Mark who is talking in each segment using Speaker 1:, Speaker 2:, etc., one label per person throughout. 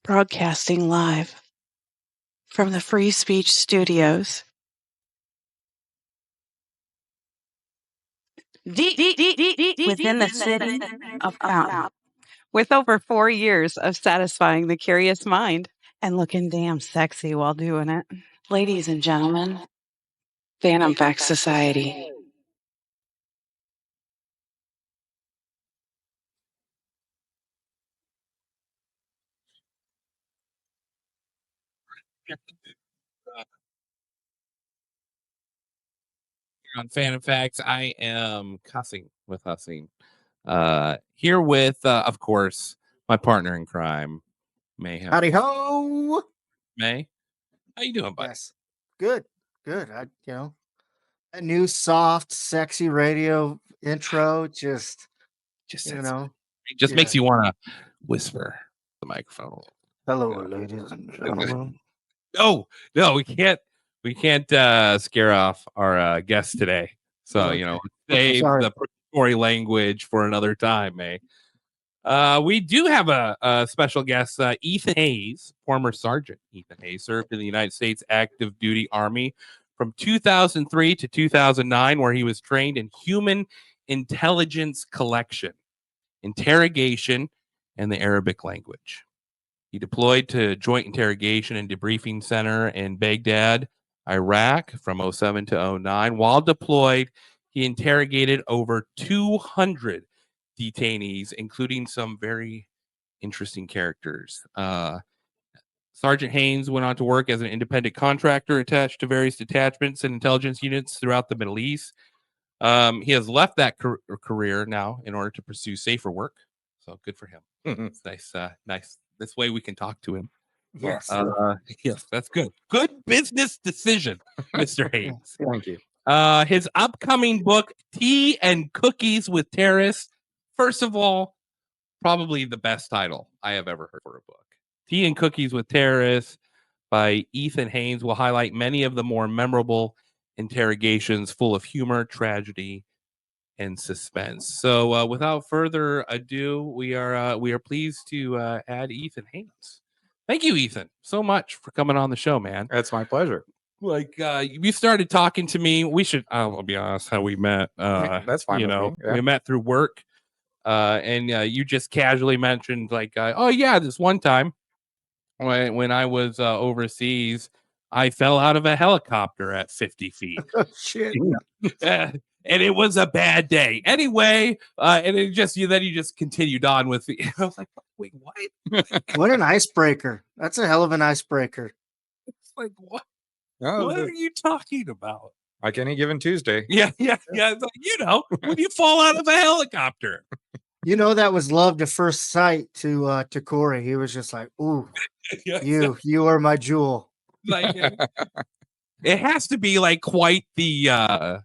Speaker 1: Broadcasting live from the Free Speech Studios. Within the city of Fountain, with over 4 years of satisfying the curious mind and looking damn sexy while doing it. Ladies and gentlemen, Phantom Fact Society.
Speaker 2: On Phantom Facts, I am cussing with Hussing. Here with, of course, my partner in crime, Mayhem.
Speaker 3: Howdy ho!
Speaker 2: May, how you doing, buddy?
Speaker 3: Yes, good. A new soft, sexy radio intro. Just
Speaker 2: makes you want to whisper the microphone.
Speaker 3: Hello, ladies and gentlemen.
Speaker 2: No, we can't scare off our guests today. So
Speaker 3: Okay.
Speaker 2: save
Speaker 3: Sorry.
Speaker 2: the predatory language for another time, May. We do have a special guest, Ethan Haynes, former Sergeant Ethan Haynes, served in the United States Active Duty Army from 2003 to 2009, where he was trained in human intelligence collection, interrogation, and the Arabic language. He deployed to Joint Interrogation and Debriefing Center in Baghdad, Iraq from 07 to 09. While deployed, he interrogated over 200 detainees, including some very interesting characters. Sergeant Haynes went on to work as an independent contractor attached to various detachments and intelligence units throughout the Middle East. He has left that career now in order to pursue safer work. So good for him. It's nice. Nice. This way we can talk to him.
Speaker 3: Yes.
Speaker 2: Yes, that's good. Good business decision, Mr. Haynes.
Speaker 3: Thank you.
Speaker 2: His upcoming book, Tea and Cookies with Terrorists. First of all, probably the best title I have ever heard for a book. Tea and Cookies with Terrorists by Ethan Haynes will highlight many of the more memorable interrogations full of humor, tragedy, and suspense. So without further ado, we are pleased to add Ethan Haynes. Thank you, Ethan, so much for coming on the show, man.
Speaker 4: That's my pleasure.
Speaker 2: Like you started talking to me. We should I'll be honest how we met.
Speaker 4: That's fine. Yeah.
Speaker 2: We met through work. And you just casually mentioned like, oh yeah, this one time when I was overseas, I fell out of a helicopter at 50 feet.
Speaker 3: Oh, shit.
Speaker 2: And it was a bad day. Anyway, and it just you just continued on with the. I was like, wait, what?
Speaker 3: What an icebreaker! That's a hell of an icebreaker.
Speaker 2: It's like what?
Speaker 4: Oh,
Speaker 2: what are you talking about?
Speaker 4: Like any given Tuesday.
Speaker 2: Yeah. It's like, when you fall out of a helicopter.
Speaker 3: That was love at first sight to Corey. He was just like, "Ooh, you are my jewel."
Speaker 2: Like it has to be like quite the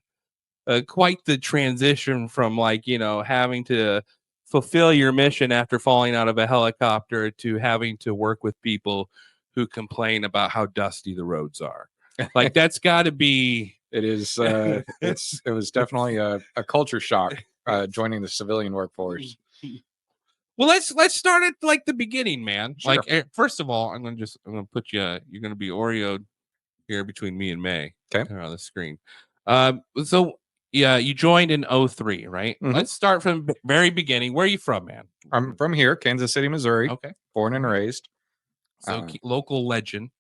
Speaker 2: transition from like having to fulfill your mission after falling out of a helicopter to having to work with people who complain about how dusty the roads are. Like that's got to be.
Speaker 4: It is. It was definitely a culture shock joining the civilian workforce.
Speaker 2: Well, let's start at like the beginning, man.
Speaker 4: Sure.
Speaker 2: Like first of all, I'm gonna put you. You're gonna be Oreo'd here between me and May.
Speaker 4: Okay.
Speaker 2: On the screen. So yeah, you joined in 03, right?
Speaker 4: Mm-hmm.
Speaker 2: Let's start from the very beginning. Where are you from, man?
Speaker 4: I'm from here, Kansas City, Missouri.
Speaker 2: Okay.
Speaker 4: Born and raised.
Speaker 2: So local legend,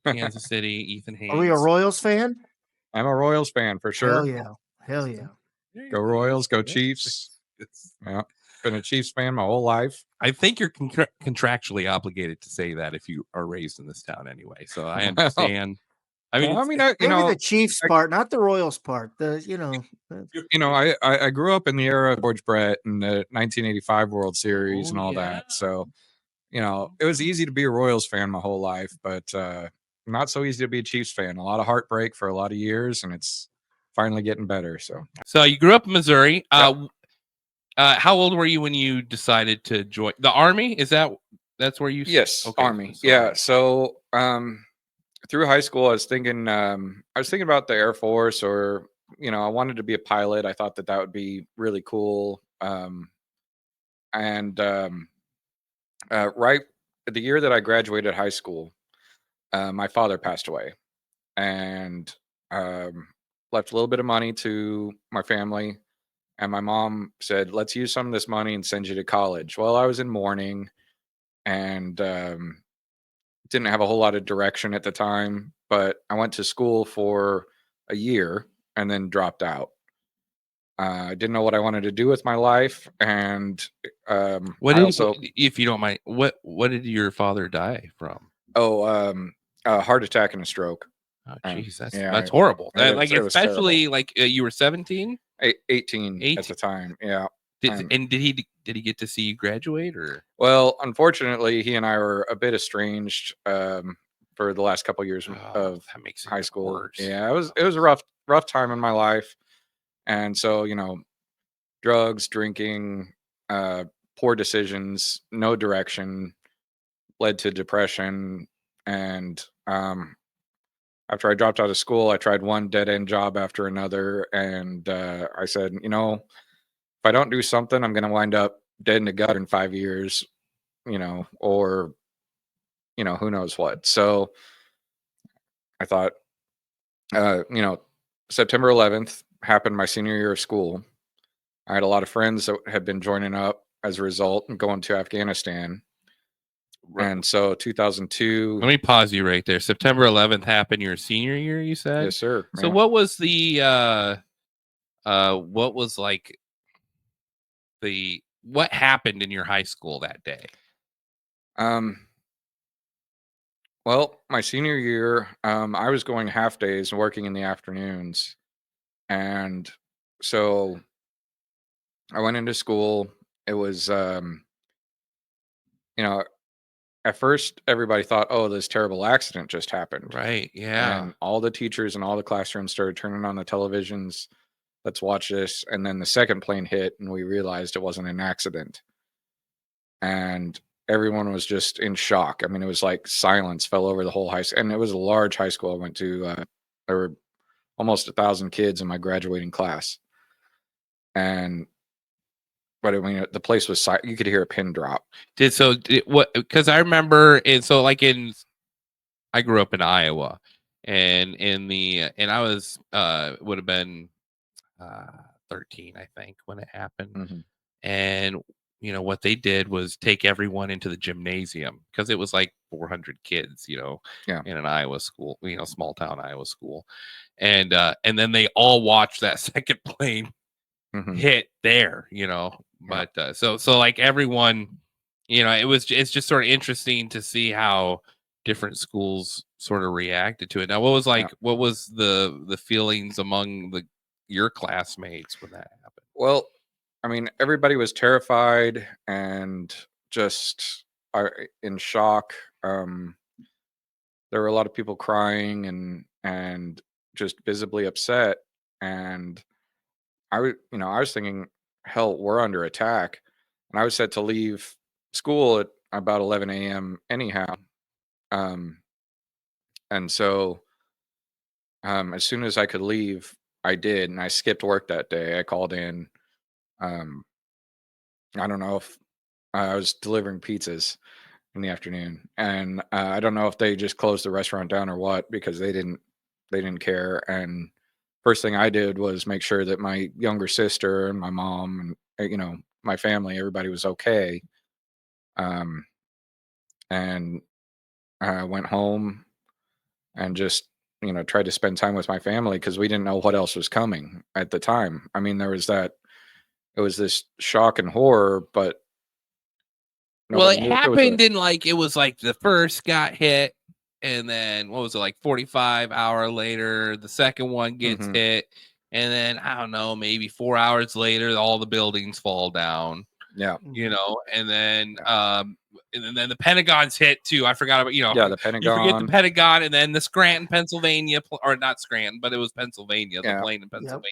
Speaker 2: Kansas City, Ethan Haynes.
Speaker 3: Are we a Royals fan?
Speaker 4: I'm a Royals fan for sure.
Speaker 3: Hell yeah.
Speaker 4: Go Royals, go Chiefs. Yeah. Been a Chiefs fan my whole life.
Speaker 2: I think you're contractually obligated to say that if you are raised in this town anyway. So I understand.
Speaker 3: Maybe the Chiefs part, not the Royals part. I
Speaker 4: grew up in the era of George Brett and the 1985 World Series and all that. So, it was easy to be a Royals fan my whole life, but not so easy to be a Chiefs fan. A lot of heartbreak for a lot of years, and it's finally getting better.
Speaker 2: So you grew up in Missouri. Yep. How old were you when you decided to join the Army? That's where you?
Speaker 4: Yes, okay. Army. Yeah. So through high school, I was thinking about the Air Force, or I wanted to be a pilot. I thought that would be really cool. Right the year that I graduated high school, my father passed away, and left a little bit of money to my family. And my mom said, "Let's use some of this money and send you to college." Well, I was in mourning and didn't have a whole lot of direction at the time, but I went to school for a year and then dropped out. I didn't know what I wanted to do with my life, and
Speaker 2: What
Speaker 4: I
Speaker 2: did,
Speaker 4: also
Speaker 2: if you don't mind, what did your father die from?
Speaker 4: a heart attack and a stroke.
Speaker 2: Oh, jeez,
Speaker 4: Yeah,
Speaker 2: that's horrible.
Speaker 4: it
Speaker 2: Like,
Speaker 4: was
Speaker 2: especially like you were 17,
Speaker 4: 18 at
Speaker 2: 18.
Speaker 4: the time. Yeah.
Speaker 2: And did he get to see you graduate or?
Speaker 4: Well, unfortunately, he and I were a bit estranged for the last couple years
Speaker 2: Oh,
Speaker 4: of
Speaker 2: that makes it
Speaker 4: high
Speaker 2: even
Speaker 4: school.
Speaker 2: worse.
Speaker 4: Yeah, it was a rough time in my life, and so drugs, drinking, poor decisions, no direction led to depression, and after I dropped out of school, I tried one dead end job after another, and I said, if I don't do something, I'm going to wind up dead in the gutter in 5 years, or who knows what. So I thought, uh, you know, September 11th happened my senior year of school. I had a lot of friends that had been joining up as a result and going to Afghanistan. And so 2002.
Speaker 2: Let me pause you right there. September 11th happened your senior year, you said?
Speaker 4: Yes, sir.
Speaker 2: So
Speaker 4: Yeah.
Speaker 2: what was the what was like what happened in your high school that day?
Speaker 4: Well, my senior year, I was going half days and working in the afternoons. And so I went into school. It was, you know, at first everybody thought, oh, this terrible accident just happened.
Speaker 2: Right.
Speaker 4: And
Speaker 2: Yeah.
Speaker 4: then all the teachers and all the classrooms started turning on the televisions. Let's watch this. And then the second plane hit, and we realized it wasn't an accident. And everyone was just in shock. I mean, it was like silence fell over the whole high school. And it was a large high school I went to. There were almost 1,000 kids in my graduating class. But I mean, the place was silent. You could hear a pin drop.
Speaker 2: Because I remember, and so like I grew up in Iowa, and I was would have been 13, I think, when it happened.
Speaker 4: Mm-hmm.
Speaker 2: And what they did was take everyone into the gymnasium, because it was like 400 kids,
Speaker 4: Yeah.
Speaker 2: in an Iowa school, small town Iowa school, and then they all watched that second plane hit there, but so like everyone, it's just sort of interesting to see how different schools sort of reacted to it. Now, what was the feelings among your classmates when that happened?
Speaker 4: Well, I mean, everybody was terrified and just in shock. There were a lot of people crying and just visibly upset. And I was thinking, hell, we're under attack. And I was set to leave school at about 11 a.m. anyhow. And so as soon as I could leave, I did. And I skipped work that day. I called in. I don't know if I was delivering pizzas in the afternoon, and I don't know if they just closed the restaurant down or what, because they didn't care. And first thing I did was make sure that my younger sister and my mom and my family, everybody was okay. And I went home and just tried to spend time with my family, because we didn't know what else was coming at the time. I mean, it was this shock and horror, but
Speaker 2: well, it happened it was like the first got hit, and then what was it, like 45 hours later the second one gets hit, and then I don't know, maybe 4 hours later all the buildings fall down.
Speaker 4: Yeah.
Speaker 2: And then then the Pentagon's hit too. I forgot about
Speaker 4: the Pentagon.
Speaker 2: You forget the Pentagon, and then the Scranton, Pennsylvania, or not Scranton, but it was Pennsylvania. The plane in Pennsylvania.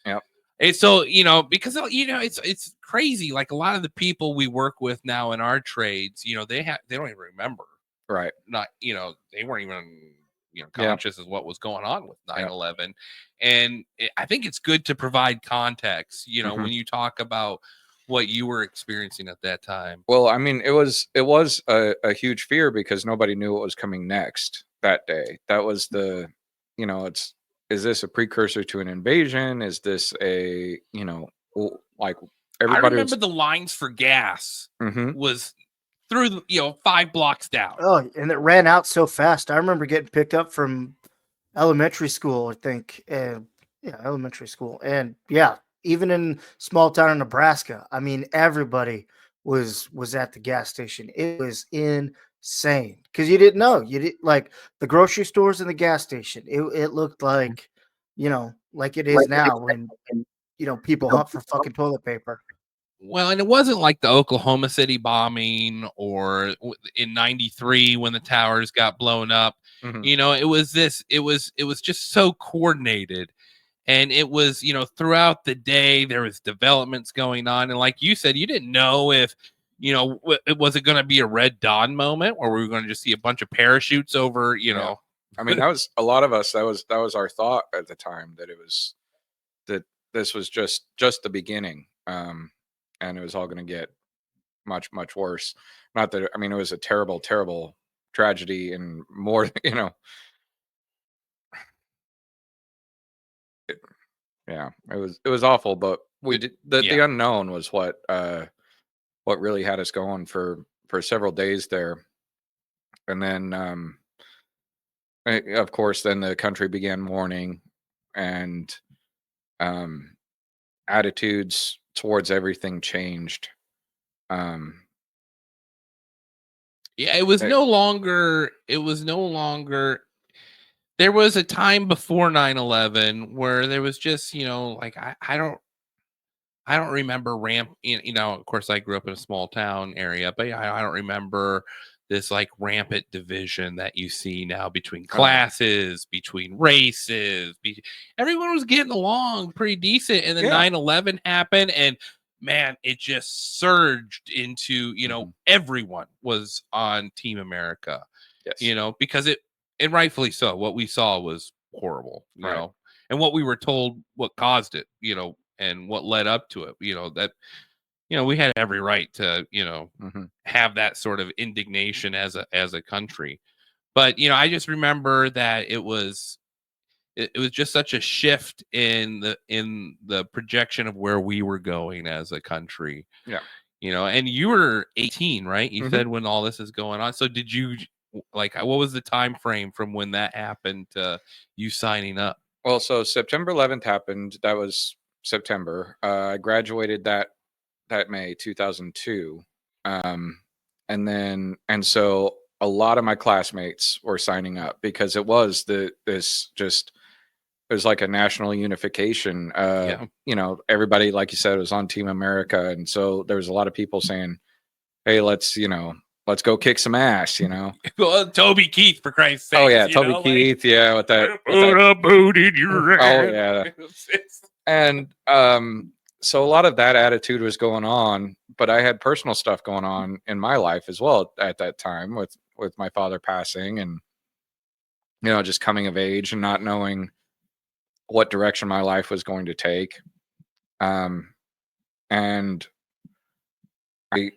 Speaker 4: Yep.
Speaker 2: And so because it's crazy. Like a lot of the people we work with now in our trades, they don't even remember.
Speaker 4: Right.
Speaker 2: Not they weren't even conscious of what was going on with 9/11. And I think it's good to provide context. When you talk about what you were experiencing at that time?
Speaker 4: Well, I mean, it was a huge fear because nobody knew what was coming next that day. That was the, is this a precursor to an invasion? Is this a, like
Speaker 2: I
Speaker 4: everybody
Speaker 2: remember
Speaker 4: was,
Speaker 2: the lines for gas
Speaker 4: Mhm.
Speaker 2: was through the 5 blocks down.
Speaker 3: Oh, and it ran out so fast. I remember getting picked up from elementary school, I think, and elementary school, and even in small town in Nebraska. I mean, everybody was at the gas station. It was insane because you didn't know. You did like the grocery stores and the gas station. It looked like, like it is now when people hunt for fucking toilet paper.
Speaker 2: Well, and it wasn't like the Oklahoma City bombing or in '93 when the towers got blown up.
Speaker 4: Mhm.
Speaker 2: It was just so coordinated. And it was, throughout the day, there was developments going on. And like you said, you didn't know if, was it going to be a Red Dawn moment or we were going to just see a bunch of parachutes over,
Speaker 4: Yeah. I mean, that was a lot of us. That was our thought at the time, that that this was just the beginning. And it was all going to get much, much worse. Not that, I mean, it was a terrible, terrible tragedy, and more, it was awful, but we did the unknown was what really had us going for several days there. And then, of course, then the country began mourning, and attitudes towards everything changed.
Speaker 2: Yeah, it was
Speaker 4: Hey.
Speaker 2: no longer, there was a time before 9/11 where there was just, like, I don't remember of course I grew up in a small town area, but I don't remember this like rampant division that you see now between classes, between races. Everyone was getting along pretty decent. And then 9/11 happened, and man, it just surged into, everyone was on Team America,
Speaker 4: Yes.
Speaker 2: because and rightfully so, what we saw was horrible, and what we were told, what caused it, and what led up to it, that, we had every right to, have that sort of indignation as a country. But, I just remember that it was just such a shift in the projection of where we were going as a country.
Speaker 4: Yeah.
Speaker 2: And you were 18, right? You
Speaker 4: Mhm.
Speaker 2: said when all this is going on. So did you, like, what was the time frame from when that happened to you signing up?
Speaker 4: Well, so September 11th happened. That was September. I graduated that May 2002. And so a lot of my classmates were signing up because it was it was like a national unification. Everybody, like you said, was on Team America. And so there was a lot of people saying, hey, let's go kick some ass,
Speaker 2: Well, Toby Keith, for Christ's sake.
Speaker 4: Oh yeah, Toby Keith, with that.
Speaker 2: Put a boot in your ass.
Speaker 4: Oh yeah. And so a lot of that attitude was going on, but I had personal stuff going on in my life as well at that time with my father passing, and just coming of age and not knowing what direction my life was going to take. And I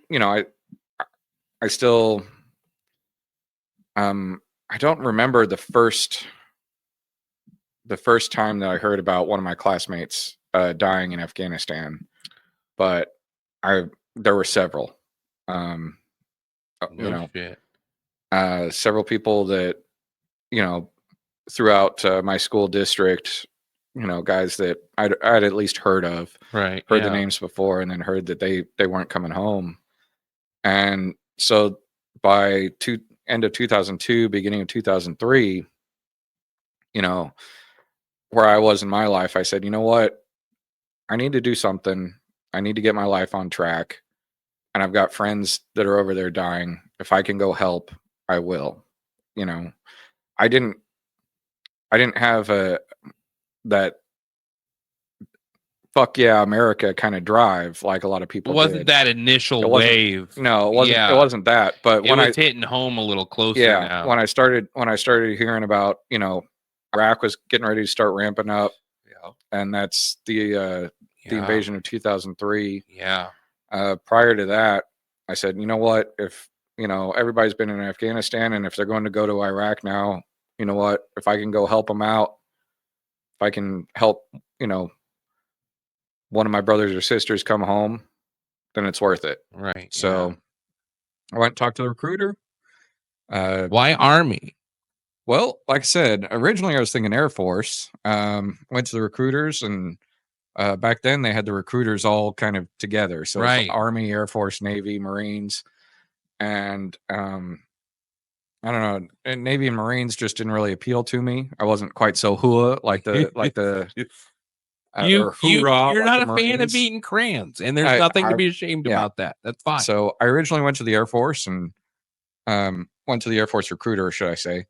Speaker 4: still I don't remember the first time that I heard about one of my classmates dying in Afghanistan, but there were several.
Speaker 2: Shit.
Speaker 4: Several people that throughout my school district, guys that I'd at least heard of,
Speaker 2: Right.
Speaker 4: Heard the names before, and then heard that they weren't coming home. And so by end of 2002, beginning of 2003, where I was in my life, I said, you know what? I need to do something. I need to get my life on track. And I've got friends that are over there dying. If I can go help, I will. I didn't have that fuck yeah America kind of drive like a lot of people
Speaker 2: It wasn't
Speaker 4: did.
Speaker 2: that initial
Speaker 4: It wasn't-
Speaker 2: wave.
Speaker 4: No, it wasn't.
Speaker 2: Yeah.
Speaker 4: It wasn't that. But
Speaker 2: It was hitting home a little closer now.
Speaker 4: when I started hearing about Iraq was getting ready to start ramping up, and that's the invasion of 2003.
Speaker 2: Yeah.
Speaker 4: prior to that, I said, you know what, if everybody's been in Afghanistan, and if they're going to go to Iraq now, you know what, if I can go help them out, if I can help, one of my brothers or sisters come home, then it's worth it.
Speaker 2: Right.
Speaker 4: So I went and talked to the recruiter.
Speaker 2: Why Army?
Speaker 4: Well, like I said, originally I was thinking Air Force. Went to the recruiters, and back then they had the recruiters all kind of together. So it's Army, Air Force, Navy, Marines, and I don't know. And Navy and Marines just didn't really appeal to me. I wasn't quite so hooah like the
Speaker 2: you're not a fan of eating crayons, and there's nothing to be ashamed about that. That's fine.
Speaker 4: So I originally went to the Air Force, and went to the Air Force recruiter, should I say,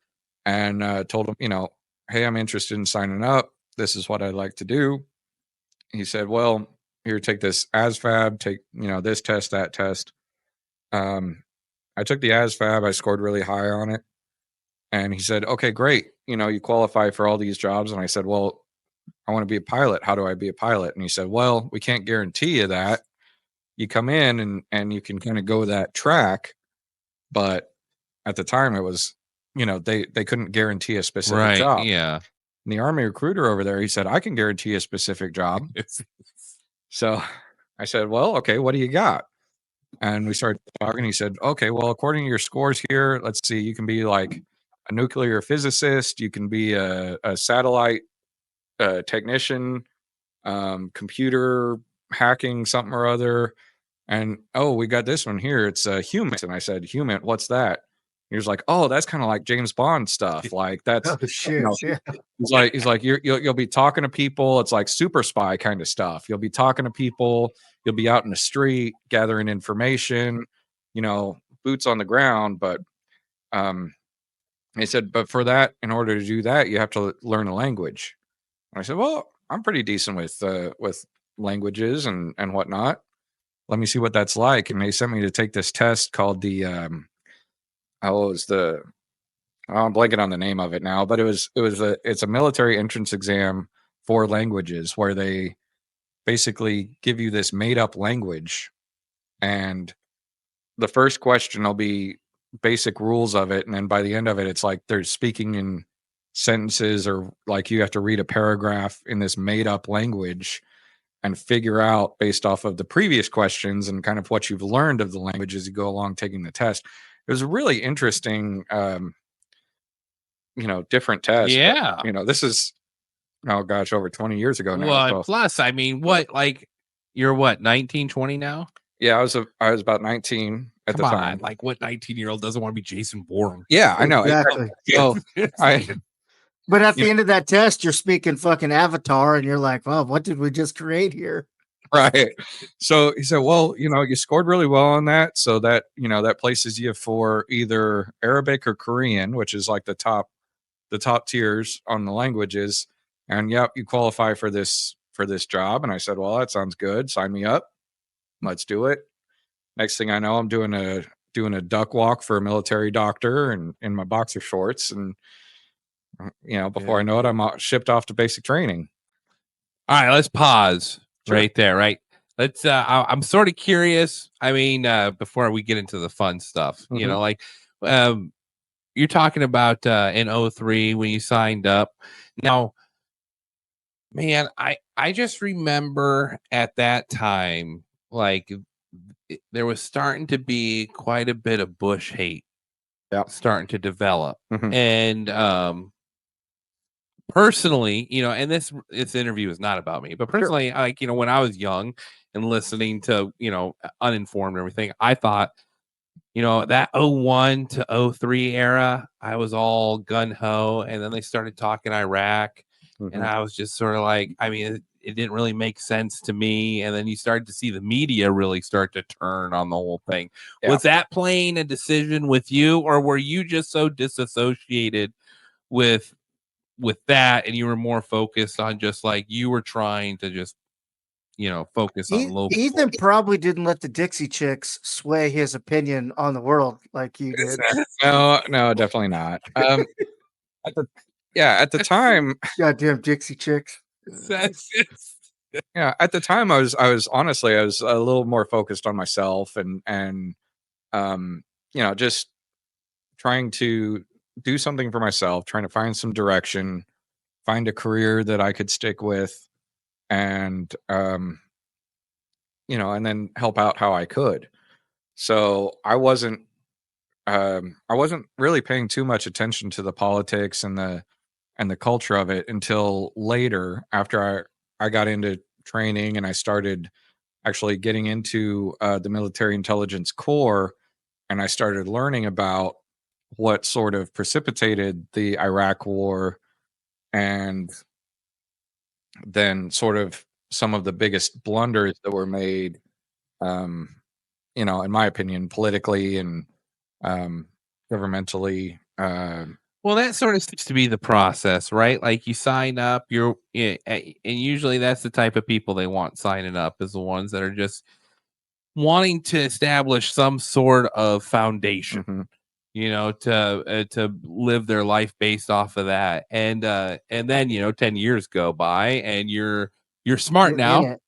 Speaker 4: and told him, hey, I'm interested in signing up. This is what I'd like to do. He said, well, here, take this ASVAB, take, this test, that test. I took the ASVAB. I scored really high on it. And he said, okay, great. You qualify for all these jobs. And I said, well, I want to be a pilot. How do I be a pilot? And he said, well, we can't guarantee you that. You come in and you can kind of go that track. But at the time it was, they couldn't guarantee a specific job.
Speaker 2: Yeah.
Speaker 4: And the Army recruiter over there, he said, I can guarantee a specific job. So I said, well, okay, what do you got? And we started talking. He said, okay, well, according to your scores here, let's see, you can be like a nuclear physicist, you can be a satellite technician, computer hacking, something or other. And we got this one here. It's human. And I said, human, what's that? He was like, oh, that's kind of like James Bond stuff. Like that's
Speaker 3: shit. Yeah.
Speaker 4: He's like you'll be talking to people. It's like super spy kind of stuff. You'll be talking to people. You'll be out in the street gathering information. Boots on the ground. But he said, but for that, in order to do that, you have to learn a language. And I said, well, I'm pretty decent with languages and whatnot. Let me see what that's like. And they sent me to take this test called the I'm blanking on the name of it now, but it's a military entrance exam for languages where they basically give you this made up language, and the first question will be basic rules of it, and then by the end of it, it's like they're speaking in sentences, or like you have to read a paragraph in this made up language and figure out based off of the previous questions and kind of what you've learned of the language as you go along taking the test. It was a really interesting, different test.
Speaker 2: Yeah.
Speaker 4: But, this is, over 20 years ago now.
Speaker 2: Well, plus, I mean, you're what, 19, 20 now?
Speaker 4: Yeah, I was about 19 at the time.
Speaker 2: Like, what 19-year-old doesn't want to be Jason Bourne?
Speaker 4: Yeah, I know.
Speaker 3: Exactly.
Speaker 4: So,
Speaker 3: but at the end of that test, you're speaking fucking Avatar, and you're like, "Oh, what did we just create here?"
Speaker 4: Right. So he said, "Well, you scored really well on that, so that that places you for either Arabic or Korean, which is like the top tiers on the languages. And yep, you qualify for this job." And I said, "Well, that sounds good. Sign me up. Let's do it." Next thing I know, I'm doing a duck walk for a military doctor and in my boxer shorts, and before I know it, I'm shipped off to basic training.
Speaker 2: All right, let's pause right there. Right. Let's. I'm sort of curious. I mean, before we get into the fun stuff, you're talking about in 2003 when you signed up. Now, man, I just remember at that time, like, there was starting to be quite a bit of Bush hate starting to develop.
Speaker 4: Mm-hmm.
Speaker 2: And personally, and this interview is not about me, but personally, when I was young and listening to, Uninformed and everything, I thought, that 01 to 03 era, I was all gung-ho, and then they started talking Iraq, and I was just sort of like, I mean, it didn't really make sense to me. And then you started to see the media really start to turn on the whole thing. Yeah. Was that playing a decision with you, or were you just so disassociated with that, and you were more focused on just like you were trying to just focus on local?
Speaker 3: Ethan probably didn't let the Dixie Chicks sway his opinion on the world like you did.
Speaker 4: No, definitely not. At the time,
Speaker 3: goddamn Dixie Chicks.
Speaker 4: Yeah, at the time I was honestly, I was a little more focused on myself and just trying to do something for myself, trying to find some direction, find a career that I could stick with, and and then help out how I could. So I wasn't really paying too much attention to the politics and the culture of it until later, after I got into training and I started actually getting into the military intelligence corps, and I started learning about what sort of precipitated the Iraq war, and then sort of some of the biggest blunders that were made, um, in my opinion, politically and um, governmentally.
Speaker 2: Well, that sort of seems to be the process, right? Like you sign up, and usually that's the type of people they want signing up, is the ones that are just wanting to establish some sort of foundation,
Speaker 4: Mhm.
Speaker 2: to live their life based off of that. And then 10 years go by, and you're smart
Speaker 3: You're in
Speaker 2: now.
Speaker 3: it.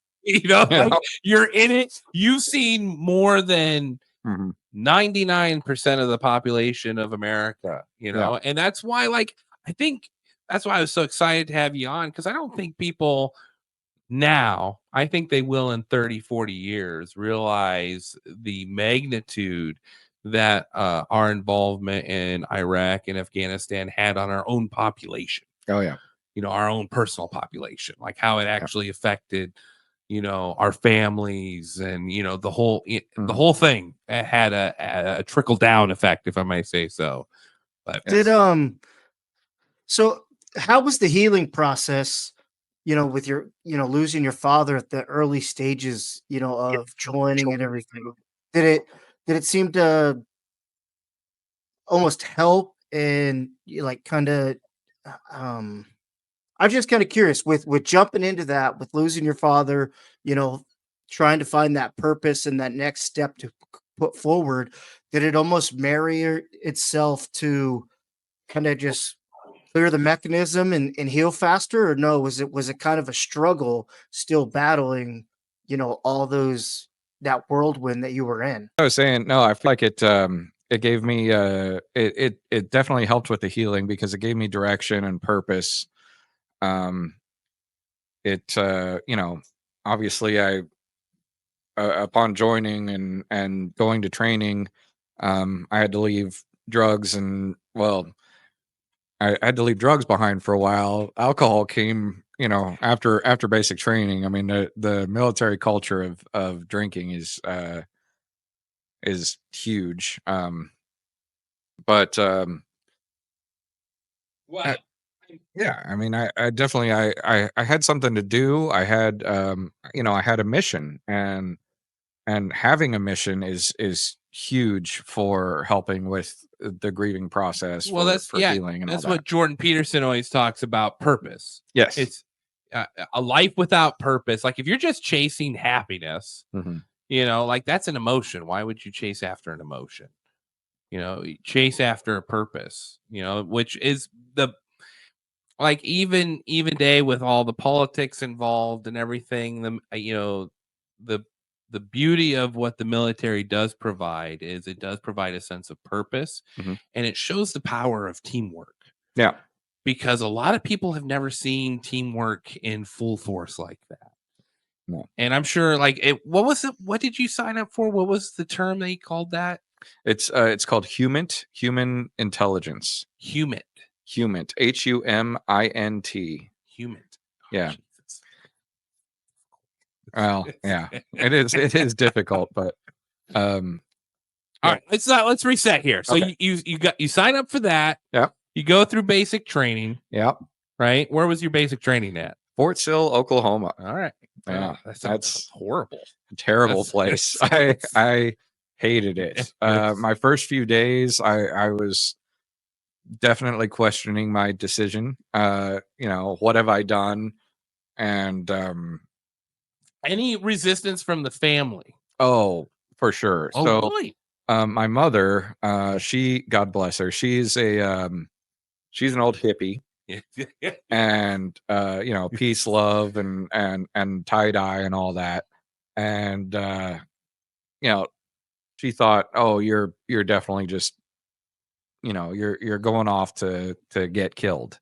Speaker 2: Like you're in it. You've seen more than
Speaker 4: Mhm.
Speaker 2: 99% of the population of America,
Speaker 4: Yeah.
Speaker 2: and that's why, like, I think that's why I was so excited to have you on, because I don't think people now, I think they will in 30, 40 years realize the magnitude that our involvement in Iraq and Afghanistan had on our own population,
Speaker 4: Oh yeah.
Speaker 2: our own personal population, like how it actually affected, our families, and, the
Speaker 4: Mhm.
Speaker 2: whole thing had a trickle down effect, if I may say so. But
Speaker 3: Did so how was the healing process, with your, losing your father at the early stages, of joining and everything? Did it did it seem to almost help and like kind of um I'm just kind of curious with jumping into that, with losing your father, you know, trying to find that purpose and that next step to put forward, did it almost marry itself to kind of just clear the mechanism and heal faster, or no, was it kind of a struggle still battling, all those that whirlwind that you were in?
Speaker 4: I was saying, no, I feel like it gave me it definitely helped with the healing because it gave me direction and purpose. Um it obviously I upon joining and going to training, I had to leave drugs and well, I had to leave drugs behind for a while. Alcohol came, after basic training. I mean, the military culture of drinking is huge. But
Speaker 2: well,
Speaker 4: yeah, I mean, I definitely I had something to do. I had I had a mission, and having a mission is huge for helping with the grieving process
Speaker 2: well, that's
Speaker 4: for healing and all
Speaker 2: that's
Speaker 4: that.
Speaker 2: what Jordan Peterson always talks about: purpose.
Speaker 4: Yes.
Speaker 2: It's a life without purpose. Like if you're just chasing happiness,
Speaker 4: Mhm.
Speaker 2: like that's an emotion. Why would you chase after an emotion? You chase after a purpose. Which is the like even day with all the politics involved and everything. The the beauty of what the military does provide is it does provide a sense of purpose,
Speaker 4: Mhm.
Speaker 2: and it shows the power of teamwork,
Speaker 4: Yeah.
Speaker 2: because a lot of people have never seen teamwork in full force like that.
Speaker 4: No.
Speaker 2: And I'm sure, like, what was it? What did you sign up for? What was the term they called that?
Speaker 4: It's called human intelligence.
Speaker 2: Human.
Speaker 4: Humint, HUMINT.
Speaker 2: Human. Oh,
Speaker 4: Yeah.
Speaker 2: Jesus.
Speaker 4: Well, yeah. It is difficult, but um
Speaker 2: All
Speaker 4: yeah.
Speaker 2: right, let's reset here. So
Speaker 4: Okay.
Speaker 2: you sign up for that.
Speaker 4: Yeah.
Speaker 2: You go through basic training,
Speaker 4: Yeah.
Speaker 2: right? Where was your basic training at?
Speaker 4: Fort Sill, Oklahoma.
Speaker 2: All right.
Speaker 4: Yeah.
Speaker 2: Oh, that sounds
Speaker 4: That's
Speaker 2: horrible.
Speaker 4: a terrible
Speaker 2: That's-
Speaker 4: place.
Speaker 2: that's-
Speaker 4: I hated it. My first few days I was definitely questioning my decision. What have I done? And
Speaker 2: Any resistance from the family?
Speaker 4: oh, for sure.
Speaker 2: Oh,
Speaker 4: So
Speaker 2: really?
Speaker 4: my mother, she, God bless her, she's an old hippie. and peace, love, and tie-dye and all that. And she thought, oh, you're definitely just you're going off to get killed.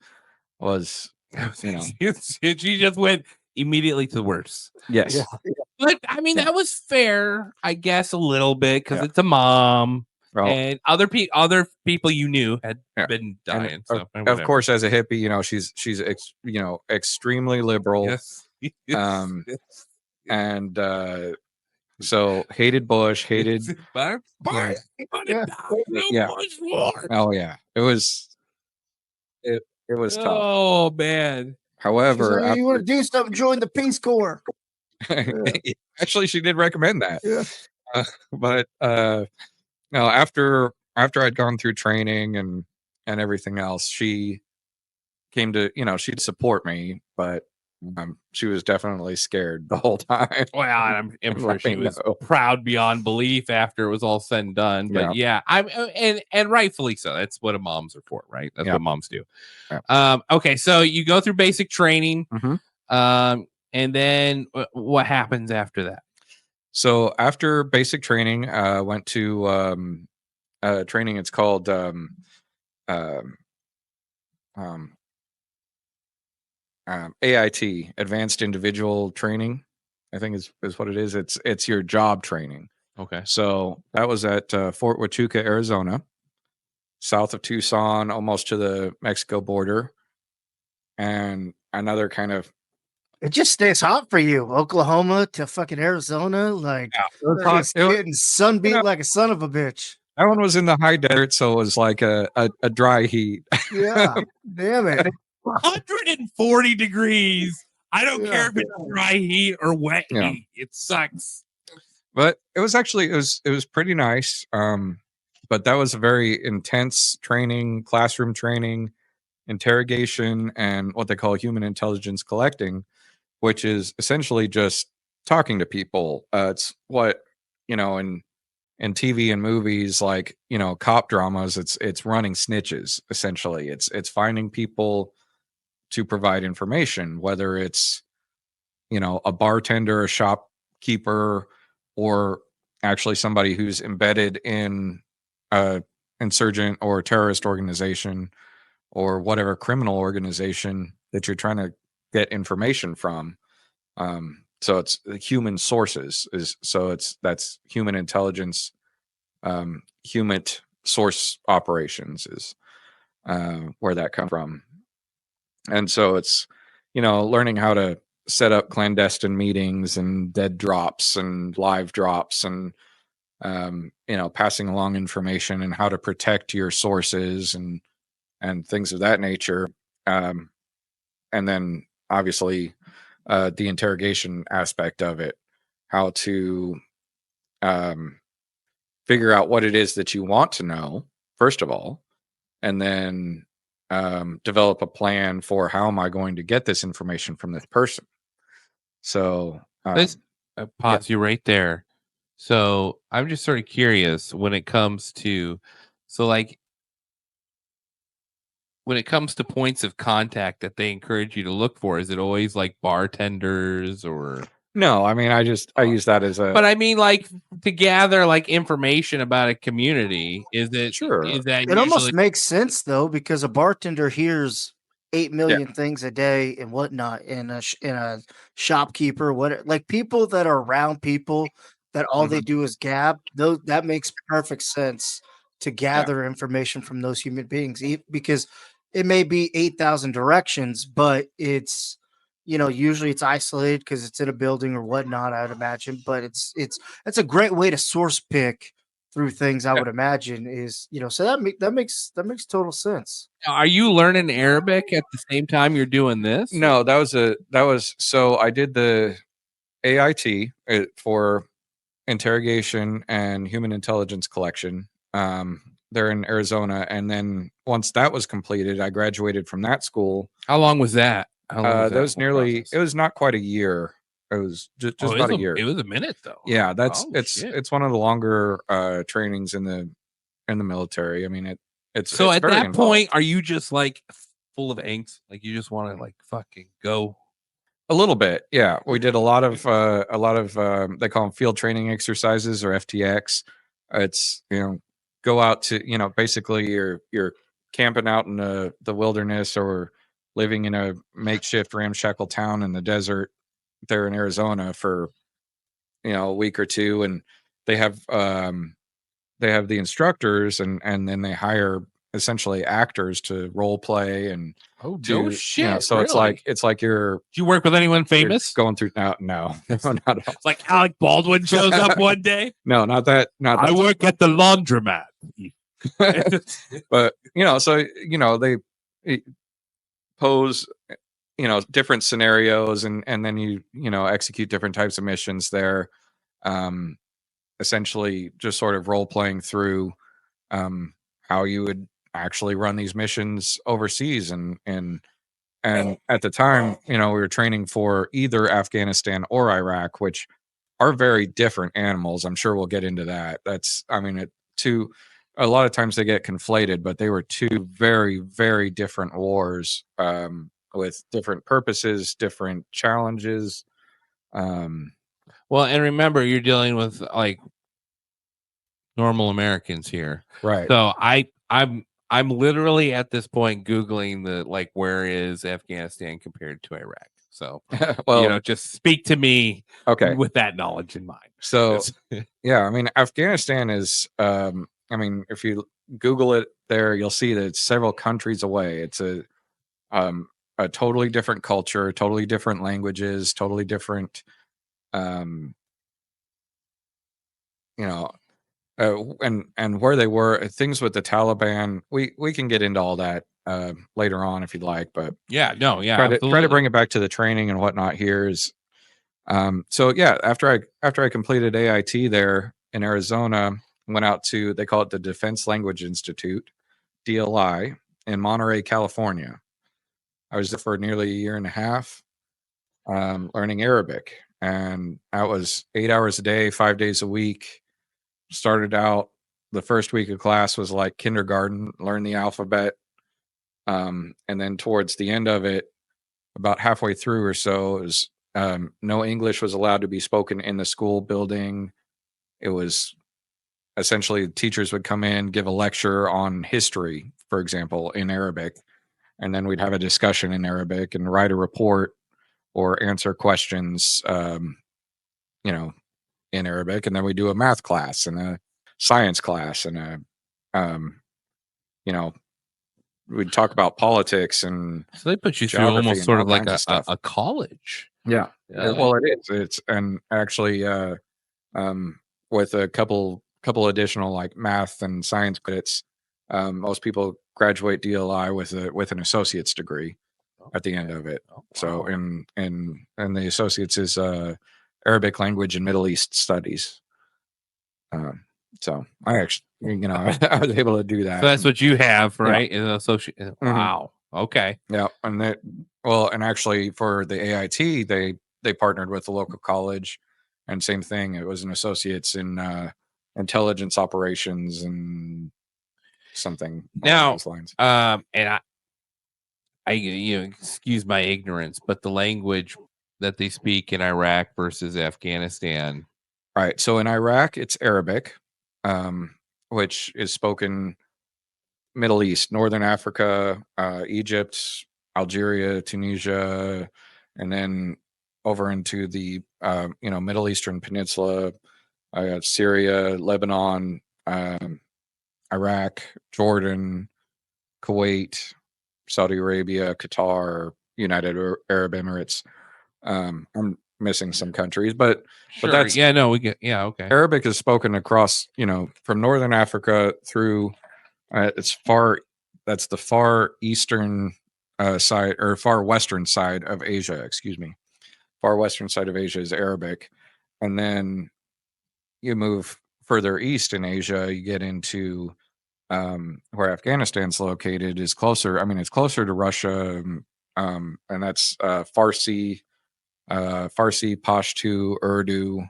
Speaker 2: She just went immediately to the worst.
Speaker 4: Yes.
Speaker 3: Yeah.
Speaker 2: But I mean, that was fair, I guess, a little bit, because
Speaker 4: Yeah.
Speaker 2: it's a mom,
Speaker 4: Well,
Speaker 2: and other people you knew had been
Speaker 4: and
Speaker 2: dying. So
Speaker 4: of course, as a hippie, she's extremely liberal.
Speaker 2: yes.
Speaker 4: And so hated Bush, hated
Speaker 2: Yeah.
Speaker 4: Yeah. Oh yeah, it was tough.
Speaker 2: Oh man.
Speaker 4: However,
Speaker 3: She's like, you want to do something? Join the Peace Corps.
Speaker 4: actually, she did recommend that.
Speaker 3: Yeah.
Speaker 4: But no, after I'd gone through training and everything else, she came to she'd support me, but she was definitely scared the whole time.
Speaker 2: Well, I'm sure she was
Speaker 4: know.
Speaker 2: proud beyond belief after it was all said and done. But yeah, and rightfully so. That's what moms are for, right? That's what moms do.
Speaker 4: Yeah.
Speaker 2: Okay, so you go through basic training,
Speaker 4: Mhm.
Speaker 2: and then what happens after that?
Speaker 4: So after basic training, went to training. It's called AIT, Advanced Individual Training, I think is what it is. It's your job training.
Speaker 2: Okay.
Speaker 4: So that was at Fort Huachuca, Arizona, south of Tucson, almost to the Mexico border. And another kind of
Speaker 3: It just stays hot for you, Oklahoma to fucking Arizona, like just getting sunbeat like a son of a bitch.
Speaker 4: That one was in the high desert, so it was like a dry heat.
Speaker 3: Yeah, damn it.
Speaker 2: 140 degrees. I don't care if it's dry heat or wet heat. It sucks.
Speaker 4: But it was actually it was pretty nice. But that was a very intense training, classroom training, interrogation, and what they call human intelligence collecting, which is essentially just talking to people. It's what in TV and movies, like cop dramas, it's running snitches. Essentially, it's finding people to provide information, whether it's a bartender, a shopkeeper, or actually somebody who's embedded in a insurgent or terrorist organization or whatever criminal organization that you're trying to get information from. So it's human sources that's human intelligence, human source operations is where that comes from. And so it's learning how to set up clandestine meetings and dead drops and live drops and passing along information and how to protect your sources and things of that nature. And then obviously the interrogation aspect of it, how to figure out what it is that you want to know, first of all, and then develop a plan for how am I going to get this information from this person. So
Speaker 2: let's pause you right there. So I'm just sort of curious when it comes to when it comes to points of contact that they encourage you to look for, is it always like bartenders or?
Speaker 4: No, I mean, I use that as
Speaker 2: but I mean, like to gather like information about a community. Is it
Speaker 4: sure?
Speaker 2: Is that
Speaker 3: it almost makes sense though, because a bartender hears 8 million things a day and whatnot, in a shopkeeper, like people that are around people that all they do is gab. That makes perfect sense to gather information from those human beings, because it may be 8,000 directions, but it's usually it's isolated because it's in a building or whatnot, I'd imagine. But it's a great way to source pick through things, I would imagine, is so that makes total sense.
Speaker 2: Are you learning Arabic at the same time you're doing this?
Speaker 4: No, so I did the AIT for interrogation and human intelligence collection. They're in Arizona, and then once that was completed, I graduated from that school.
Speaker 2: How long was that?
Speaker 4: That was nearly. It was not quite a year. It was just about a year.
Speaker 2: It was a minute though.
Speaker 4: Yeah, it's one of the longer trainings in the military. I mean, it's
Speaker 2: so
Speaker 4: it's
Speaker 2: at
Speaker 4: very
Speaker 2: that
Speaker 4: involved.
Speaker 2: point, are you just like full of angst? Like you just want to like fucking go.
Speaker 4: A little bit, yeah. We did a lot of they call them field training exercises or FTX. It's go out to basically you're camping out in the wilderness or living in a makeshift ramshackle town in the desert there in Arizona for a week or two, and they have the instructors and then they hire essentially actors to role play and
Speaker 2: Oh
Speaker 4: to
Speaker 2: no shit!
Speaker 4: so
Speaker 2: Really?
Speaker 4: it's like you're
Speaker 2: Do you work with anyone
Speaker 4: you're
Speaker 2: famous?
Speaker 4: going through no not at all.
Speaker 2: It's like Alec Baldwin shows up one day.
Speaker 4: No, not that
Speaker 2: I work at the laundromat.
Speaker 4: but so they pose different scenarios and then you execute different types of missions there, essentially just sort of role playing through how you would actually run these missions overseas and at the time we were training for either Afghanistan or Iraq, which are very different animals. I'm sure we'll get into that. A lot of times they get conflated, but they were two very, very different wars, with different purposes, different challenges.
Speaker 2: Well, and remember, you're dealing with like normal Americans here,
Speaker 4: Right.
Speaker 2: So I'm literally at this point Googling the like where is Afghanistan compared to Iraq. So
Speaker 4: well,
Speaker 2: just speak to me
Speaker 4: okay
Speaker 2: with that knowledge in mind.
Speaker 4: So yeah, I mean, Afghanistan is if you Google it there, you'll see that it's several countries away. It's a totally different culture, totally different languages, totally different and where they were, things with the Taliban. We can get into all that later on if you'd like, but
Speaker 2: try
Speaker 4: to bring it back to the training and whatnot here is so yeah, after I completed AIT there in Arizona, went out to, they call it the Defense Language Institute, DLI, in Monterey, California. I was there for nearly a year and a half, learning Arabic, and that was 8 hours a day, 5 days a week. Started out, the first week of class was like kindergarten, learn the alphabet, and then towards the end of it, about halfway through or so, it was no English was allowed to be spoken in the school building. It was essentially teachers would come in, give a lecture on history, for example, in Arabic, and then we'd have a discussion in Arabic and write a report or answer questions, in Arabic, and then we do a math class and a science class and we'd talk about politics and
Speaker 2: so they put you through almost sort of like a college.
Speaker 4: Yeah. Well, it is. It's and actually with a couple additional like math and science credits, most people graduate DLI with an associate's degree at the end of it. Oh, wow. So and the associates is Arabic language and Middle East studies. So I actually, I was able to do that.
Speaker 2: So that's what you have, right? Yeah. In associate. Wow. Mm-hmm. Okay.
Speaker 4: Yeah, and actually for the AIT, they partnered with the local college, and same thing. It was an associate's in intelligence operations and something
Speaker 2: now.
Speaker 4: Those lines.
Speaker 2: And I excuse my ignorance, but the language that they speak in Iraq versus Afghanistan.
Speaker 4: Right. So in Iraq, it's Arabic, which is spoken Middle East, Northern Africa, Egypt, Algeria, Tunisia, and then over into the Middle Eastern Peninsula, Syria, Lebanon, Iraq, Jordan, Kuwait, Saudi Arabia, Qatar, United Arab Emirates. I'm missing some countries, but that's
Speaker 2: we get okay.
Speaker 4: Arabic is spoken across from Northern Africa through that's the far eastern side or far western side of Asia. Excuse me, far western side of Asia is Arabic, and then you move further east in Asia, you get into where Afghanistan's located is closer. I mean, it's closer to Russia, and that's Farsi, Pashto, Urdu,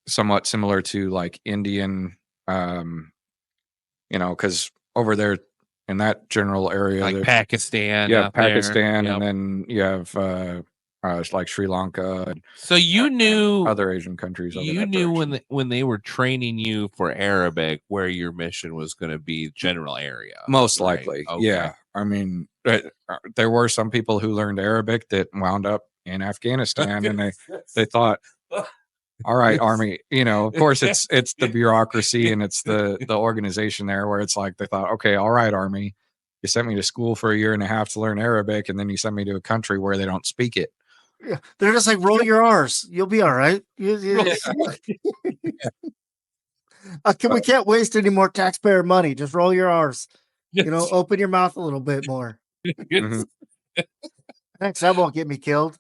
Speaker 4: somewhat similar to like Indian, because over there in that general area.
Speaker 2: Like
Speaker 4: There's-
Speaker 2: Pakistan.
Speaker 4: you have
Speaker 2: out there.
Speaker 4: Pakistan,
Speaker 2: Yep.
Speaker 4: and then you have like Sri Lanka and
Speaker 2: So you knew
Speaker 4: other Asian countries. over
Speaker 2: you
Speaker 4: that
Speaker 2: knew
Speaker 4: direction.
Speaker 2: when they were training you for Arabic where your mission was going to be general area.
Speaker 4: Most
Speaker 2: right?
Speaker 4: likely,
Speaker 2: Okay.
Speaker 4: yeah. I mean, there were some people who learned Arabic that wound up in Afghanistan, and they thought, all right, Army, of course it's the bureaucracy and it's the organization there where it's like they thought, okay, all right, Army, you sent me to school for a year and a half to learn Arabic, and then you sent me to a country where they don't speak it.
Speaker 3: Yeah, they're just like, roll your R's. You'll be all right. We can't waste any more taxpayer money. Just roll your R's. Open your mouth a little bit more.
Speaker 4: Mhm.
Speaker 3: Thanks. That won't get me killed.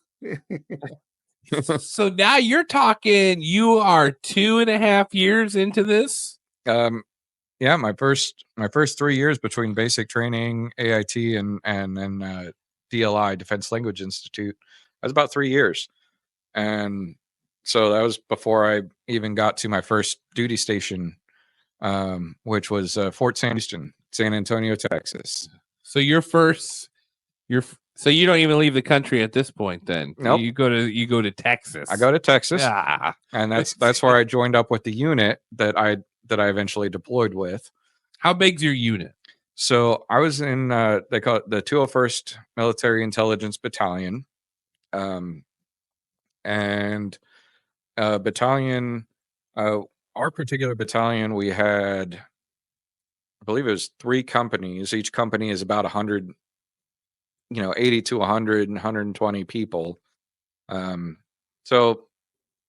Speaker 2: So now you're talking, you are 2.5 years into this.
Speaker 4: Yeah, my first 3 years between basic training, AIT, and then DLI, Defense Language Institute, that was about 3 years. And so that was before I even got to my first duty station, which was Fort San Antonio, Texas.
Speaker 2: So so you don't even leave the country at this point then.
Speaker 4: Nope.
Speaker 2: You go to Texas.
Speaker 4: I go to Texas,
Speaker 2: Yeah.
Speaker 4: and that's where I joined up with the unit that I eventually deployed with.
Speaker 2: How big's your unit?
Speaker 4: So I was in they call it the 201st Military Intelligence Battalion, and battalion. Our particular battalion, we had, I believe it was 3 companies. Each company is about 100, 80 to 100 and 120 people. So,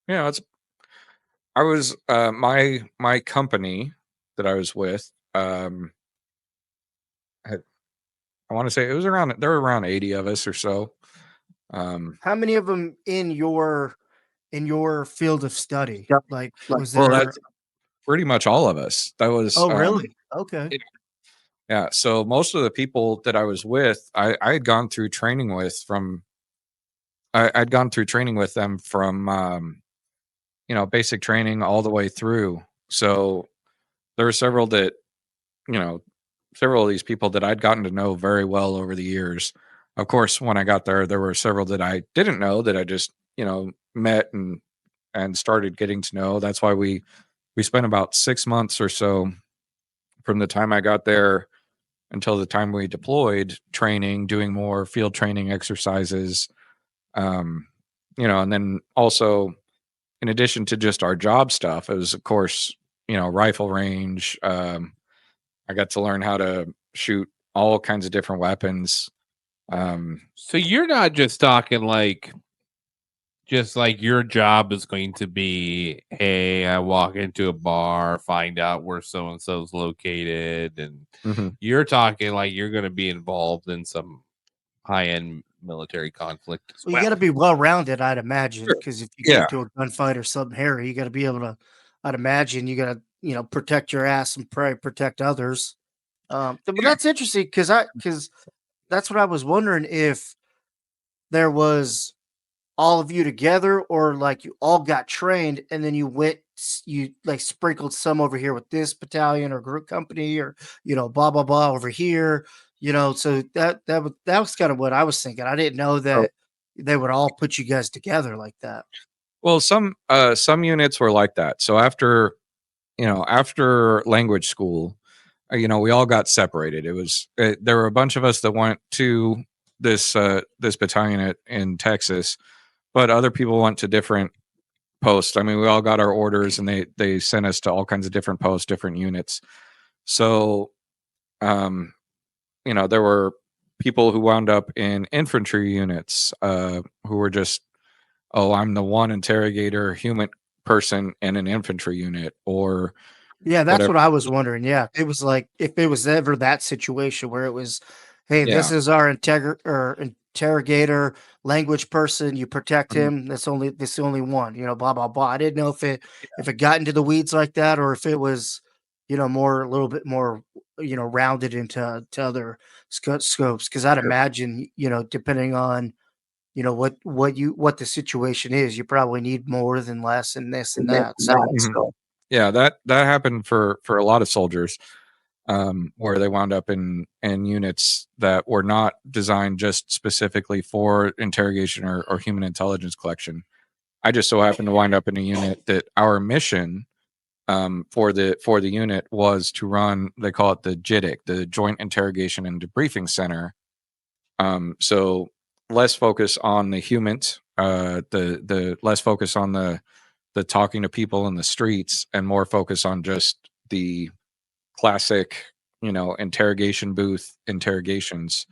Speaker 4: it's. I was my company that I was with. I want to say it was there were around 80 of us or so.
Speaker 3: How many of them in your field of study?
Speaker 4: Yep.
Speaker 3: Like, was
Speaker 4: Well,
Speaker 3: there?
Speaker 4: that's pretty much all of us. That was.
Speaker 3: Oh, really? Okay.
Speaker 4: Yeah. So most of the people that I was with, I had gone through training with from. I'd gone through training with them from, basic training all the way through. So there were several of these people that I'd gotten to know very well over the years. Of course, when I got there were several that I didn't know that I just, met and started getting to know. That's why we spent about 6 months or so from the time I got there until the time we deployed, training, doing more field training exercises. And then also, in addition to just our job stuff, it was, of course, rifle range. I got to learn how to shoot all kinds of different weapons.
Speaker 2: So you're not just talking just like your job is going to be, hey, I walk into a bar, find out where so and so's located, and you're talking like you're going to be involved in some high-end military conflict as
Speaker 3: Well,
Speaker 2: well.
Speaker 3: you got to be well rounded, I'd imagine, because if you
Speaker 4: Yeah.
Speaker 3: get into a gunfight or something hairy, you got to be able to. I'd imagine you got to protect your ass and probably protect others. But that's interesting because that's what I was wondering, if there was all of you together, or like you all got trained and then you like sprinkled some over here with this battalion or group company, or blah blah blah over here. So that was kind of what I was thinking. I didn't know that they would all put you guys together like that.
Speaker 4: Well, some units were like that. So after language school, we all got separated. There were a bunch of us that went to this battalion in Texas, but other people went to different posts. I mean, we all got our orders, and they sent us to all kinds of different posts, different units. So, there were people who wound up in infantry units, who were just, I'm the one interrogator human person in an infantry unit, or
Speaker 3: yeah, that's
Speaker 4: whatever.
Speaker 3: what I was wondering. Yeah, it was like, if it was ever that situation where it was, hey,
Speaker 4: Yeah.
Speaker 3: this is our interrogator language person. You protect him. This the only one. Blah blah blah. I didn't know if it got into the weeds like that, or if it was, a little bit more, rounded into other scopes. Because I'd imagine, depending on, what the situation is, you probably need more than less and this and that. So
Speaker 4: Yeah, that happened for a lot of soldiers. where they wound up in units that were not designed just specifically for interrogation or human intelligence collection. I just so happened to wind up in a unit that our mission for the unit was to run. They call it the JIDIC, the Joint Interrogation and Debriefing Center. So less focus on the humans, the less focus on the talking to people in the streets, and more focus on just the classic, interrogation booth interrogations.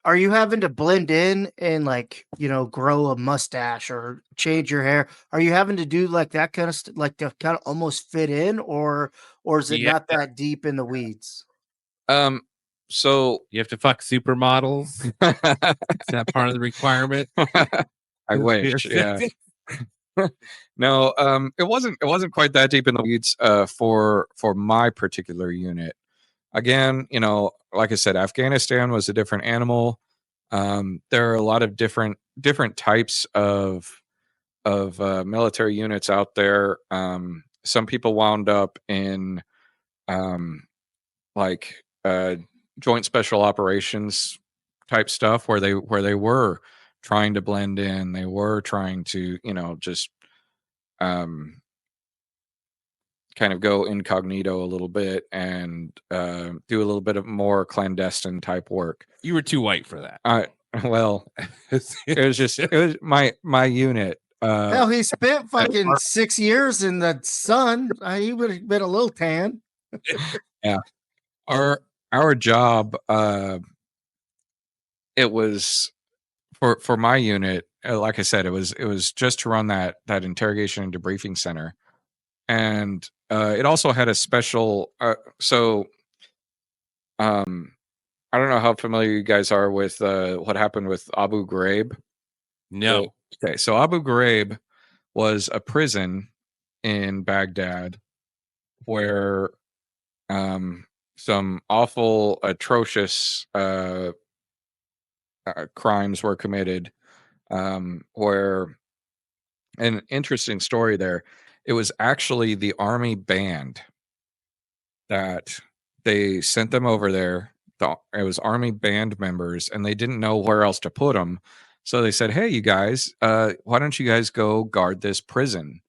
Speaker 3: Are you having to blend in and grow a mustache or change your hair? Are you having to do like that kind of like to kind of almost fit in, or is it
Speaker 2: Yeah.
Speaker 3: not that deep in the weeds?
Speaker 4: So
Speaker 2: You have to fuck supermodels. Is that part of the requirement?
Speaker 4: I wish, yeah. No, it wasn't quite that deep in the weeds for my particular unit. Again, like I said, Afghanistan was a different animal. There are a lot of different types of military units out there. Some people wound up in like joint special operations type stuff where they were trying to blend in. They were trying to just kind of go incognito a little bit and do a little bit of more clandestine type work.
Speaker 2: You were too white for that.
Speaker 4: Well, it was my unit.
Speaker 3: Hell, he spent fucking 6 years in the sun. He would have been a little tan.
Speaker 4: Yeah, our job. It was for my unit. Like I said, it was just to run that interrogation and debriefing center, and it also had a special. I don't know how familiar you guys are with what happened with Abu Ghraib.
Speaker 2: No.
Speaker 4: Okay, so Abu Ghraib was a prison in Baghdad where some awful, atrocious crimes were committed. Where an interesting story there, it was actually the army band that they sent them over there. It was army band members, and they didn't know where else to put them. So they said, "Hey, you guys, why don't you guys go guard this prison?"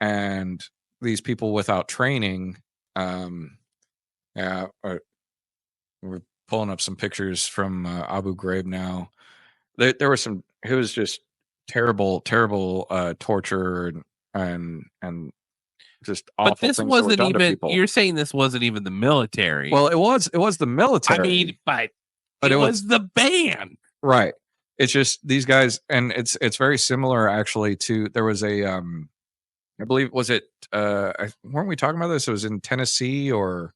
Speaker 4: And these people without training, yeah, we're pulling up some pictures from Abu Ghraib now. There was some. It was just terrible torture and just awful.
Speaker 2: But this
Speaker 4: things that were
Speaker 2: wasn't
Speaker 4: done to
Speaker 2: even.
Speaker 4: people.
Speaker 2: You're saying this wasn't even the military.
Speaker 4: Well, it was the military.
Speaker 2: I mean, but
Speaker 4: it
Speaker 2: was the band,
Speaker 4: right? It's just these guys, and it's very similar actually to. There was a I believe, was it weren't we talking about this? It was in Tennessee or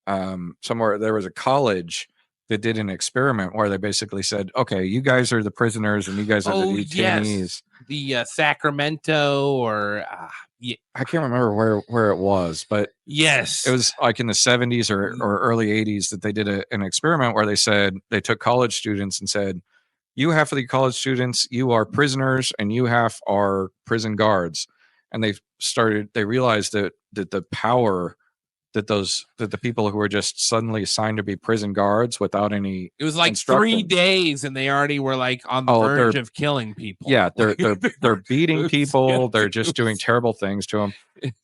Speaker 4: somewhere. There was a college that did an experiment where they basically said, "Okay, you guys are the prisoners and you guys are the detainees."
Speaker 2: The Sacramento or
Speaker 4: I can't remember where it was, but
Speaker 2: yes,
Speaker 4: it was like in the 70s or early 80s that they did an experiment where they said they took college students and said, "You half of the college students, you are prisoners, and you half are prison guards." And they realized that the power that the people who were just suddenly assigned to be prison guards without any,
Speaker 2: it was like 3 days and they already were like on the verge of killing people.
Speaker 4: Yeah, they're beating people, they're just doing terrible things to them.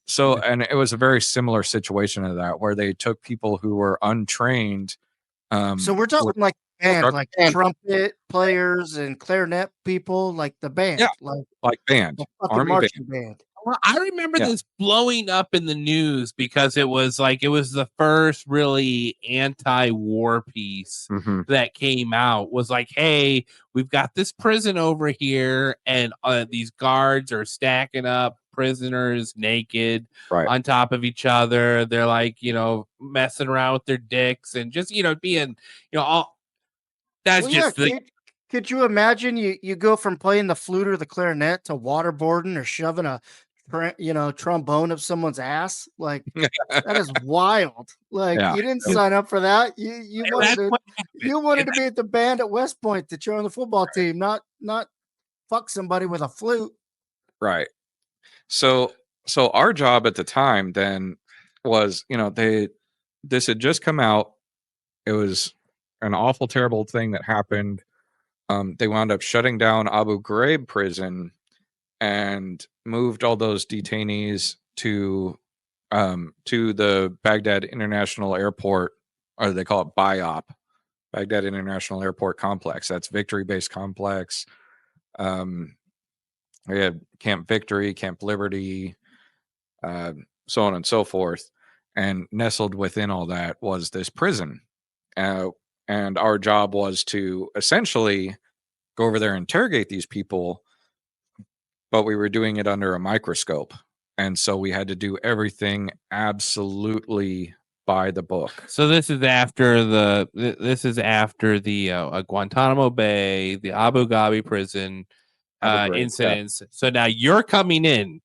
Speaker 4: So, and it was a very similar situation to that where they took people who were untrained.
Speaker 3: So we're talking like band, like trumpet players and clarinet people, like the band,
Speaker 4: yeah, like band, army
Speaker 3: marching band.
Speaker 2: Well, I remember this blowing up in the news because it was the first really anti-war piece that came out. Was like, hey, we've got this prison over here, and these guards are stacking up prisoners naked on top of each other. They're like, messing around with their dicks and just, being, all. That's just
Speaker 3: Could you imagine you go from playing the flute or the clarinet to waterboarding or shoving a trombone up someone's ass? Like that is wild. Like you didn't sign up for that. You wanted to be at the band at West Point to cheer on the football team, not fuck somebody with a flute.
Speaker 4: Right. So our job at the time then was, this had just come out. It was an awful, terrible thing that happened. They wound up shutting down Abu Ghraib prison and moved all those detainees to the Baghdad International Airport, or they call it BIOP, Baghdad International Airport Complex. That's Victory Base Complex. We had Camp Victory, Camp Liberty, so on and so forth. And nestled within all that was this prison. And our job was to essentially go over there and interrogate these people, but we were doing it under a microscope. And so we had to do everything absolutely by the book.
Speaker 2: So this is after the Guantanamo Bay, the Abu Ghraib prison incidents. Yeah. So now you're coming in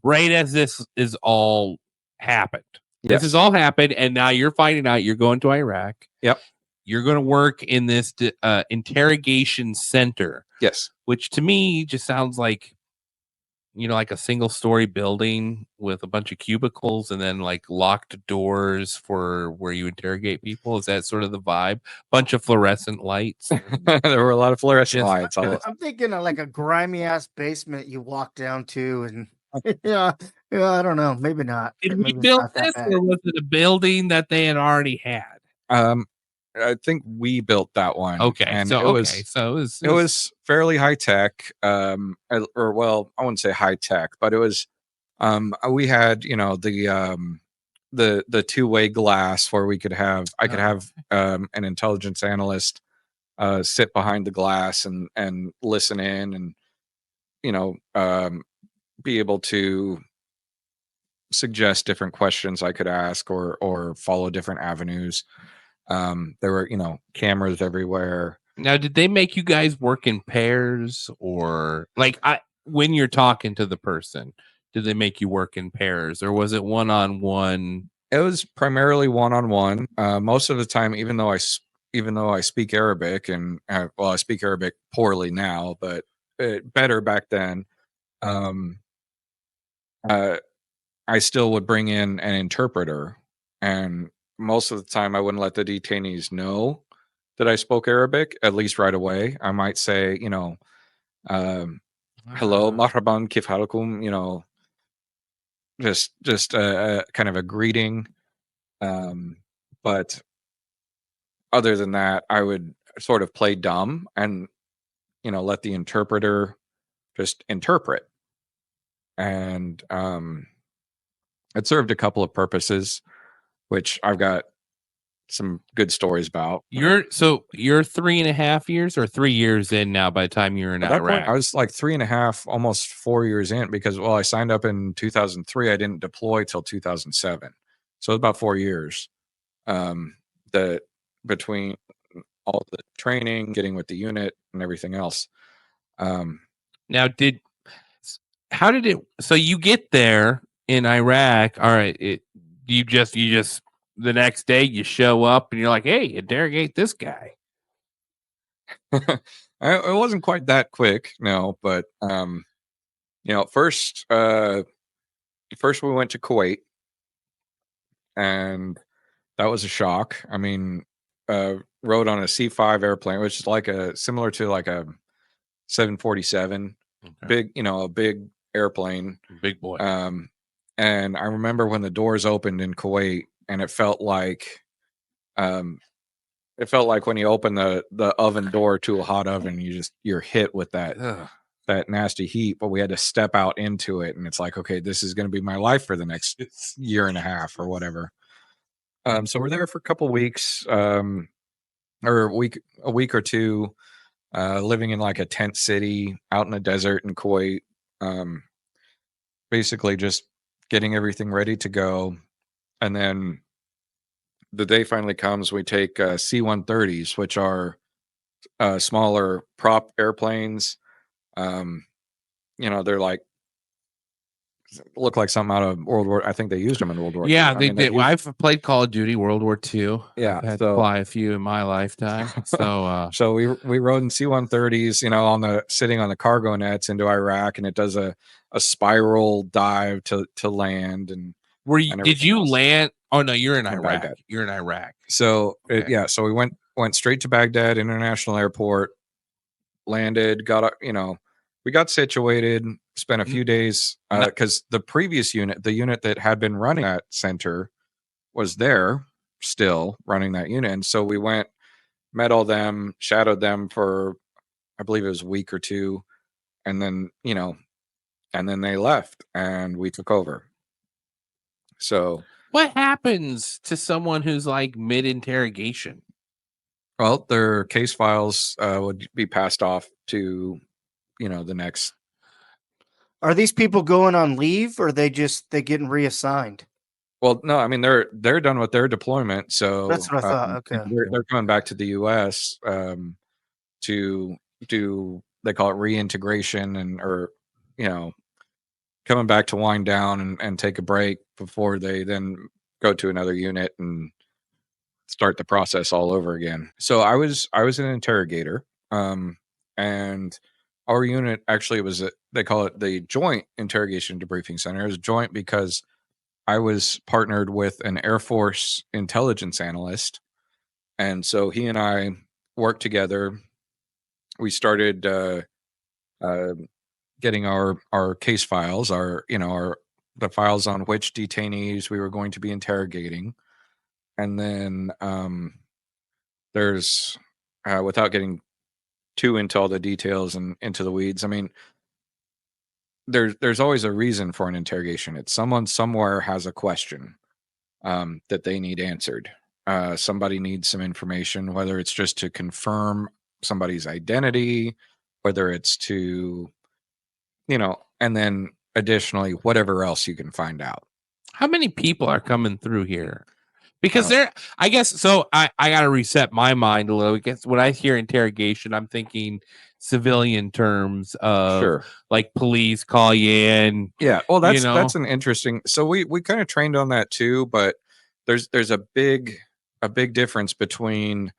Speaker 2: right as this is all happened. Yes. This has all happened, and now you're finding out you're going to Iraq.
Speaker 4: Yep.
Speaker 2: You're going to work in this interrogation center.
Speaker 4: Yes.
Speaker 2: Which to me just sounds like, like a single story building with a bunch of cubicles and then like locked doors for where you interrogate people. Is that sort of the vibe? Bunch of fluorescent lights.
Speaker 4: There were a lot of fluorescent lights.
Speaker 3: I'm thinking of like a grimy ass basement you walk down to, and yeah, I don't know. Maybe not.
Speaker 2: Did
Speaker 3: Maybe
Speaker 2: we build this, or was it a building that they had already had?
Speaker 4: I think we built that one.
Speaker 2: Okay,
Speaker 4: and
Speaker 2: it
Speaker 4: was fairly high tech. Or well, I wouldn't say high tech, but it was. We had the two-way glass where I could have an intelligence analyst sit behind the glass and listen in, and be able to suggest different questions I could ask or follow different avenues. There were, cameras everywhere.
Speaker 2: Now, did they make you guys work in pairs, or when you're talking to the person, did they make you work in pairs, or was it one-on-one?
Speaker 4: It was primarily one-on-one. Most of the time, even though I speak Arabic, and I speak Arabic poorly now, but better back then. I still would bring in an interpreter, and most of the time I wouldn't let the detainees know that I spoke Arabic, at least right away. I might say, hello, marhaban, kif halakum, just kind of a greeting. But other than that, I would sort of play dumb and, let the interpreter just interpret. And it served a couple of purposes, which I've got some good stories about.
Speaker 2: You're 3.5 years or 3 years in now by the time you're in Iraq?
Speaker 4: Point, I was like 3.5, almost 4 years in, because I signed up in 2003. I didn't deploy till 2007. So about 4 years between all the training, getting with the unit and everything else.
Speaker 2: Now how did it, so you get there in Iraq. All right. You just the next day you show up and you're like, hey, interrogate this guy.
Speaker 4: It wasn't quite that quick, no, but first we went to Kuwait, and that was a shock. I mean, rode on a C-5 airplane, which is similar to like a 747, okay. A big airplane,
Speaker 2: big boy.
Speaker 4: And I remember when the doors opened in Kuwait, and it felt like when you open the oven door to a hot oven, you're hit with that nasty heat. But we had to step out into it, and it's like, okay, this is going to be my life for the next year and a half or whatever. So we're there for a couple weeks, or a week or two, living in like a tent city out in the desert in Kuwait. Basically just getting everything ready to go. And then the day finally comes, we take C-130s, which are smaller prop airplanes. They're look like something out of World War. I think they used them in World War.
Speaker 2: Yeah, they did. I've played Call of Duty World War II.
Speaker 4: Yeah,
Speaker 2: I've had to fly a few in my lifetime.
Speaker 4: So we rode in C-130s, sitting on the cargo nets into Iraq, and it does a spiral dive to land, and
Speaker 2: Were you?
Speaker 4: and
Speaker 2: Did
Speaker 4: everything
Speaker 2: you
Speaker 4: else.
Speaker 2: land? Oh no, you're in
Speaker 4: In
Speaker 2: Iraq.
Speaker 4: Baghdad.
Speaker 2: You're in Iraq.
Speaker 4: So
Speaker 2: Okay.
Speaker 4: yeah, so we went straight to Baghdad International Airport, landed, we got situated, spent a few days because the previous unit, the unit that had been running that center, was there still running that unit, and so we went, met all them, shadowed them for, I believe it was a week or two, and then and then they left, and we took over. So,
Speaker 2: what happens to someone who's like mid-interrogation?
Speaker 4: well, their case files would be passed off to, the next.
Speaker 3: Are these people going on leave, or they getting reassigned?
Speaker 4: Well, no, I mean they're done with their deployment, so
Speaker 3: That's what I thought. Okay.
Speaker 4: they're coming back to the U.S. To do, they call it reintegration, or coming back to wind down and take a break before they then go to another unit and start the process all over again. So I was an interrogator, and our unit actually they call it the Joint Interrogation Debriefing Center. It was joint because I was partnered with an Air Force intelligence analyst, and so he and I worked together. We started getting our case files, the files on which detainees we were going to be interrogating, and then there's without getting too into all the details and into the weeds. I mean, there's always a reason for an interrogation. It's someone somewhere has a question that they need answered. Somebody needs some information, whether it's just to confirm somebody's identity, whether it's to, and then additionally, whatever else you can find out.
Speaker 2: How many people are coming through here? Because I guess, so I got to reset my mind a little. Because when I hear interrogation, I'm thinking civilian terms of like police call you in.
Speaker 4: Yeah. Well, that's an interesting. So we kind of trained on that too, but there's a big difference between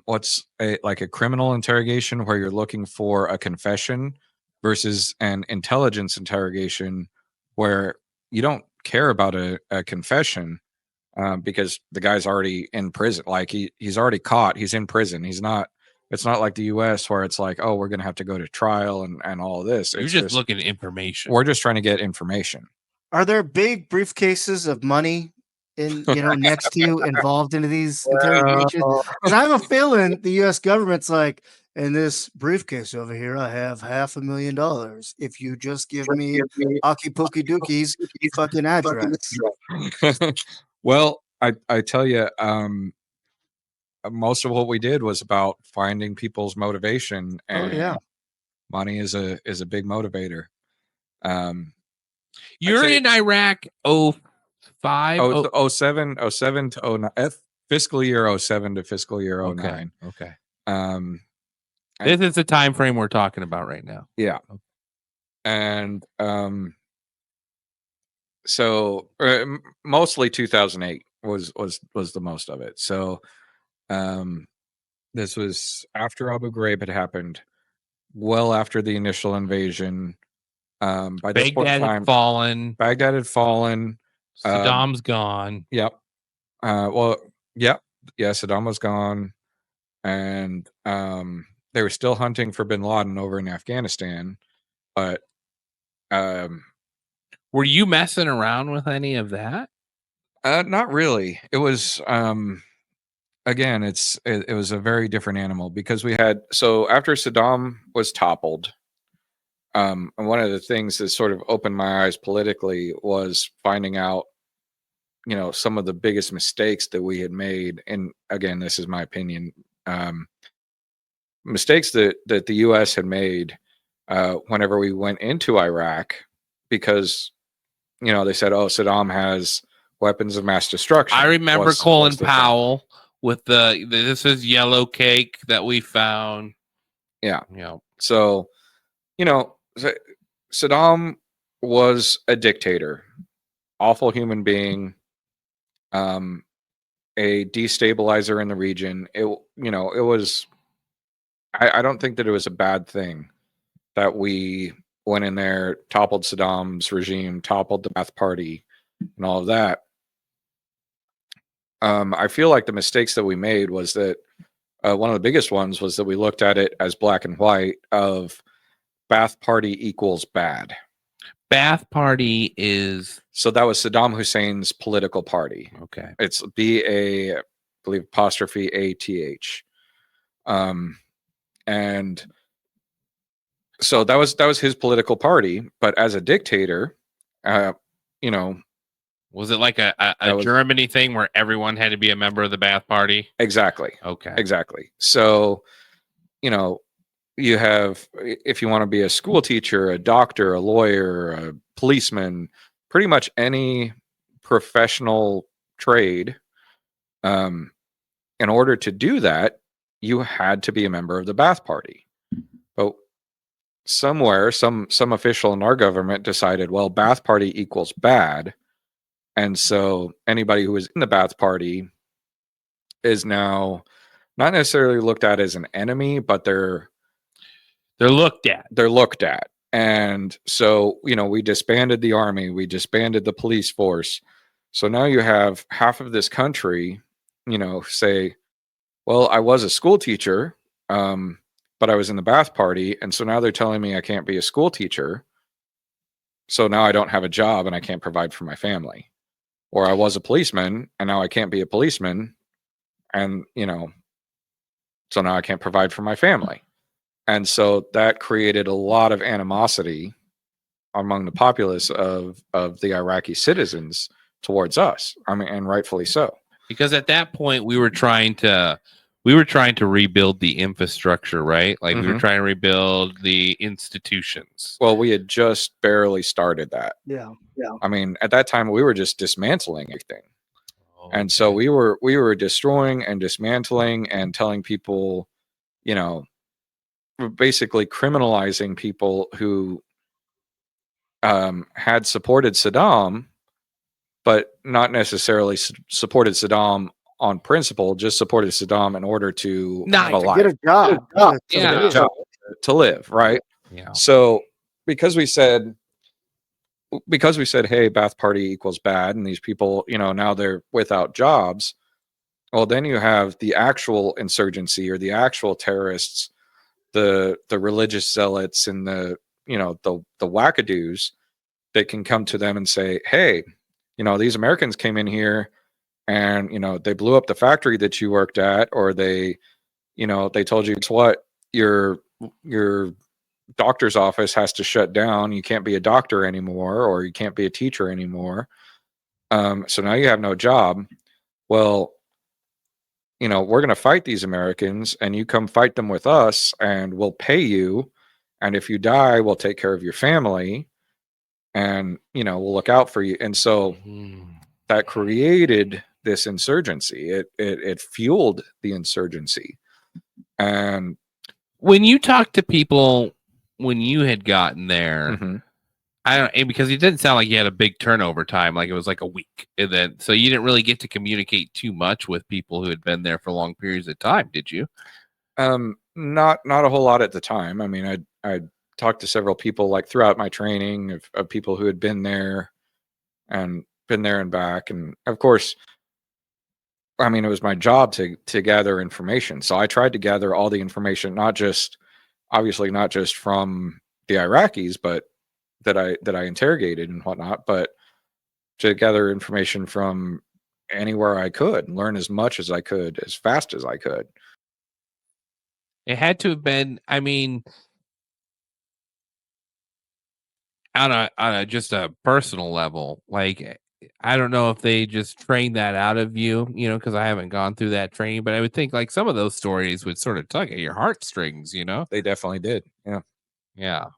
Speaker 4: what's like a criminal interrogation where you're looking for a confession versus an intelligence interrogation where you don't care about a confession because the guy's already in prison. Like he's already caught. He's in prison. It's not like the US where it's like, oh, we're going to have to go to trial and all of this.
Speaker 2: You're just looking at information.
Speaker 4: We're just trying to get information.
Speaker 3: Are there big briefcases of money next to you involved into these interrogations? Because I have a feeling the U.S. government's like, in this briefcase over here, I have $500,000. If you just give me Aki Pookie Dookie's fucking address.
Speaker 4: Well, I tell you, most of what we did was about finding people's motivation, and money is a big motivator.
Speaker 2: You're in Iraq
Speaker 4: 07 to 09, fiscal year 07 to fiscal year 09.
Speaker 2: Okay.
Speaker 4: This
Speaker 2: is the time frame we're talking about right now.
Speaker 4: Yeah. And so mostly 2008 was the most of it. So this was after Abu Ghraib had happened, well after the initial invasion. By this point in time, Baghdad had fallen.
Speaker 2: Saddam's gone.
Speaker 4: Yep. Saddam was gone, and they were still hunting for bin Laden over in Afghanistan. But
Speaker 2: were you messing around with any of that?
Speaker 4: Not really. It was again, it was a very different animal because we had, so after Saddam was toppled, and one of the things that sort of opened my eyes politically was finding out, some of the biggest mistakes that we had made. And again, this is my opinion, mistakes that the U.S. had made whenever we went into Iraq, because, they said, oh, Saddam has weapons of mass destruction.
Speaker 2: I remember Colin Powell with this is yellow cake that we found.
Speaker 4: Yeah. So, Saddam was a dictator, awful human being, a destabilizer in the region. It was, I don't think that it was a bad thing that we went in there, toppled Saddam's regime, toppled the Ba'ath Party, and all of that. I feel like the mistakes that we made was that one of the biggest ones was that we looked at it as black and white of Ba'ath Party equals bad.
Speaker 2: Ba'ath Party is...
Speaker 4: So that was Saddam Hussein's political party.
Speaker 2: Okay.
Speaker 4: It's B-A, I believe, apostrophe A-T-H. And so that was his political party. But as a dictator, you know,
Speaker 2: was it like a Germany thing where everyone had to be a member of the Ba'ath Party?
Speaker 4: Exactly.
Speaker 2: Okay.
Speaker 4: Exactly. So, you know, you have, if you want to be a school teacher, a doctor, a lawyer, a policeman, pretty much any professional trade, in order to do that, you had to be a member of the Ba'ath Party. But somewhere, some official in our government decided, well, Ba'ath Party equals bad. And so anybody who was in the Ba'ath Party is now not necessarily looked at as an enemy, but they're
Speaker 2: looked at.
Speaker 4: They're looked at. And so, you know, we disbanded the army, we disbanded the police force. So now you have half of this country, you know, say, well, I was a school teacher, but I was in the Ba'ath Party. And so now they're telling me I can't be a school teacher. So now I don't have a job and I can't provide for my family. Or I was a policeman and now I can't be a policeman. And, you know, so now I can't provide for my family. And so that created a lot of animosity among the populace of the Iraqi citizens towards us. I mean, and rightfully so.
Speaker 2: Because at that point we were trying to rebuild the infrastructure, right? Like we were trying to rebuild the institutions.
Speaker 4: Well, we had just barely started that.
Speaker 3: Yeah.
Speaker 4: I mean, at that time we were just dismantling everything. And so we were destroying and dismantling and telling people, you know, basically criminalizing people who had supported Saddam, but not necessarily supported Saddam on principle, just supported Saddam in order to have a life.
Speaker 3: Get a job.
Speaker 4: To live, right?
Speaker 2: Yeah.
Speaker 4: So because we said, hey, Ba'ath Party equals bad, and these people, you know, now they're without jobs. Well, then you have the actual insurgency or the actual terrorists, the religious zealots and the, you know, the wackadoos that can come to them and say, hey, you know, these Americans came in here and, you know, they blew up the factory that you worked at, or they, you know, they told you, it's what, your doctor's office has to shut down. You can't be a doctor anymore, or you can't be a teacher anymore. So now you have no job. Well, you know, we're going to fight these Americans and you come fight them with us and we'll pay you. And if you die, we'll take care of your family and, you know, we'll look out for you. And so that created this insurgency. It fueled the insurgency. And
Speaker 2: when you talk to people, when you had gotten there, I don't, because it didn't sound like you had a big turnover time. Like it was like a week, and then so you didn't really get to communicate too much with people who had been there for long periods of time, did you?
Speaker 4: Not a whole lot at the time. I mean, I talked to several people like throughout my training of people who had been there and back, and of course, I mean, it was my job to gather information. So I tried to gather all the information, obviously not just from the Iraqis, but that I interrogated and whatnot, but to gather information from anywhere I could, learn as much as I could, as fast as I could.
Speaker 2: It had to have been, I mean, on a just a personal level, like I don't know if they just trained that out of you, you know, because I haven't gone through that training, but I would think like some of those stories would sort of tug at your heartstrings, you know?
Speaker 4: They definitely did. Yeah.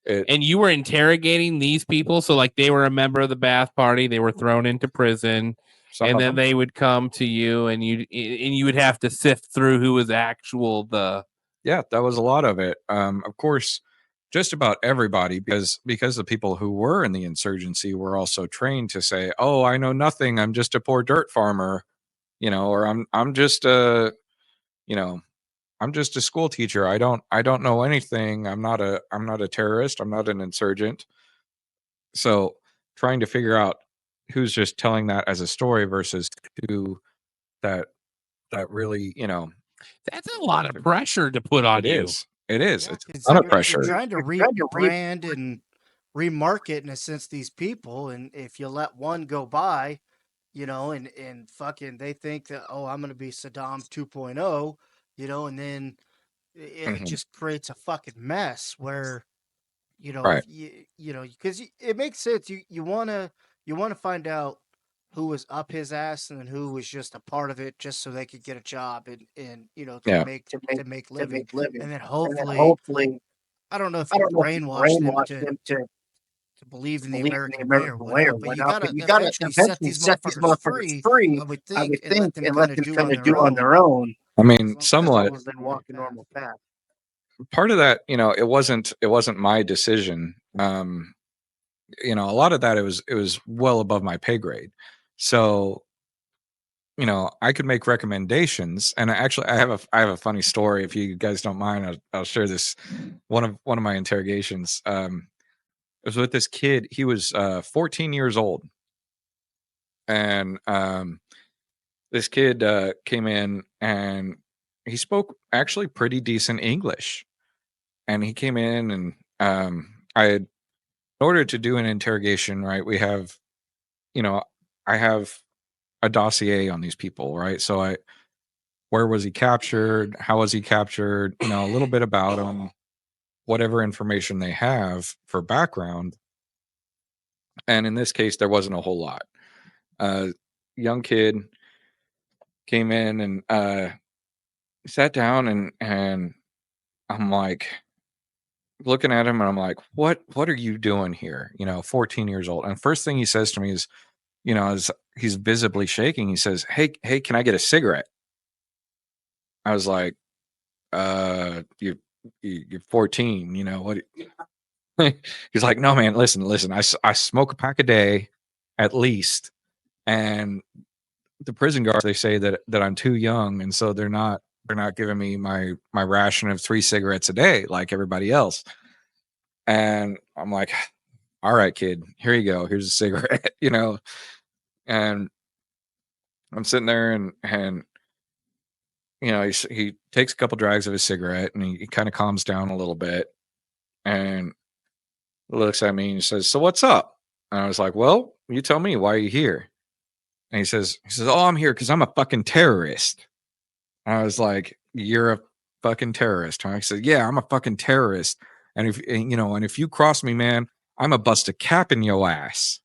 Speaker 2: And you were interrogating these people, so like they were a member of the Ba'ath Party, they were thrown into prison, and then they would come to you, and you would have to sift through who was
Speaker 4: Yeah, that was a lot of it. Of course, just about everybody, because the people who were in the insurgency were also trained to say, "Oh, I know nothing. I'm just a poor dirt farmer," you know, or I'm just a, you know, I'm just a school teacher. I don't know anything. I'm not a terrorist. I'm not an insurgent. So trying to figure out who's just telling that as a story versus who that really,
Speaker 2: That's a lot of pressure to put on
Speaker 4: it
Speaker 2: you.
Speaker 4: is. It is.
Speaker 3: Yeah,
Speaker 4: It's a
Speaker 3: 'cause
Speaker 4: ton of
Speaker 3: you're
Speaker 4: pressure.
Speaker 3: trying to rebrand and remarket in a sense these people, and if you let one go by, and fucking they think that, oh, I'm gonna be Saddam 2.0, and then it
Speaker 4: Mhm.
Speaker 3: just creates a fucking mess where
Speaker 4: Right.
Speaker 3: if because it makes sense. You want to find out who was up his ass and then who was just a part of it, just so they could get a job and to
Speaker 4: Yeah.
Speaker 3: make living, and then
Speaker 5: And then
Speaker 3: hopefully,
Speaker 5: hopefully,
Speaker 3: I don't know if
Speaker 5: I
Speaker 3: you
Speaker 5: don't know if you
Speaker 3: brainwash them
Speaker 5: brainwash
Speaker 3: to
Speaker 5: them to
Speaker 3: believe in the
Speaker 5: believe in the
Speaker 3: American way or
Speaker 5: American way or
Speaker 3: whatnot, but you
Speaker 5: whatnot, but
Speaker 3: gotta
Speaker 5: you gotta
Speaker 3: eventually set
Speaker 5: eventually
Speaker 3: these
Speaker 5: set these
Speaker 3: motherfuckers
Speaker 5: motherfuckers
Speaker 3: free,
Speaker 5: free,
Speaker 3: I would
Speaker 5: I would
Speaker 3: think, and let
Speaker 5: think,
Speaker 3: them
Speaker 5: and
Speaker 3: kind
Speaker 5: let
Speaker 3: of
Speaker 5: them
Speaker 3: do
Speaker 5: kind
Speaker 3: on
Speaker 5: of
Speaker 3: their
Speaker 5: do on
Speaker 3: own,
Speaker 5: their own,
Speaker 4: I
Speaker 3: as
Speaker 4: mean,
Speaker 3: long as
Speaker 5: as long
Speaker 4: somewhat.
Speaker 5: as they walk a normal path.
Speaker 4: Part of that, it wasn't my decision. A lot of that it was well above my pay grade. So, I could make recommendations, and I have a funny story. If you guys don't mind, I'll share this. One of my interrogations. It was with this kid. He was 14 years old, and this kid came in, and he spoke actually pretty decent English. And he came in, and I had, in order to do an interrogation, right? We have, I have a dossier on these people, right? So where was he captured? How was he captured? A little bit about him, whatever information they have for background. And in this case, there wasn't a whole lot. Young kid came in and sat down, and I'm like looking at him, and I'm like, what are you doing here? 14 years old. And first thing he says to me is, as he's visibly shaking, he says, hey, can I get a cigarette? I was like, you're 14, what? He's like, no, man, listen, I smoke a pack a day at least. And the prison guards, they say that I'm too young. And so they're not giving me my ration of 3 cigarettes a day like everybody else. And I'm like, all right, kid, here you go. Here's a cigarette, and I'm sitting there, and he takes a couple drags of his cigarette, and he kind of calms down a little bit, and looks at me and he says, so what's up? And I was like, well, you tell me, why are you here? And he says, oh, I'm here because I'm a fucking terrorist. And I was like, you're a fucking terrorist, huh? He said, yeah, I'm a fucking terrorist. And if you cross me, man, I'm a bust a cap in your ass.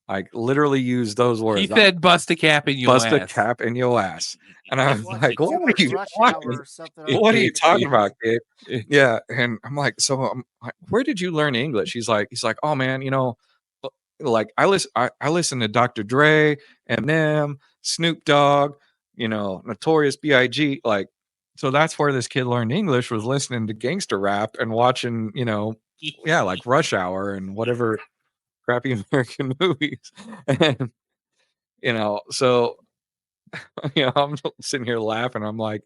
Speaker 4: Like literally use those words.
Speaker 2: He said, "Bust a cap in your
Speaker 4: Bust a
Speaker 2: ass."
Speaker 4: cap in your ass. And I was
Speaker 3: watching
Speaker 4: like, what
Speaker 3: too
Speaker 4: are
Speaker 3: much
Speaker 4: you
Speaker 3: Rush
Speaker 4: talking?
Speaker 3: Hour or something. on
Speaker 4: What are you
Speaker 3: fucking
Speaker 4: talking
Speaker 3: TV.
Speaker 4: about, kid? Yeah. And I'm like, so I'm like, where did you learn English? He's like, oh man, like I listen to Dr. Dre, Eminem, Snoop Dogg, Notorious B.I.G. Like, so that's where this kid learned English, was listening to gangster rap and watching, yeah, like Rush Hour and whatever crappy American movies. And so I'm sitting here laughing. I'm like,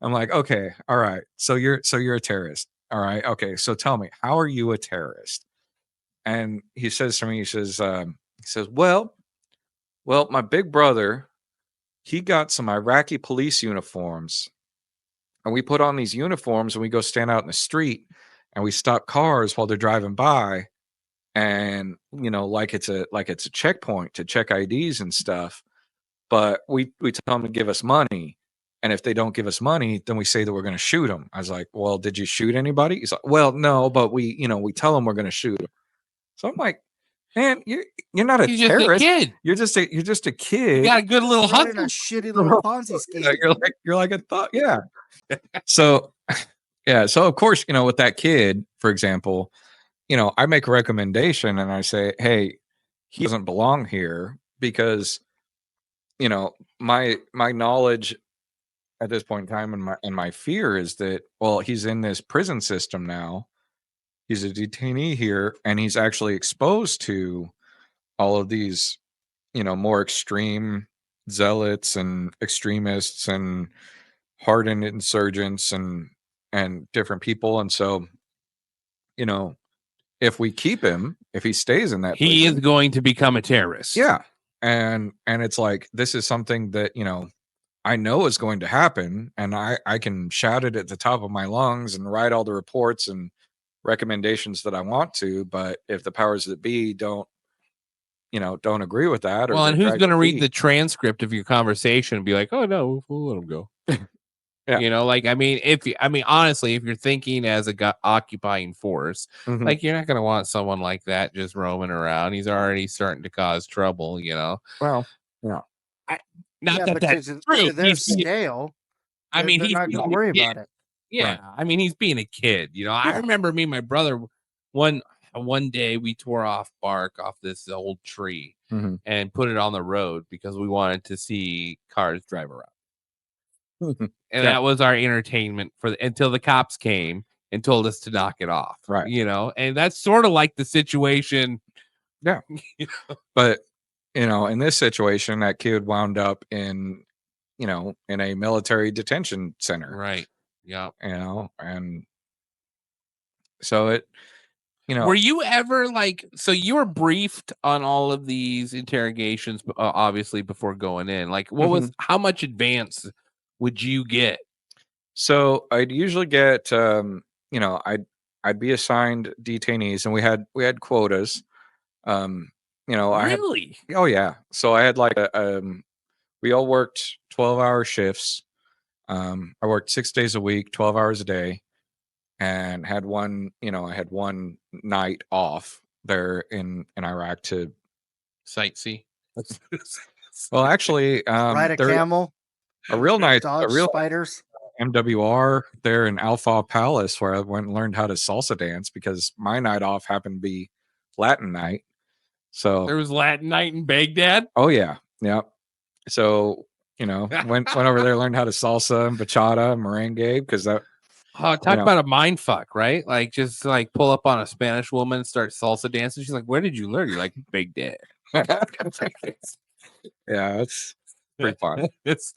Speaker 4: okay, all right. So you're a terrorist. All right. Okay. So tell me, how are you a terrorist? And he says to me, well, my big brother, he got some Iraqi police uniforms, and we put on these uniforms and we go stand out in the street and we stop cars while they're driving by, and like it's a checkpoint to check IDs and stuff. But we tell them to give us money. And if they don't give us money, then we say that we're going to shoot them. I was like, well, did you shoot anybody? He's like, well, no, but we tell them we're going to shoot them. So I'm like, man, you're not a
Speaker 2: He's just a
Speaker 4: terrorist.
Speaker 2: kid.
Speaker 4: You're just a kid.
Speaker 2: You got a good little
Speaker 3: Running
Speaker 2: hustle.
Speaker 3: a shitty little Ponzi scheme.
Speaker 4: You're like a thought, yeah. So yeah, so of course, with that kid, for example, I make a recommendation and I say, hey, he doesn't belong here because my knowledge at this point in time, and my fear is that, well, he's in this prison system now. He's a detainee here, and he's actually exposed to all of these, more extreme zealots and extremists and hardened insurgents and different people. And so, if we keep him, if he stays in that
Speaker 2: he
Speaker 4: prison,
Speaker 2: is going to become a terrorist.
Speaker 4: Yeah. And it's like, this is something that, I know is going to happen, and I can shout it at the top of my lungs and write all the reports and recommendations that I want to, but if the powers that be don't agree with that,
Speaker 2: Well,
Speaker 4: or
Speaker 2: and
Speaker 4: they
Speaker 2: who's
Speaker 4: drag
Speaker 2: going to
Speaker 4: their
Speaker 2: read
Speaker 4: feet.
Speaker 2: the transcript of your conversation and be like, oh no, we'll let him go.
Speaker 4: Yeah.
Speaker 2: Like, honestly, if you're thinking as a occupying force,
Speaker 4: Mhm.
Speaker 2: like, you're not going to want someone like that just roaming around. He's already starting to cause trouble,
Speaker 4: Well, yeah.
Speaker 3: But
Speaker 2: that's
Speaker 3: to
Speaker 2: true.
Speaker 3: their scale, they're
Speaker 2: he's
Speaker 3: not going to worry about it.
Speaker 2: Yeah,
Speaker 4: Right.
Speaker 2: he's being a kid. I remember me and my brother one day we tore off bark off this old tree
Speaker 4: Mhm.
Speaker 2: and put it on the road because we wanted to see cars drive around. And that was our entertainment until the cops came and told us to knock it off.
Speaker 4: Right.
Speaker 2: And that's sort of like the situation.
Speaker 4: Yeah. But, in this situation, that kid wound up in a military detention center.
Speaker 2: Right. Yeah.
Speaker 4: And so it,
Speaker 2: Were you ever so you were briefed on all of these interrogations, obviously before going in, how much advance would you get?
Speaker 4: So I'd usually get, I'd be assigned detainees, and we had quotas.
Speaker 2: Really?
Speaker 4: Oh yeah. So I had we all worked 12-hour shifts. I worked 6 days a week, 12 hours a day, and had I had one night off there in Iraq to
Speaker 2: sightsee.
Speaker 4: Well, actually,
Speaker 3: Ride a camel,
Speaker 4: a real nice,
Speaker 3: dodge spiders.
Speaker 4: MWR there in Alpha Palace, where I went and learned how to salsa dance because my night off happened to be Latin night. So
Speaker 2: there was Latin night in Baghdad.
Speaker 4: Oh yeah, yeah. So went over there, learned how to salsa and bachata and merengue because that.
Speaker 2: Oh, talk about a mind fuck, right? Like, just pull up on a Spanish woman, start salsa dancing. She's like, "Where did you learn?" You're like, "Baghdad."
Speaker 4: Yeah, it's pretty fun.
Speaker 2: It's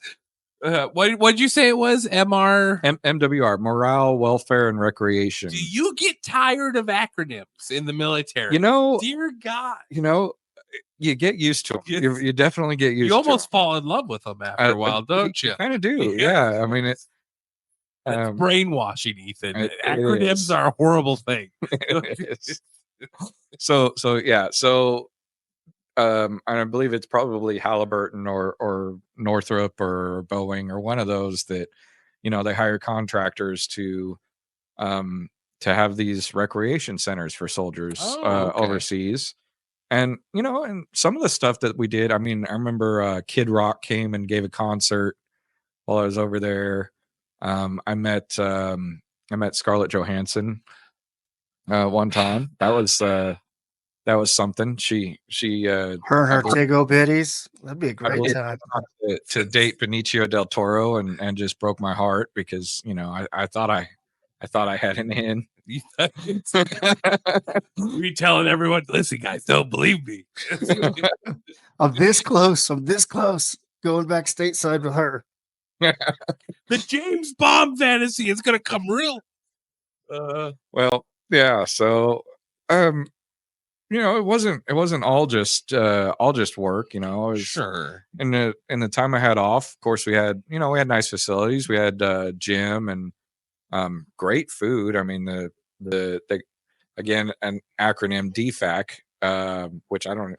Speaker 2: what'd you say it was?
Speaker 4: MWR, morale, welfare, and recreation.
Speaker 2: Do you get tired of acronyms in the military? Dear God.
Speaker 4: You get used to them. You definitely get used to them.
Speaker 2: You almost fall in love with them after a while, don't you?
Speaker 4: Kind of do. Yeah. I mean, it's
Speaker 2: brainwashing, Ethan. Acronyms are a horrible thing.
Speaker 4: So yeah. So and I believe it's probably Halliburton or Northrop or Boeing or one of those that, they hire contractors to have these recreation centers for soldiers overseas. And, and some of the stuff that we did, I remember Kid Rock came and gave a concert while I was over there. I met Scarlett Johansson one time. That was something. She
Speaker 3: her and her Tigo biddies. That'd be a great time
Speaker 4: to date Benicio del Toro, and just broke my heart because I thought I had an in.
Speaker 2: We telling everyone, listen, guys, don't believe me.
Speaker 3: I'm this close. Going back stateside with her.
Speaker 2: The James Bond fantasy is gonna come real.
Speaker 4: Well, yeah. So, it wasn't all just work.
Speaker 2: Sure.
Speaker 4: In the time I had off, of course, we had nice facilities. We had gym and great food. I mean the again, an acronym DFAC, which I don't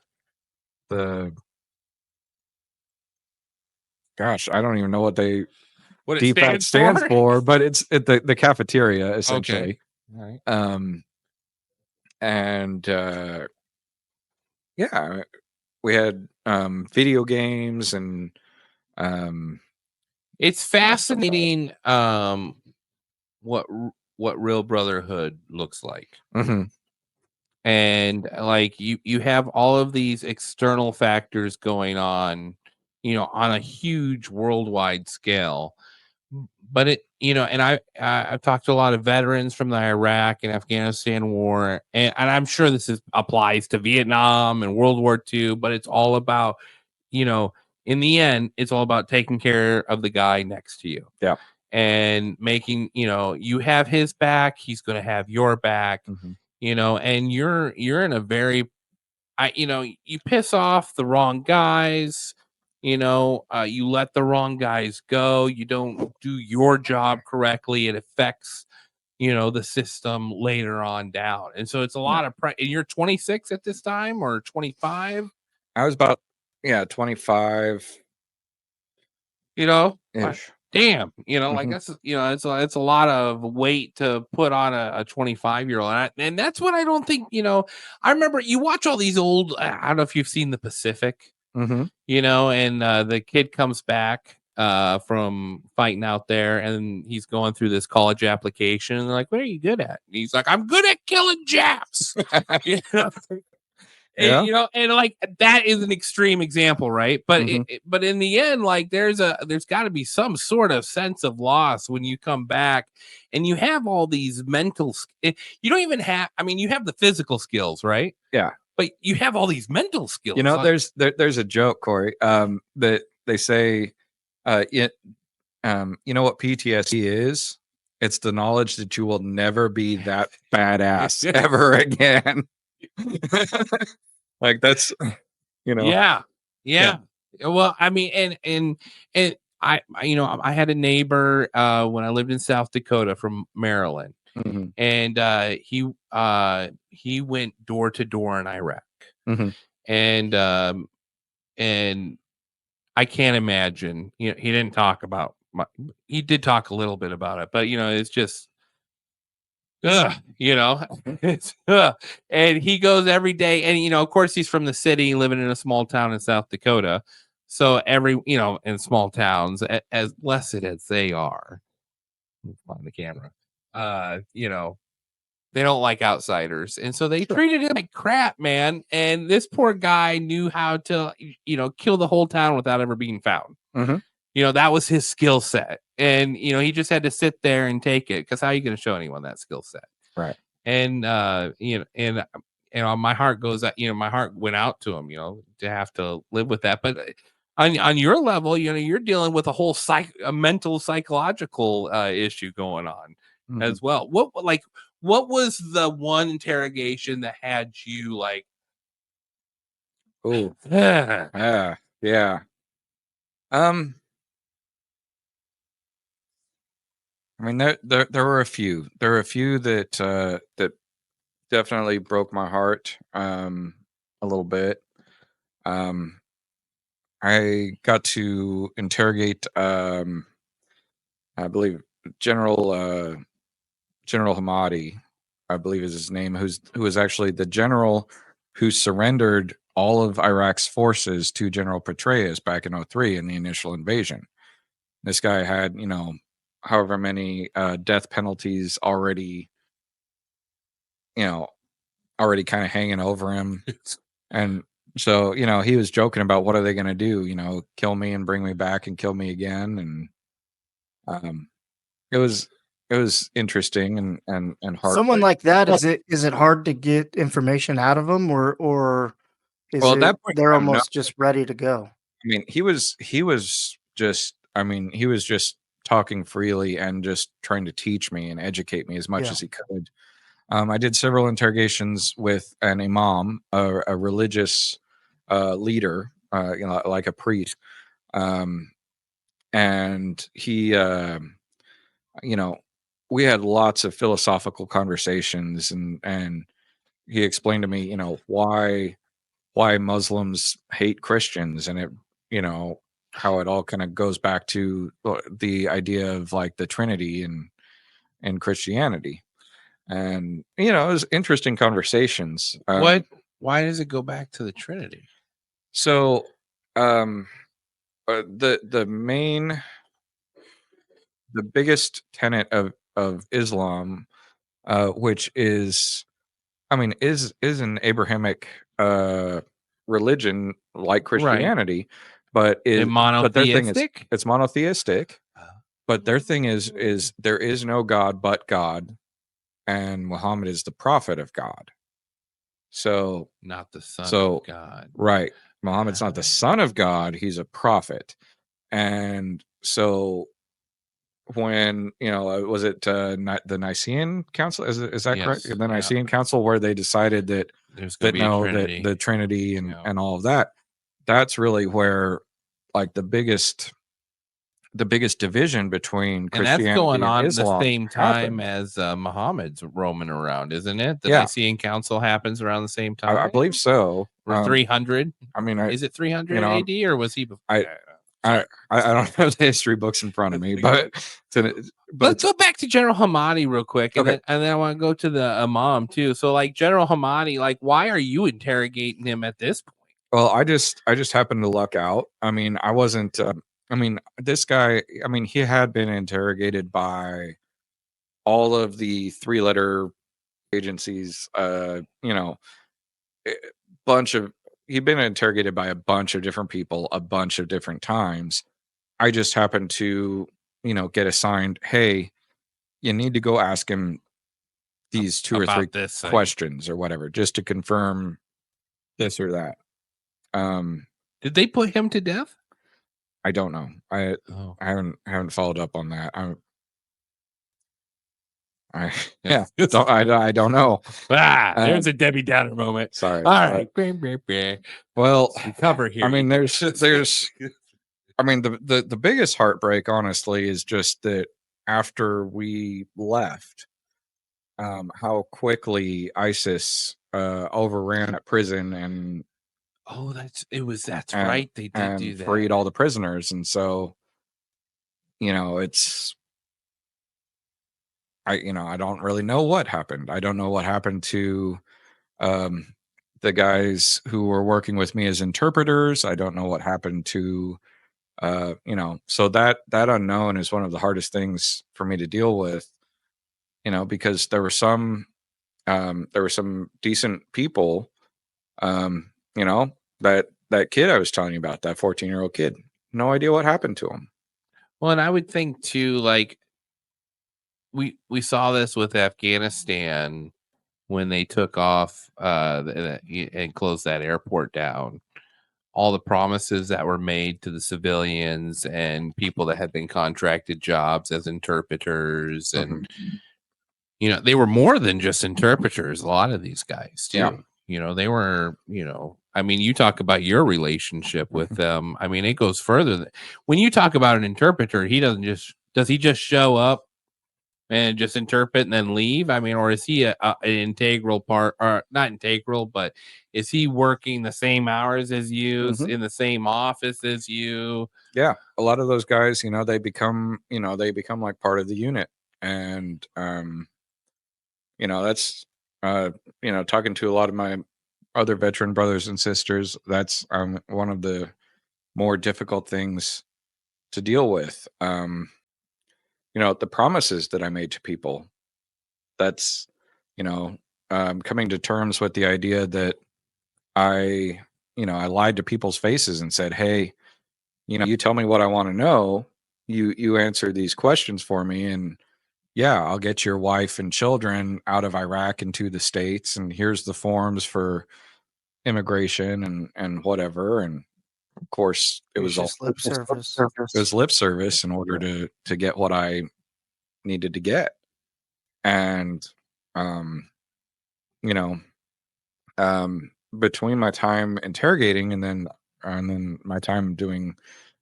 Speaker 4: I don't even know what
Speaker 2: DFAC
Speaker 4: stands for, but it's the cafeteria essentially.
Speaker 2: Okay. All right.
Speaker 4: And yeah, we had video games and
Speaker 2: it's fascinating what real brotherhood looks like.
Speaker 4: Mm-hmm.
Speaker 2: And you have all of these external factors going on, on a huge worldwide scale. But and I've talked to a lot of veterans from the Iraq and Afghanistan war, and I'm sure this applies to Vietnam and World War II, but it's all about, in the end, it's all about taking care of the guy next to you.
Speaker 4: Yeah.
Speaker 2: And making, you have his back, he's going to have your back.
Speaker 4: Mm-hmm.
Speaker 2: and you're in a very, you piss off the wrong guys, you let the wrong guys go, you don't do your job correctly, it affects, the system later on down. And so it's a lot of and you're 26 at this time or 25,
Speaker 4: I was about 25
Speaker 2: ish. Damn, like
Speaker 4: Mhm.
Speaker 2: that's, it's a lot of weight to put on a 25-year-old. And that's what I don't think, I remember you watch all these old, I don't know if you've seen The Pacific,
Speaker 4: Mhm.
Speaker 2: and the kid comes back from fighting out there, and he's going through this college application, and they're like, "What are you good at?" And he's like, "I'm good at killing Japs." You know?
Speaker 4: Yeah.
Speaker 2: And like that is an extreme example, right? But
Speaker 4: Mhm.
Speaker 2: but in the end, like there's got to be some sort of sense of loss when you come back and you have all these you don't even have, I mean, you have the physical skills, right?
Speaker 4: Yeah.
Speaker 2: But you have all these mental skills.
Speaker 4: There's a joke, Corey, that they say, you know what PTSD is? It's the knowledge that you will never be that badass ever again. Like that's,
Speaker 2: Yeah.
Speaker 4: Yeah.
Speaker 2: Well, I mean, and I had a neighbor when I lived in South Dakota from Maryland,
Speaker 4: Mhm.
Speaker 2: and he went door to door in Iraq,
Speaker 4: Mhm.
Speaker 2: and I can't imagine. He didn't talk about he did talk a little bit about it, but it's just ugh, it's ugh. And he goes every day, and of course he's from the city, living in a small town in South Dakota. So in small towns, as blessed as they are, on the camera, they don't like outsiders, and so they treated him like crap, man. And this poor guy knew how to, kill the whole town without ever being found.
Speaker 4: Mhm.
Speaker 2: That was his skill set, and he just had to sit there and take it, because how are you going to show anyone that skill set?
Speaker 4: Right.
Speaker 2: And my heart goes out, my heart went out to him, to have to live with that. But on your level, you're dealing with a whole a mental psychological issue going on
Speaker 4: Mhm.
Speaker 2: as well. What was the one interrogation that had you like,
Speaker 4: Oh,
Speaker 2: yeah,
Speaker 4: yeah. Um, I mean, there were a few. There were a few that definitely broke my heart a little bit. Um, I got to interrogate I believe General Hamadi, I believe is his name, who was actually the general who surrendered all of Iraq's forces to General Petraeus back in 03 in the initial invasion. This guy had, however many death penalties already, already kind of hanging over him. And so, he was joking about what are they going to do, kill me and bring me back and kill me again. And it was interesting and hard.
Speaker 3: Someone like that, is it hard to get information out of them, or is
Speaker 4: Well, at
Speaker 3: it
Speaker 4: that point
Speaker 3: they're
Speaker 4: in time, no.
Speaker 3: almost just ready to go?
Speaker 4: I mean, he was just talking freely and just trying to teach me and educate me as much
Speaker 3: Yeah.
Speaker 4: as he could. I did several interrogations with an imam, a religious leader, like a priest, and he, we had lots of philosophical conversations, and he explained to me, why Muslims hate Christians, and it, how it all kind of goes back to the idea of like the Trinity and Christianity. And it was interesting conversations.
Speaker 2: why does it go back to the Trinity?
Speaker 4: So the biggest tenet of Islam, which is, I mean, is an Abrahamic religion like Christianity, but their thing is
Speaker 2: Monotheistic?
Speaker 4: it's monotheistic. But their thing is there is no God but God, and Muhammad is the prophet of God. So
Speaker 2: Not the son
Speaker 4: So
Speaker 2: of God.
Speaker 4: right, Muhammad's not the son of God; he's a prophet. And so when, was it the Nicene Council? Is that correct?
Speaker 2: Yes,
Speaker 4: The Nicene Council, where they decided that
Speaker 2: there's going to be a Trinity.
Speaker 4: that the Trinity and all of that. That's really where, like, the biggest division between
Speaker 2: and that's
Speaker 4: Christianity
Speaker 2: going on
Speaker 4: and
Speaker 2: at the
Speaker 4: Islam
Speaker 2: same time
Speaker 4: happened.
Speaker 2: as Muhammad's roaming around, isn't it? The
Speaker 4: Yeah.
Speaker 2: Nicene Council happens around the same time.
Speaker 4: I believe so.
Speaker 2: Or 300.
Speaker 4: I mean,
Speaker 2: is it 300 AD or was he before?
Speaker 4: I don't have the history books in front of me, but
Speaker 2: let's go back to General Hamadi real quick, and
Speaker 4: Okay.
Speaker 2: then I want to go to the Imam too. So, like, General Hamadi, like, why are you interrogating him at this point?
Speaker 4: Well, I just happened to luck out. I mean, I wasn't. This guy. I mean, he had been interrogated by all of the 3-letter agencies. He'd been interrogated by a bunch of different people, a bunch of different times. I just happened to, get assigned, hey, you need to go ask him these 2 or 3 questions or whatever, just to confirm this or that.
Speaker 2: Did they put him to death?
Speaker 4: I don't know. I haven't followed up on that. I don't know.
Speaker 2: There's a Debbie Downer moment.
Speaker 4: Sorry.
Speaker 2: All right.
Speaker 4: Well,
Speaker 2: cover here.
Speaker 4: I mean, there's I mean, the biggest heartbreak, honestly, is just that after we left, how quickly ISIS overran that prison and
Speaker 2: that's right. They did do that.
Speaker 4: Freed all the prisoners, and so it's. I don't really know what happened. I don't know what happened to the guys who were working with me as interpreters. I don't know what happened to so that unknown is one of the hardest things for me to deal with, because there were some decent people, that kid I was telling you about, that 14-year-old kid, no idea what happened to him.
Speaker 2: Well, and I would think too, like, we saw this with Afghanistan when they took off and closed that airport down. All the promises that were made to the civilians and people that had been contracted jobs as interpreters, and they were more than just interpreters. A lot of these guys too.
Speaker 4: Yeah.
Speaker 2: They were. I mean, you talk about your relationship with them. I mean, it goes further. When you talk about an interpreter, does he just show up and just interpret and then leave? I mean, or is he an integral part, or not integral, but is he working the same hours as you, in the same office as you?
Speaker 4: Yeah. A lot of those guys, they become like part of the unit. And, that's, talking to a lot of my other veteran brothers and sisters, that's one of the more difficult things to deal with. The promises that I made to people, that's, coming to terms with the idea that I lied to people's faces and said, hey, you tell me what I want to know. You answer these questions for me, and I'll get your wife and children out of Iraq into the States, and here's the forms for immigration and whatever. And of course it was all
Speaker 3: lip service.
Speaker 4: It was lip service in order to get what I needed to get. And between my time interrogating and then my time doing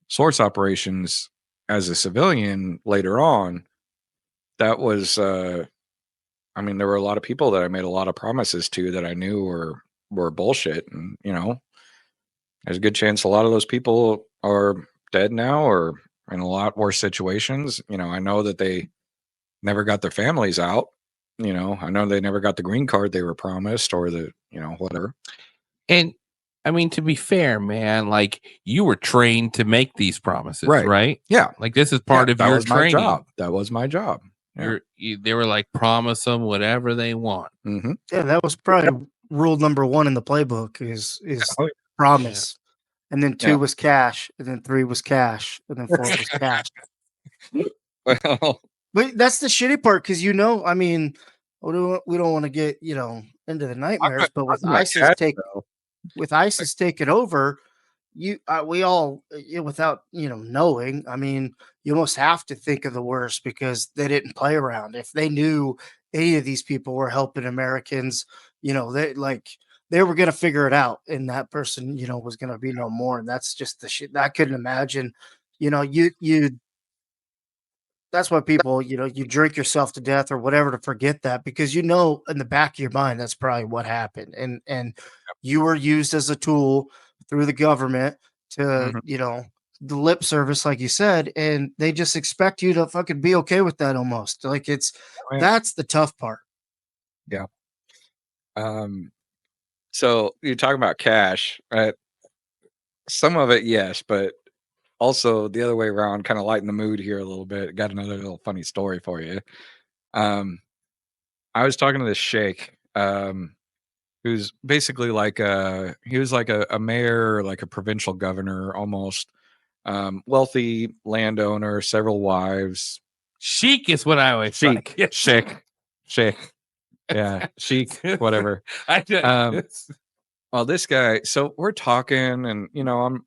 Speaker 4: source operations as a civilian later on, that was there were a lot of people that I made a lot of promises to that I knew were bullshit. And there's a good chance a lot of those people are dead now or in a lot worse situations. I know that they never got their families out. I know they never got the green card they were promised, or the whatever.
Speaker 2: And I mean, to be fair, man, like, you were trained to make these promises, right?
Speaker 4: Yeah.
Speaker 2: Like, this is part of your training.
Speaker 4: My job. That was my job. Yeah.
Speaker 2: They were like, promise them whatever they want.
Speaker 3: Mm-hmm. Yeah, that was probably rule number 1 in the playbook is promise. Yeah. And then 2 was cash, and then 3 was cash, and then 4 was cash.
Speaker 4: Well,
Speaker 3: but that's the shitty part, because I mean, we don't want to get into the nightmares, but with ISIS taking over, we all, without knowing, I mean, you almost have to think of the worst because they didn't play around. If they knew any of these people were helping Americans, they were gonna figure it out, and that person, was gonna be no more. And that's just the shit I couldn't imagine. You that's why people, you drink yourself to death or whatever to forget that, because in the back of your mind that's probably what happened, and you were used as a tool through the government to,
Speaker 4: Mhm.
Speaker 3: the lip service, like you said, and they just expect you to fucking be okay with that almost. Like
Speaker 4: Right.
Speaker 3: that's the tough part.
Speaker 4: Yeah. Um, so you're talking about cash, right? Some of it, yes, but also the other way around, kind of lighten the mood here a little bit. Got another little funny story for you. Um, I was talking to this sheikh, who's basically like he was like a mayor, like a provincial governor almost. Wealthy landowner, several wives.
Speaker 2: Chic is what I always
Speaker 4: Sheik,
Speaker 2: like.
Speaker 4: sheikh. Yeah, chic, whatever.
Speaker 2: I
Speaker 4: Um, well, this guy, so we're talking, and I'm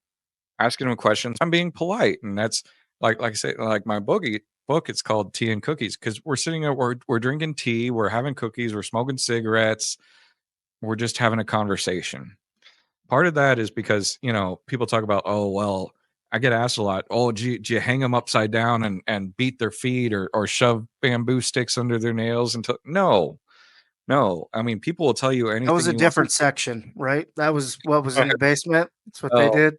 Speaker 4: asking him questions. I'm being polite, and that's like I say, like my book. It's called Tea and Cookies because we're sitting there, we're drinking tea, we're having cookies, we're smoking cigarettes, we're just having a conversation. Part of that is because people talk about, oh well, I get asked a lot, oh do you hang them upside down and beat their feet or shove bamboo sticks under their nails until no. I mean, people will tell you
Speaker 3: That was
Speaker 4: anything
Speaker 3: a
Speaker 4: you want.
Speaker 3: different section, right? That was what was
Speaker 4: Go
Speaker 3: in
Speaker 4: ahead.
Speaker 3: the basement. That's what they
Speaker 4: Oh,
Speaker 3: did.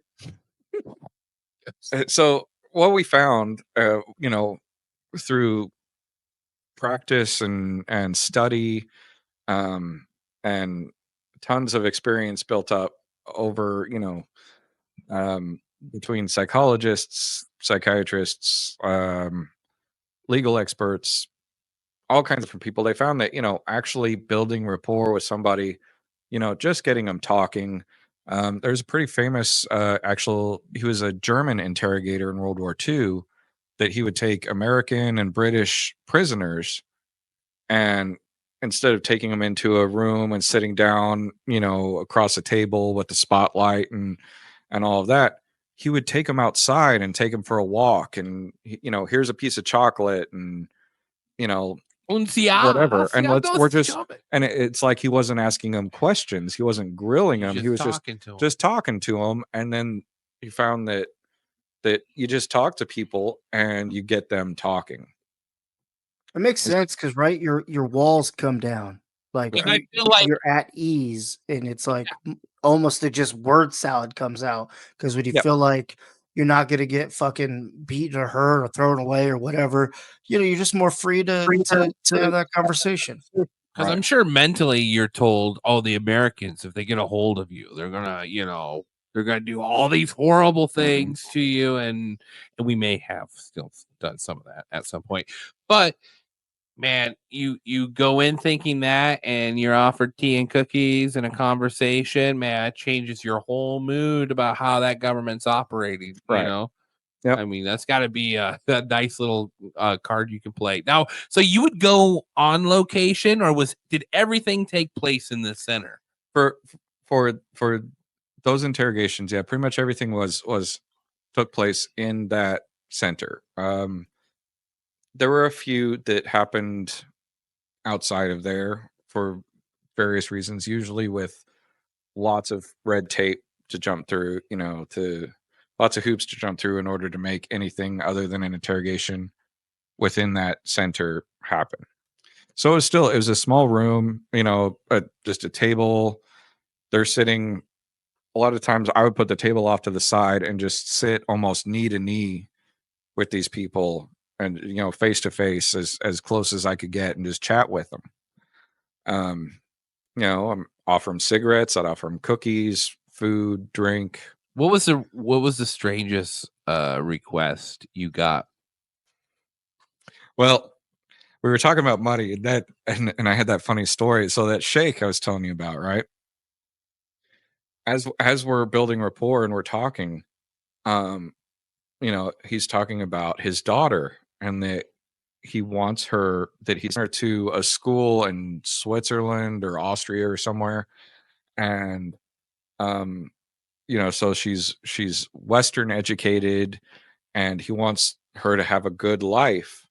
Speaker 4: so what we found, through practice and study, um, and tons of experience built up over, um, between psychologists, psychiatrists, legal experts, all kinds of different people. They found that, actually building rapport with somebody, just getting them talking. There's a pretty famous, he was a German interrogator in World War II that he would take American and British prisoners, and instead of taking them into a room and sitting down, across a table with the spotlight and all of that, he would take them outside and take them for a walk, and here's a piece of chocolate, and you know
Speaker 2: Und ja,
Speaker 4: whatever, and we're
Speaker 2: das
Speaker 4: just,
Speaker 2: job.
Speaker 4: and it's like he wasn't asking them questions, he wasn't grilling them, he was just
Speaker 2: Talking to him.
Speaker 4: just talking to them. And then he found that you just talk to people and you get them talking.
Speaker 3: It makes sense because, right, your walls come down, like
Speaker 4: Yeah.
Speaker 2: I feel like
Speaker 3: you're at ease, and it's like almost a just word salad comes out because when you
Speaker 4: Yep.
Speaker 3: feel like you're not gonna get fucking beaten or hurt or thrown away or whatever, you're just more free to have that conversation.
Speaker 2: because
Speaker 4: Right.
Speaker 2: I'm sure mentally you're told, oh, the Americans, if they get a hold of you, they're gonna, they're gonna do all these horrible things to you, and we may have still done some of that at some point. But man, you go in thinking that, and you're offered tea and cookies and a conversation, man, it changes your whole mood about how that government's operating.
Speaker 4: Right. Yep.
Speaker 2: I mean, that's got to be a nice little card you can play. Now, so you would go on location, or did everything take place in the center?
Speaker 4: For those interrogations, yeah, pretty much everything was took place in that center. There were a few that happened outside of there for various reasons, usually with lots of red tape to jump through, to lots of hoops to jump through in order to make anything other than an interrogation within that center happen. So it was a small room, just a table. They're sitting. A lot of times I would put the table off to the side and just sit almost knee to knee with these people, and face to face, as close as I could get, and just chat with them. I'm offer them cigarettes, I'd offer them cookies, food, drink.
Speaker 2: What was the strangest request you got?
Speaker 4: Well, we were talking about money, and I had that funny story. So that sheikh I was telling you about, right? As we're building rapport and we're talking, um, he's talking about his daughter, and that he's her to a school in Switzerland or Austria or somewhere. And so she's Western educated, and he wants her to have a good life.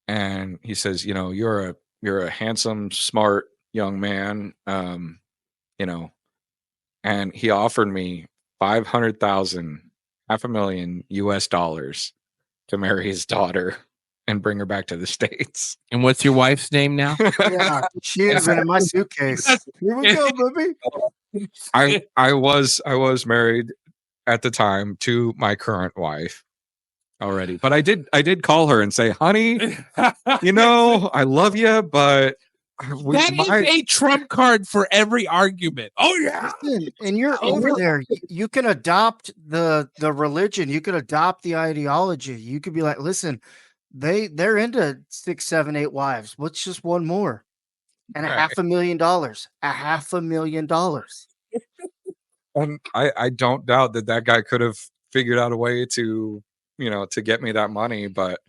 Speaker 4: And he says, you're a handsome, smart young man, and he offered me 500,000, $500,000 to marry his daughter and bring her back to the States.
Speaker 2: And what's your wife's name now?
Speaker 3: Yeah, she ain't been in my suitcase. Here we go, baby.
Speaker 4: I was married at the time to my current wife already, but I did call her and say, honey, I love you, but
Speaker 2: that is a trump card for every argument. Oh yeah.
Speaker 3: Listen, and you're over there. You can adopt the religion. You can adopt the ideology. You could be like, listen, they're into 6, 7, 8 wives. What's just one more? And $500,000. $500,000.
Speaker 4: And I don't doubt that guy could have figured out a way to, to get me that money, but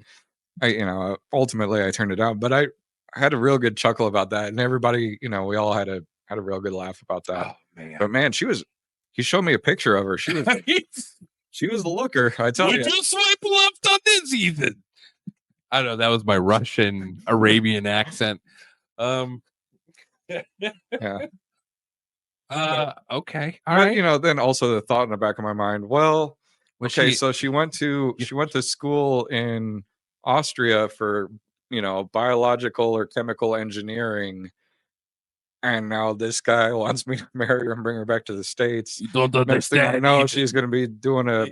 Speaker 4: ultimately I turned it down. But I had a real good chuckle about that, and everybody, we all had a real good laugh about that.
Speaker 2: Oh man.
Speaker 4: But man, he showed me a picture of her. She was she was the looker, I tell you.
Speaker 2: Would you swipe left on this, Ethan? I don't know, that was my Russian Arabian accent.
Speaker 4: Yeah.
Speaker 2: Okay. All right.
Speaker 4: Then also the thought in the back of my mind, well, okay, so she went to school in Austria for, biological or chemical engineering, and now this guy wants me to marry her and bring her back to the States.
Speaker 2: You don't
Speaker 4: Next thing I
Speaker 2: understand.
Speaker 4: know, she's going to be doing a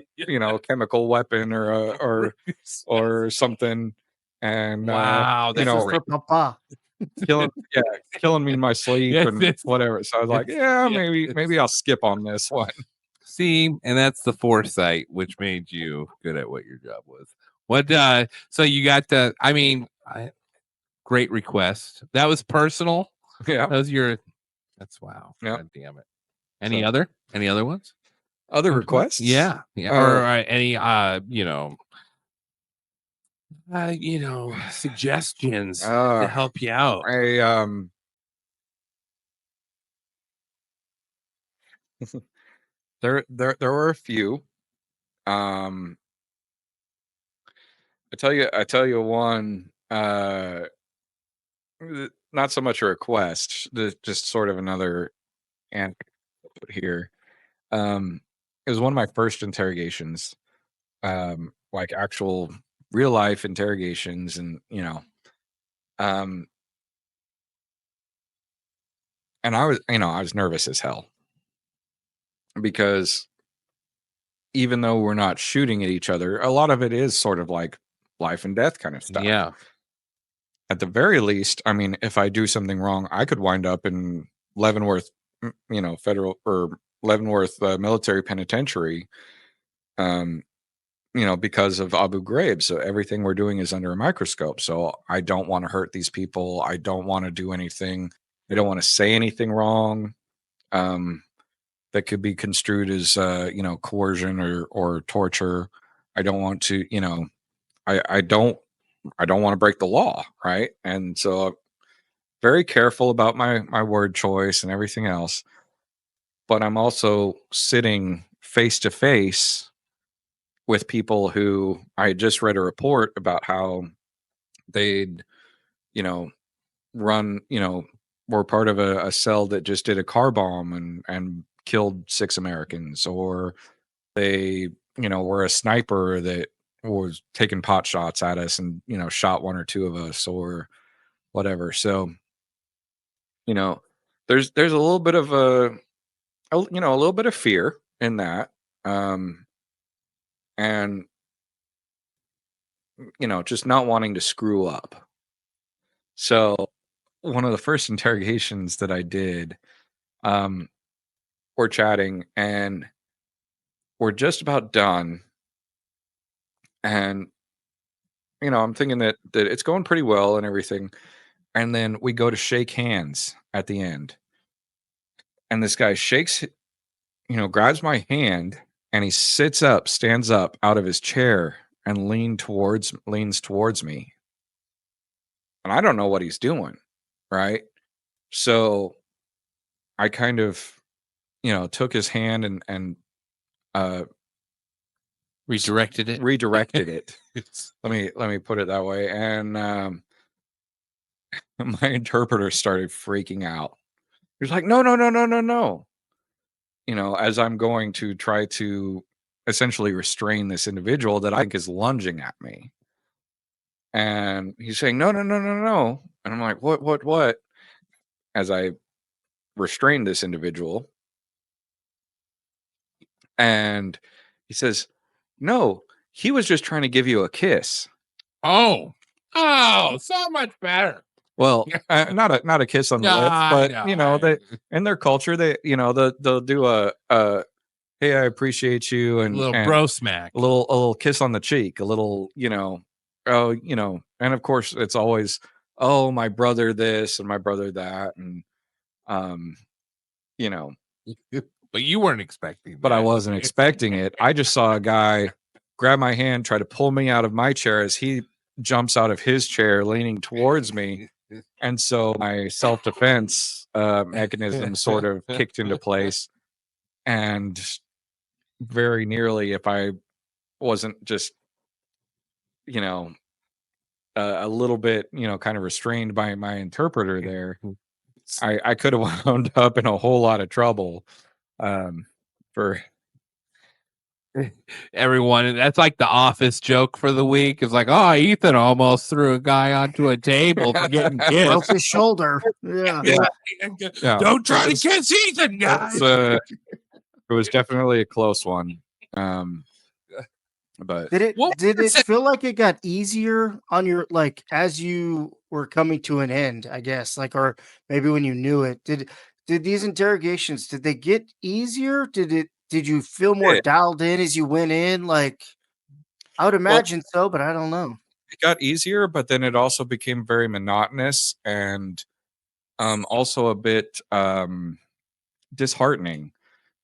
Speaker 4: chemical weapon or something, and
Speaker 2: wow,
Speaker 3: This is for Papa.
Speaker 4: killing me in my sleep and whatever. So I was like, maybe I'll skip on this one.
Speaker 2: See, and that's the foresight which made you good at what your job was. What so you got the great request. That was personal.
Speaker 4: Yeah.
Speaker 2: That was that's wow.
Speaker 4: Yeah.
Speaker 2: God damn it. Any other ones?
Speaker 4: Other requests?
Speaker 2: Yeah. Or any suggestions to help you out.
Speaker 4: There were a few. I tell you one, not so much a request, just sort of another anecdote here. It was one of my first interrogations, like actual real life interrogations, and and I was nervous as hell, because even though we're not shooting at each other, a lot of it is sort of like life and death kind of stuff.
Speaker 2: Yeah.
Speaker 4: At the very least, I mean, if I do something wrong, I could wind up in Leavenworth, federal or Leavenworth military penitentiary, because of Abu Ghraib. So everything we're doing is under a microscope. So I don't want to hurt these people. I don't want to do anything. I don't want to say anything wrong. That could be construed as coercion or torture. I don't want to, I don't want to break the law, right? And so very careful about my word choice and everything else. But I'm also sitting face to face with people who I had just read a report about how they'd, run, were part of a cell that just did a car bomb and killed 6 Americans, or they, were a sniper that was taking pot shots at us and, shot 1 or 2 of us or whatever. So, there's a little bit of a little bit of fear in that. And, just not wanting to screw up. So one of the first interrogations that I did, we're chatting and we're just about done. And, I'm thinking that it's going pretty well and everything. And then we go to shake hands at the end. And this guy grabs my hand, and he stands up out of his chair and leans towards me. And I don't know what he's doing, right? So I kind of, took his hand and
Speaker 2: redirected it.
Speaker 4: Redirected it. Let me put it that way. And my interpreter started freaking out. He was like, no, no, no, no, no, no. You know, as I'm going to try to essentially restrain this individual that I think is lunging at me. And he's saying, no, no, no, no, no. And I'm like, what? As I restrained this individual. And he says, no, he was just trying to give you a kiss.
Speaker 2: Oh, so much better.
Speaker 4: Well, not a kiss on the lips, but you know, they in their culture, they'll do a hey, I appreciate you, and
Speaker 2: a little bro smack,
Speaker 4: a little kiss on the cheek, a little, and of course it's always, oh, my brother this and my brother that, and
Speaker 2: but you weren't expecting that.
Speaker 4: But I wasn't expecting it. I just saw a guy grab my hand, try to pull me out of my chair as he jumps out of his chair, leaning towards me. And so my self-defense mechanism sort of kicked into place. And very nearly, if I wasn't just, a little bit, kind of restrained by my interpreter there, I could have wound up in a whole lot of trouble. For
Speaker 2: everyone, that's like the office joke for the week. It's like, oh, Ethan almost threw a guy onto a table for getting kissed.
Speaker 3: Broke his shoulder. Yeah.
Speaker 2: Don't try to kiss Ethan, guys.
Speaker 4: It was definitely a close one. But
Speaker 3: did it feel like it got easier on your, like, as you were coming to an end, I guess, like, or maybe when you knew it, did these interrogations, did they get easier? Did you feel more dialed in as you went in? Like, I would imagine so, but I don't know.
Speaker 4: It got easier, but then it also became very monotonous and also a bit disheartening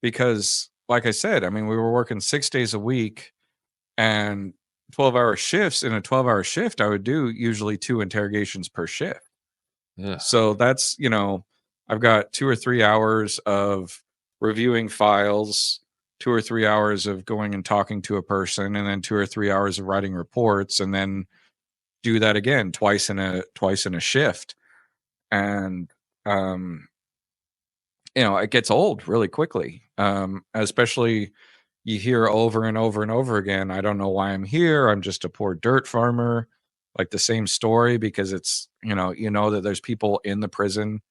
Speaker 4: because, like I said, I mean, we were working 6 days a week and 12-hour shifts. In a 12-hour shift, I would do usually 2 interrogations per shift.
Speaker 2: Yeah.
Speaker 4: So that's, I've got 2 or 3 hours of reviewing files, 2 or 3 hours of going and talking to a person, and then 2 or 3 hours of writing reports, and then do that again twice in a shift. And it gets old really quickly. Especially you hear over and over and over again, I don't know why I'm here. I'm just a poor dirt farmer. Like the same story, because it's, that there's people in the prison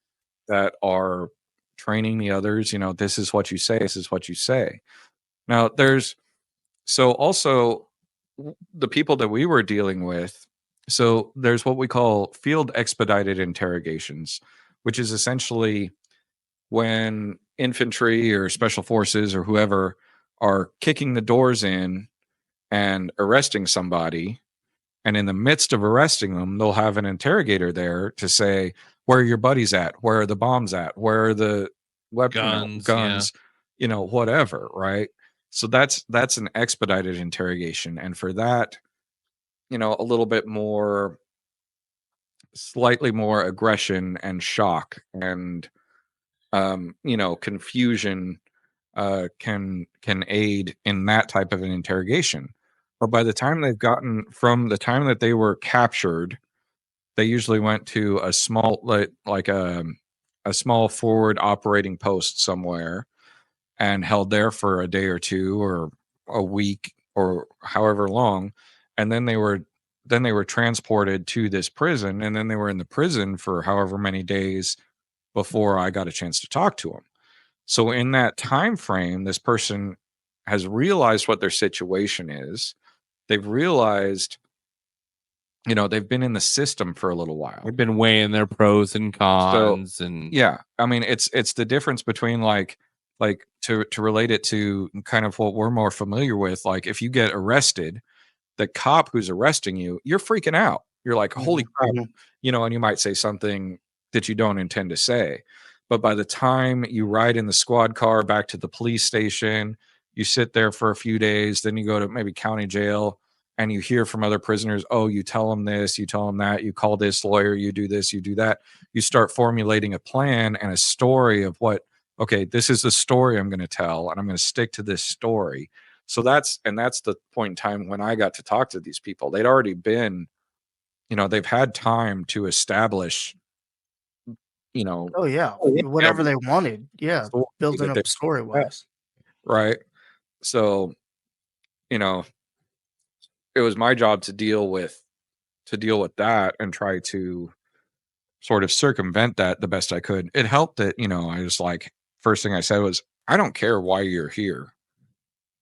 Speaker 4: that are training the others. This is what you say. This is what you say. Now also the people that we were dealing with. So there's what we call field expedited interrogations, which is essentially when infantry or special forces or whoever are kicking the doors in and arresting somebody. And in the midst of arresting them, they'll have an interrogator there to say, where are your buddies at? Where are the bombs at? Where are the guns, whatever, right? So that's an expedited interrogation. And for that, a little bit more, slightly more aggression and shock and, confusion can aid in that type of an interrogation. But by the time from the time that they were captured, they usually went to a small, like a small forward operating post somewhere and held there for a day or two or a week or however long. And then they were transported to this prison, and then they were in the prison for however many days before I got a chance to talk to them. So in that time frame, this person has realized what their situation is. They've realized, they've been in the system for a little while.
Speaker 2: They've been weighing their pros and cons. And
Speaker 4: yeah, I mean, it's the difference between like to relate it to kind of what we're more familiar with. Like if you get arrested, the cop who's arresting you, you're freaking out. You're like, holy crap, and you might say something that you don't intend to say. But by the time you ride in the squad car back to the police station, you sit there for a few days, then you go to maybe county jail and you hear from other prisoners, oh, you tell them this, you tell them that, you call this lawyer, you do this, you do that. You start formulating a plan and a story of what okay, this is the story I'm going to tell, and I'm going to stick to this story. So that's the point in time when I got to talk to these people. They'd already been, they've had time to establish,
Speaker 3: Oh yeah,
Speaker 4: establish
Speaker 3: whatever they wanted. Yeah,
Speaker 4: story
Speaker 3: building
Speaker 4: that they
Speaker 3: up story wise.
Speaker 4: right. So, you know, it was my job to deal with that and try to sort of circumvent that the best I could. It helped that, I was like, first thing I said was, I don't care why you're here.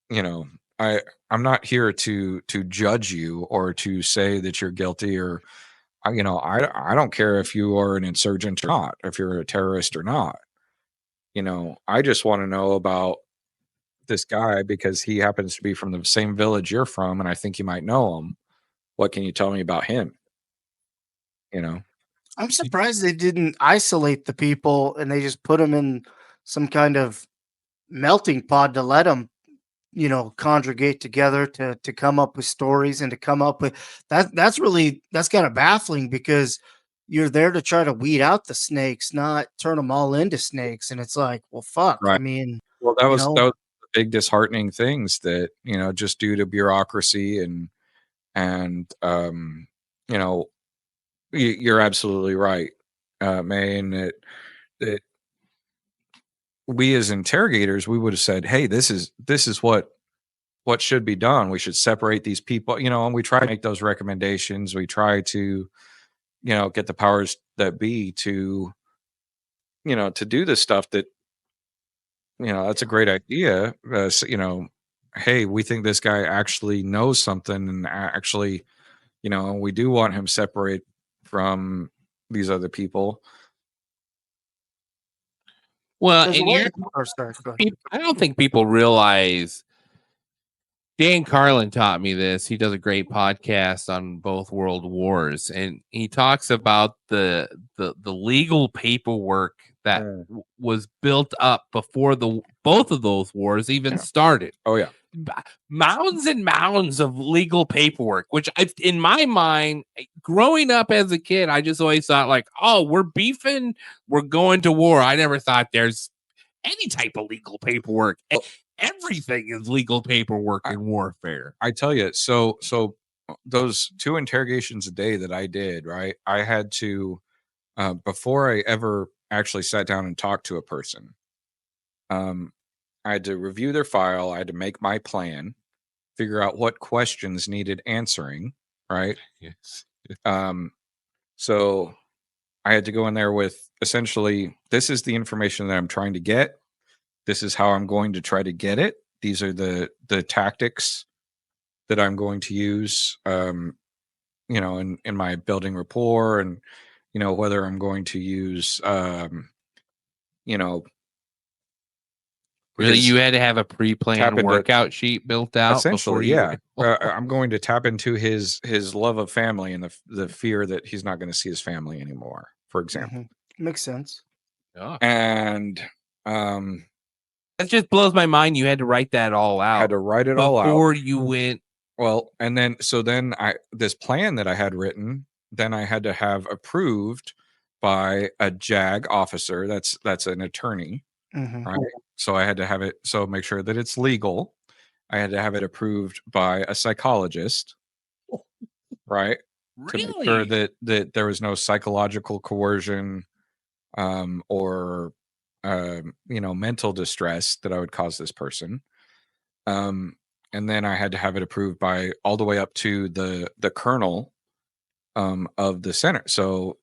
Speaker 4: You know, I'm not here to judge you or to say that you're guilty or I don't care if you are an insurgent or not, if you're a terrorist or not. I just want to know about this guy because he happens to be from the same village you're from and I think you might know him. What can you tell me about him? You know?
Speaker 3: I'm surprised they didn't isolate the people and they just put them in some kind of melting pot to let them, congregate together to come up with stories and to come up with that. That's kind of baffling because you're there to try to weed out the snakes, not turn them all into snakes. And it's like, well, fuck. I
Speaker 4: Right.
Speaker 3: mean,
Speaker 4: Well, that
Speaker 3: you
Speaker 4: was
Speaker 3: know,
Speaker 4: the big disheartening things that, just due to bureaucracy and you know, you're absolutely right, May, and that we as interrogators, we would have said, "Hey, this is what should be done. We should separate these people," and we try to make those recommendations. We try to, get the powers that be to, to do the stuff that, that's a great idea. Hey, we think this guy actually knows something, and actually, we do want him separate from these other people.
Speaker 2: Well,
Speaker 3: there's a
Speaker 2: and
Speaker 3: way.
Speaker 2: you're,
Speaker 3: Or sorry, go ahead.
Speaker 2: I don't think people realize. Dan Carlin taught me this. He does a great podcast on both world wars, and he talks about the legal paperwork that was built up before both of those wars even started.
Speaker 4: Oh yeah,
Speaker 2: mounds and mounds of legal paperwork, which in my mind, growing up as a kid, I just always thought like, oh, we're beefing, we're going to war. I never thought there's any type of legal paperwork. Everything is legal paperwork in warfare.
Speaker 4: I tell you, so those 2 interrogations a day that I did, right? I had to before I ever actually sat down and talked to a person, I had to review their file, I had to make my plan, figure out what questions needed answering, right?
Speaker 2: Yes.
Speaker 4: So I had to go in there with essentially, this is the information that I'm trying to get. This is how I'm going to try to get it. These are the tactics that I'm going to use, in my building rapport, and whether I'm going to use,
Speaker 2: Really,
Speaker 4: because
Speaker 2: you had to have a pre-planned
Speaker 4: tap into-
Speaker 2: workout sheet built out before
Speaker 4: essentially,
Speaker 2: you.
Speaker 4: yeah. I'm going to tap into his love of family and the fear that he's not going to see his family anymore, for example.
Speaker 3: Makes sense.
Speaker 2: Yeah.
Speaker 4: And
Speaker 2: That just blows my mind. You had to write that all out.
Speaker 4: had to write it all out
Speaker 2: before you went.
Speaker 4: Well, and then this plan that I had written, then I had to have approved by a JAG officer. That's an attorney, right? So I had to have it. So make sure that it's legal. I had to have it approved by a psychologist, right?
Speaker 2: Really?
Speaker 4: To make sure that there was no psychological coercion, or mental distress that I would cause this person. And then I had to have it approved by all the way up to the colonel of the Senate. So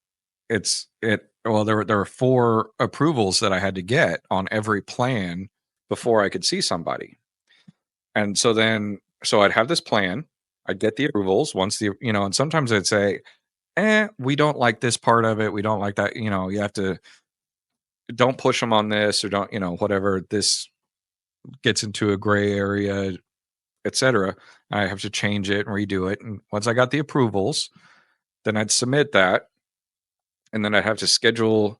Speaker 4: there were 4 approvals that I had to get on every plan before I could see somebody. And so I'd have this plan, I'd get the approvals once and sometimes I'd say, we don't like this part of it, we don't like that, you have to, don't push them on this, or don't, whatever, this gets into a gray area, etc. I have to change it and redo it. And once I got the approvals, then I'd submit that. And then I'd have to schedule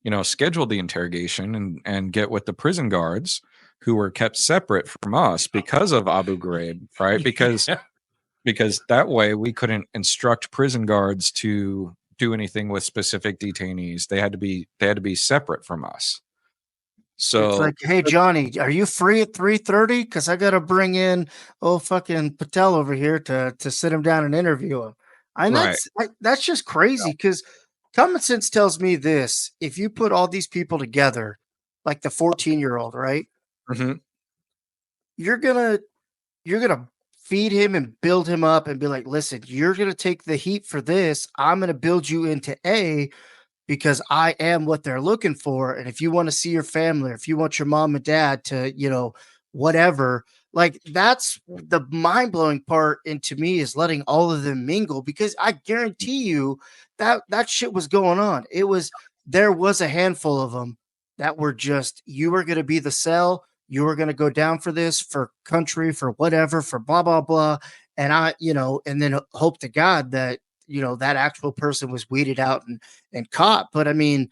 Speaker 4: the interrogation and get with the prison guards who were kept separate from us because of Abu Ghraib, right? Because that way we couldn't instruct prison guards to do anything with specific detainees. They had to be separate from us. So
Speaker 3: It's like, hey Johnny, are you free at 3:30? Because I gotta bring in fucking Patel over here to sit him down and interview him. And
Speaker 4: right.
Speaker 3: that's just crazy because common sense tells me this: if you put all these people together, like the 14-year-old, right?
Speaker 4: Mhm.
Speaker 3: You're gonna feed him and build him up and be like, listen, you're gonna take the heat for this. I'm gonna build you into A because I am what they're looking for. And if you want to see your family, or if you want your mom and dad to, whatever, like that's the mind blowing part. And to me, is letting all of them mingle because I guarantee you that shit was going on. There was a handful of them that were just, you were going to be the cell. You were going to go down for this, for country, for whatever, for blah, blah, blah. And and then hope to God that, that actual person was weeded out and caught. But I mean,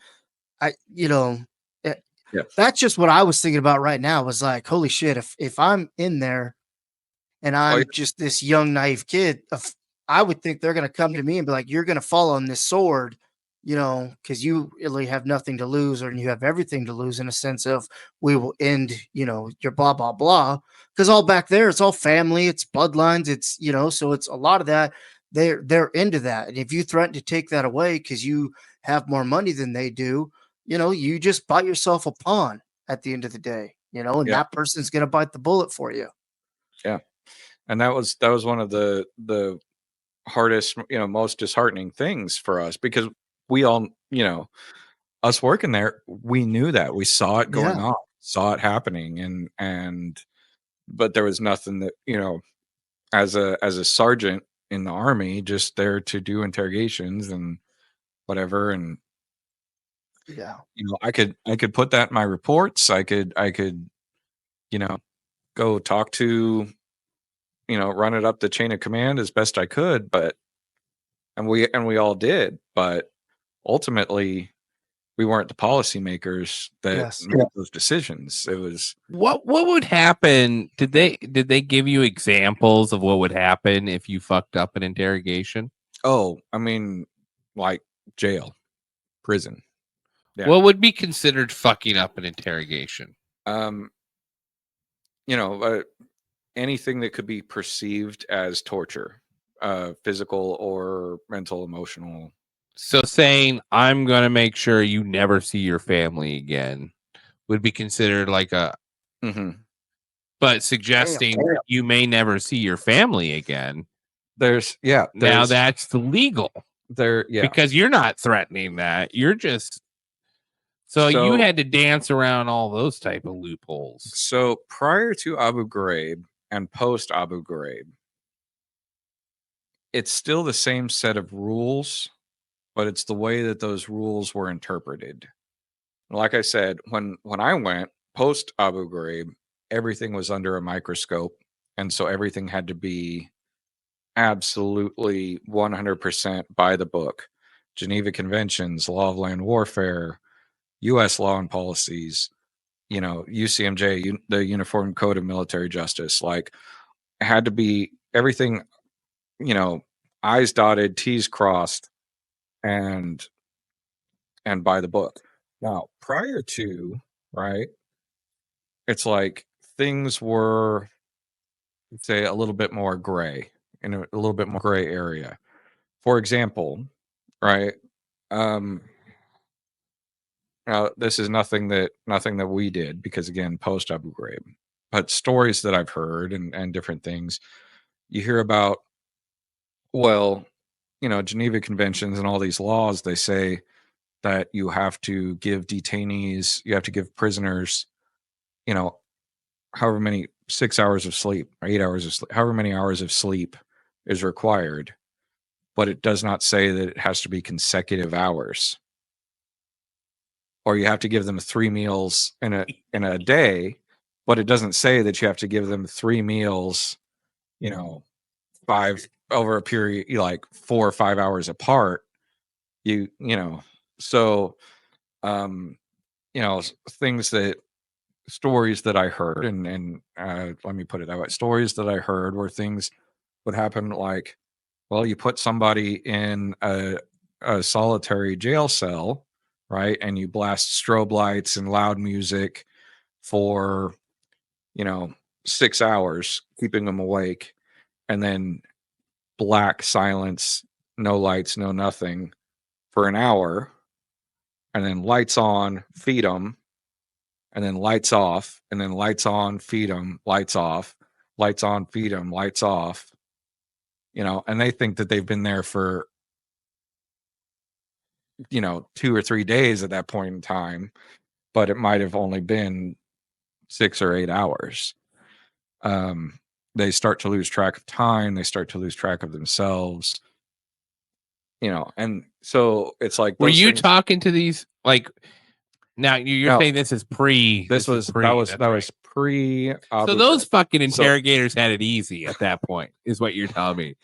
Speaker 3: I you know, eh,
Speaker 4: Yeah.
Speaker 3: that's just what I was thinking about right now. Was like, holy shit, if I'm in there and
Speaker 4: Oh, yeah.
Speaker 3: I'm just this young naive kid, I would think they're going to come to me and be like, "You're going to fall on this sword," because you really have nothing to lose, or you have everything to lose in a sense of we will end, your blah blah blah. Because all back there, it's all family, it's bloodlines, it's so it's a lot of that. They're into that, and if you threaten to take that away because you have more money than they do, you just bought yourself a pawn at the end of the day, and
Speaker 4: Yeah.
Speaker 3: that person's going to bite the bullet for you.
Speaker 4: Yeah. And that was one of the hardest, most disheartening things for us because we all, us working there, we knew that. We saw it going
Speaker 3: Yeah.
Speaker 4: on, saw it happening but there was nothing that, as a sergeant in the army just there to do interrogations and whatever. And
Speaker 3: Yeah.
Speaker 4: I could put that in my reports. I could you know go talk to, run it up the chain of command as best I could, but we all did, but ultimately we weren't the policymakers that
Speaker 3: Yes.
Speaker 4: made those decisions. It was
Speaker 2: What would happen? Did they give you examples of what would happen if you fucked up an interrogation?
Speaker 4: I mean, like jail, prison. Yeah.
Speaker 2: What would be considered fucking up an interrogation?
Speaker 4: Um, you know, uh, anything that could be perceived as torture, physical or mental, emotional.
Speaker 2: So saying I'm gonna make sure you never see your family again would be considered like a,
Speaker 4: Mhm.
Speaker 2: but suggesting you may never see your family again. Now that's illegal because you're not threatening that. You're just so you had to dance around all those type of loopholes.
Speaker 4: So prior to Abu Ghraib and post Abu Ghraib, it's still the same set of rules, but it's the way that those rules were interpreted. Like I said, when I went post Abu Ghraib, everything was under a microscope, and so everything had to be absolutely 100% by the book. Geneva Conventions, law of land warfare, U.S. law and policies, UCMJ, the Uniform Code of Military Justice, like it had to be everything, I's dotted, T's crossed, and by the book. Now, prior to, right, it's like things were, say, a little bit more gray, in a little bit more gray area. For example, right, um, now this is nothing that we did because again, post Abu Ghraib, but stories that I've heard and different things you hear about. Well, Geneva Conventions and all these laws, they say that you have to give detainees, you have to give prisoners, you know, however many 6 hours of sleep, or 8 hours of sleep, however many hours of sleep is required. But it does not say that it has to be consecutive hours. Or you have to give them 3 meals in a day, but it doesn't say that you have to give them 3 meals, 5 over a period, like 4 or 5 hours apart. So um, things that stories that I heard, and let me put it that way, stories that I heard where things would happen like, well, you put somebody in a solitary jail cell, right? And you blast strobe lights and loud music for 6 hours, keeping them awake, and then black silence, no lights, no nothing for an hour, and then lights on, feed them, and then lights off, and then lights on, feed them, lights off, lights on, feed them, lights off, and they think that they've been there for 2 or 3 days at that point in time, but it might have only been 6 or 8 hours. They start to lose track of time, they start to lose track of themselves, and so it's like,
Speaker 2: Were
Speaker 4: those
Speaker 2: you
Speaker 4: things.
Speaker 2: talking to these, like, now you're
Speaker 4: No,
Speaker 2: saying this is pre?
Speaker 4: That was pre.
Speaker 2: So those fucking interrogators had it easy at that point, is what you're telling me.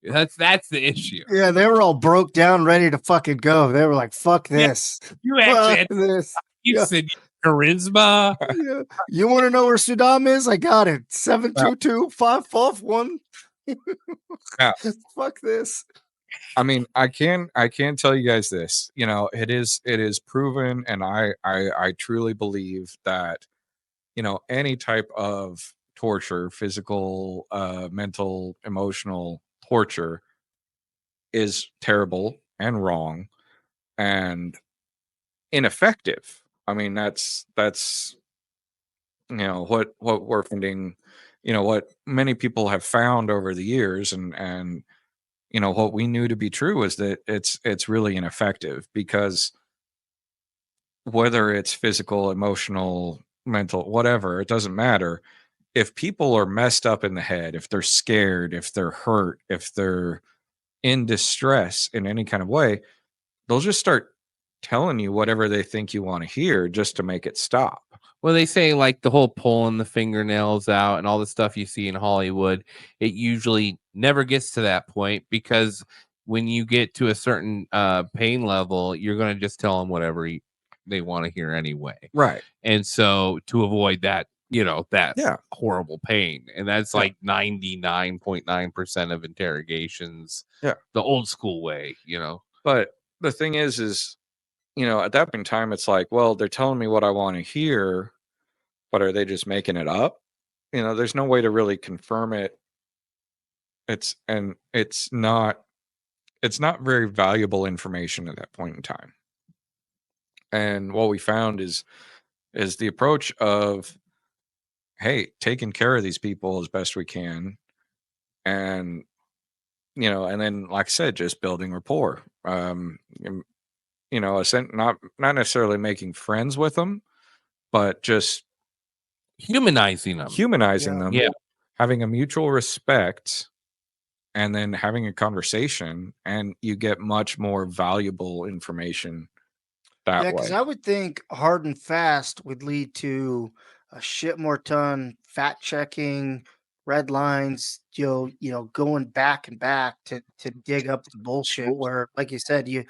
Speaker 2: That's the issue.
Speaker 3: Yeah, they were all broke down, ready to fucking go. They were like, "Fuck this."
Speaker 2: You actually had,
Speaker 3: this.
Speaker 2: you said charisma.
Speaker 3: Yeah. You want to know where Saddam is? I got it. 722-551.
Speaker 4: Yeah.
Speaker 3: Fuck this.
Speaker 4: I mean, I can tell you guys this. It is proven, and I truly believe that any type of torture, physical, mental, emotional torture, is terrible and wrong and ineffective. I mean, that's what we're finding, what many people have found over the years, and what we knew to be true is that it's really ineffective, because whether it's physical, emotional, mental, whatever, it doesn't matter. If people are messed up in the head, if they're scared, if they're hurt, if they're in distress in any kind of way, they'll just start telling you whatever they think you want to hear just to make it stop.
Speaker 2: Well, they say, like, the whole pulling the fingernails out and all the stuff you see in Hollywood, it usually never gets to that point, because when you get to a certain pain level, you're going to just tell them whatever they want to hear anyway.
Speaker 4: Right.
Speaker 2: And so to avoid that, that horrible pain. And that's like 99.9% of interrogations.
Speaker 4: Yeah.
Speaker 2: The old school way,
Speaker 4: But the thing is, at that point in time, it's like, well, they're telling me what I want to hear, but are they just making it up? There's no way to really confirm it. It's not very valuable information at that point in time. And what we found is the approach of, hey, taking care of these people as best we can, and and then, like I said, just building rapport. Not necessarily making friends with them, but just
Speaker 2: humanizing them.
Speaker 4: Yeah. Having a mutual respect, and then having a conversation, and you get much more valuable information that way.
Speaker 3: Because I would think hard and fast would lead to a shit more ton, fact checking, red lines, going back and back to dig up the bullshit. Where, like you said, you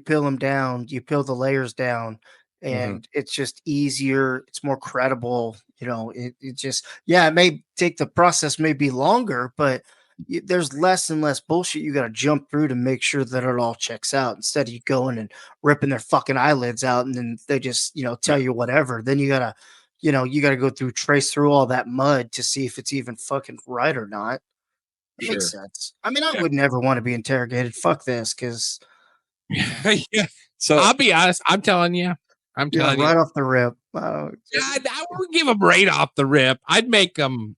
Speaker 3: peel them down, you peel the layers down, and it's just easier. It's more credible. It just, it may take, the process may be longer, but there's less and less bullshit you got to jump through to make sure that it all checks out, instead of you going and ripping their fucking eyelids out, and then they just tell you whatever. Then you gotta go trace through all that mud to see if it's even fucking right or not. It makes sense. I mean, I would never want to be interrogated. Fuck this, because
Speaker 2: So I'll be honest, I'm telling you
Speaker 3: right off the rip.
Speaker 2: I would give them right off the rip. I'd make them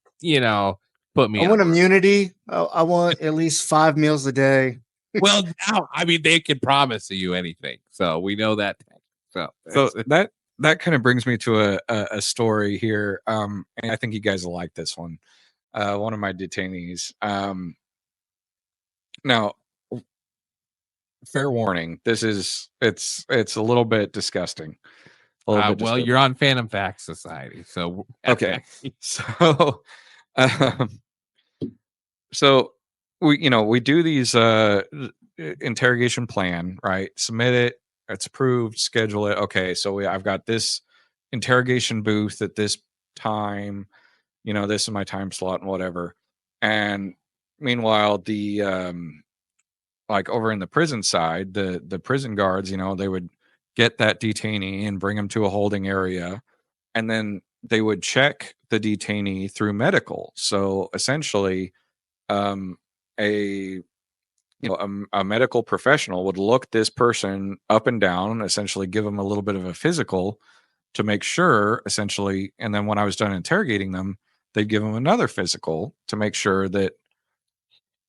Speaker 2: put me.
Speaker 3: I want immunity. I want at least 5 meals a day.
Speaker 2: Well, now, I mean, they can promise you anything, so we know that. So
Speaker 4: that kind of brings me to a story here, and I think you guys will like this one. One of my detainees. Now, fair warning, it's a little bit disgusting.
Speaker 2: Well, you're on Phantom Facts Society, so
Speaker 4: okay. So we do these interrogation plan, right? Submit it, it's approved, schedule it. Okay, so I've got this interrogation booth at this time, this is my time slot and whatever. And meanwhile, the like over in the prison side, the prison guards, they would get that detainee and bring him to a holding area, and then they would check the detainee through medical. So essentially, a medical professional would look this person up and down, essentially give them a little bit of a physical to make sure, essentially, and then when I was done interrogating them, they'd give them another physical to make sure that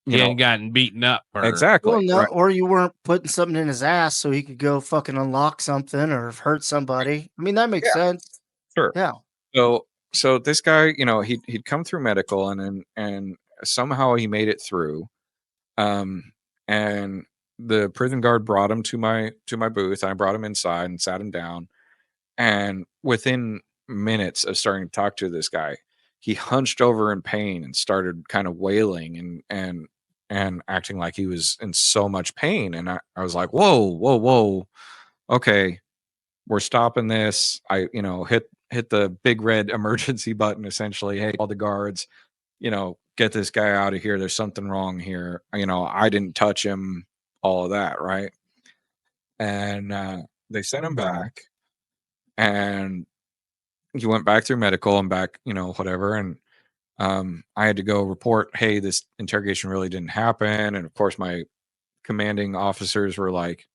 Speaker 2: He hadn't gotten beaten up.
Speaker 4: Exactly.
Speaker 3: Well, no,
Speaker 4: right.
Speaker 3: or you weren't putting something in his ass so he could go fucking unlock something or hurt somebody. I mean, that makes sense.
Speaker 4: Sure.
Speaker 3: Yeah.
Speaker 4: So this guy, he'd come through medical and somehow he made it through. And the prison guard brought him to my booth. I brought him inside and sat him down. And within minutes of starting to talk to this guy, he hunched over in pain and started kind of wailing and acting like he was in so much pain. And I was like, whoa. Okay, we're stopping this. I, hit the big red emergency button, essentially. Hey, all the guards, get this guy out of here. There's something wrong here. I didn't touch him, all of that. Right. And they sent him back and he went back through medical and back, whatever. And I had to go report, hey, this interrogation really didn't happen. And of course, my commanding officers were like,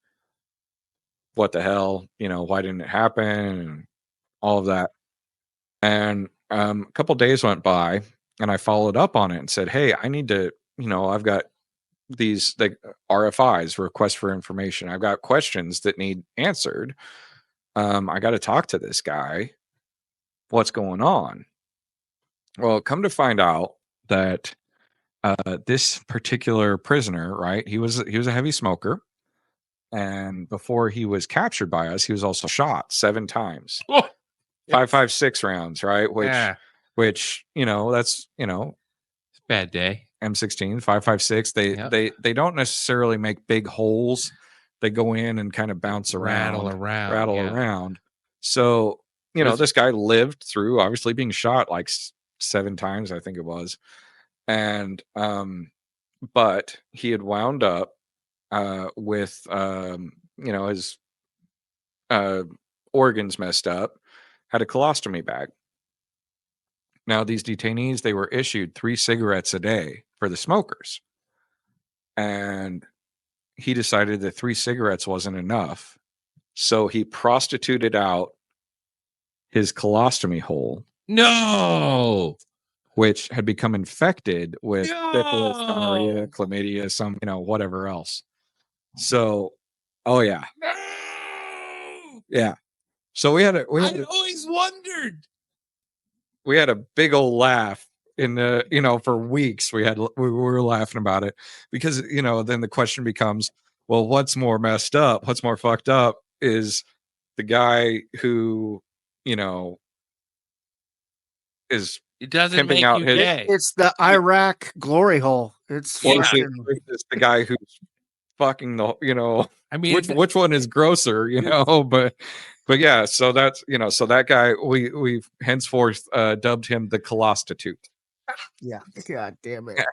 Speaker 4: what the hell? Why didn't it happen? And all of that. And a couple days went by and I followed up on it and said, hey, I need to, I've got these RFIs, requests for information. I've got questions that need answered. I got to talk to this guy. What's going on? Well, come to find out that this particular prisoner, right? He was a heavy smoker, and before he was captured by us, he was also shot 7 times, 5.56 rounds, right? Which that's
Speaker 2: it's a bad day.
Speaker 4: M16 5.56. They don't necessarily make big holes. They go in and kind of bounce around, rattle around. So this guy lived through obviously being shot like 7 times, I think it was. And but he had wound up with his organs messed up, had a colostomy bag. Now these detainees, they were issued 3 cigarettes a day for the smokers, and he decided that 3 cigarettes wasn't enough, so he prostituted out his colostomy hole.
Speaker 2: No.
Speaker 4: Which had become infected with syphilis, gonorrhea, chlamydia, some, whatever else. So, oh yeah.
Speaker 2: No.
Speaker 4: Yeah. So I
Speaker 2: always wondered.
Speaker 4: We had a big old laugh in the, for weeks. We were laughing about it because, then the question becomes, well, what's more messed up? What's more fucked up is the guy who, is
Speaker 2: it doesn't
Speaker 4: pimping
Speaker 2: make
Speaker 4: out
Speaker 2: you
Speaker 4: his
Speaker 2: gay.
Speaker 3: It's the Iraq glory hole. It's
Speaker 4: versus the guy who's fucking the,
Speaker 2: I mean,
Speaker 4: which one is grosser, but yeah, so that's, so that guy, we've henceforth dubbed him the colostitute.
Speaker 3: Yeah. God damn it.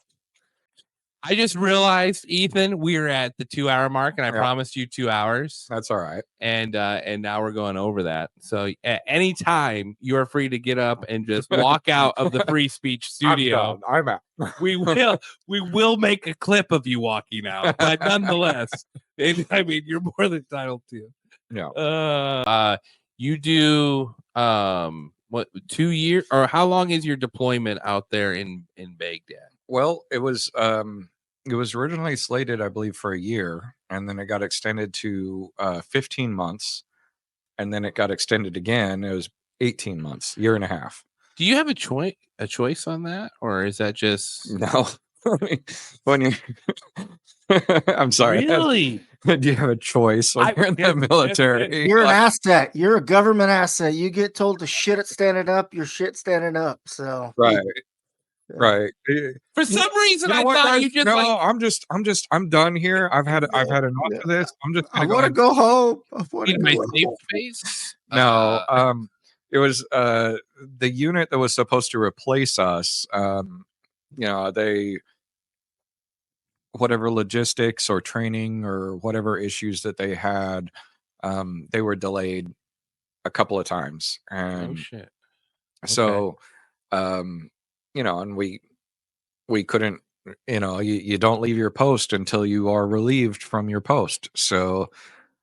Speaker 2: I just realized, Ethan, we're at the 2-hour mark, and I promised you 2 hours.
Speaker 4: That's all right.
Speaker 2: And now we're going over that. So at any time, you're free to get up and just walk out of the free speech studio.
Speaker 4: I'm out.
Speaker 2: We will make a clip of you walking out, but nonetheless, I mean, you're more than entitled to.
Speaker 4: Yeah.
Speaker 2: You do what, 2 years, or how long is your deployment out there in Baghdad?
Speaker 4: Well, it was originally slated, I believe, for a year, and then it got extended to 15 months, and then it got extended again. It was 18 months, year and a half.
Speaker 2: Do you have a choice on that, or is that just
Speaker 4: no? When you, I'm sorry.
Speaker 2: Really?
Speaker 4: Do you have a choice when you're in the military?
Speaker 3: You're an asset. You're a government asset. You get told to shit it standing up. You're shit standing up. So
Speaker 4: right. Right.
Speaker 2: For some reason, I thought guys? You just
Speaker 4: no. I'm done here. I've had enough of this. I'm just.
Speaker 3: I want to go home.
Speaker 2: My safe space.
Speaker 4: No. It was the unit that was supposed to replace us. They, whatever logistics or training or whatever issues that they had, they were delayed a couple of times, and So, and we couldn't, you don't leave your post until you are relieved from your post. So,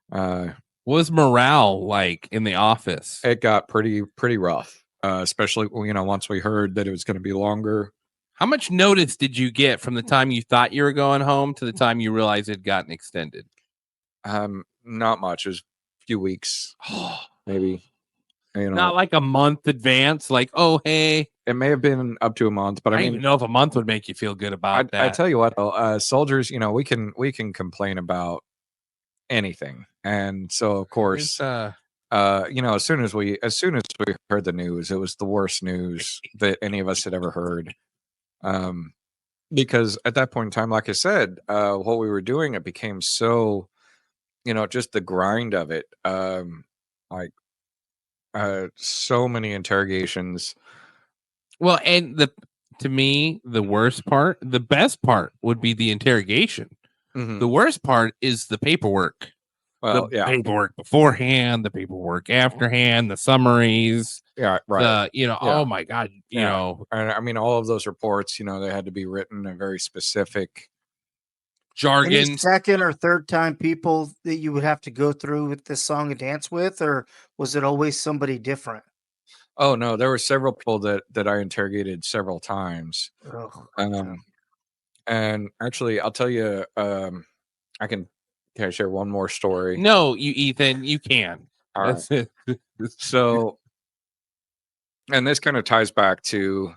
Speaker 2: what was morale like in the office?
Speaker 4: it got pretty rough, especially, once we heard that it was going to be longer.
Speaker 2: How much notice did you get from the time you thought you were going home to the time you realized it had gotten extended?
Speaker 4: Not much. It was a few weeks, maybe.
Speaker 2: Not like a month advance, like, oh, hey.
Speaker 4: It may have been up to a month, but
Speaker 2: I don't even know if a month would make you feel good about that.
Speaker 4: I tell you what, though, soldiers, we can complain about anything, and so of course, as soon as we heard the news, it was the worst news that any of us had ever heard. Because at that point in time, like I said, what we were doing, it became so, just the grind of it, so many interrogations.
Speaker 2: Well, and to me, the best part would be the interrogation. The worst part is the paperwork.
Speaker 4: Well,
Speaker 2: paperwork beforehand, the paperwork afterhand, the summaries.
Speaker 4: Yeah, right.
Speaker 2: Oh my God,
Speaker 4: I mean, all of those reports, they had to be written in very specific
Speaker 2: jargon.
Speaker 3: Any second or third time people that you would have to go through with this song and dance with, or was it always somebody different?
Speaker 4: Oh no, there were several people that I interrogated several times. And actually, I'll tell you, can I share one more story?
Speaker 2: No, Ethan, you can.
Speaker 4: All right. So, and this kind of ties back to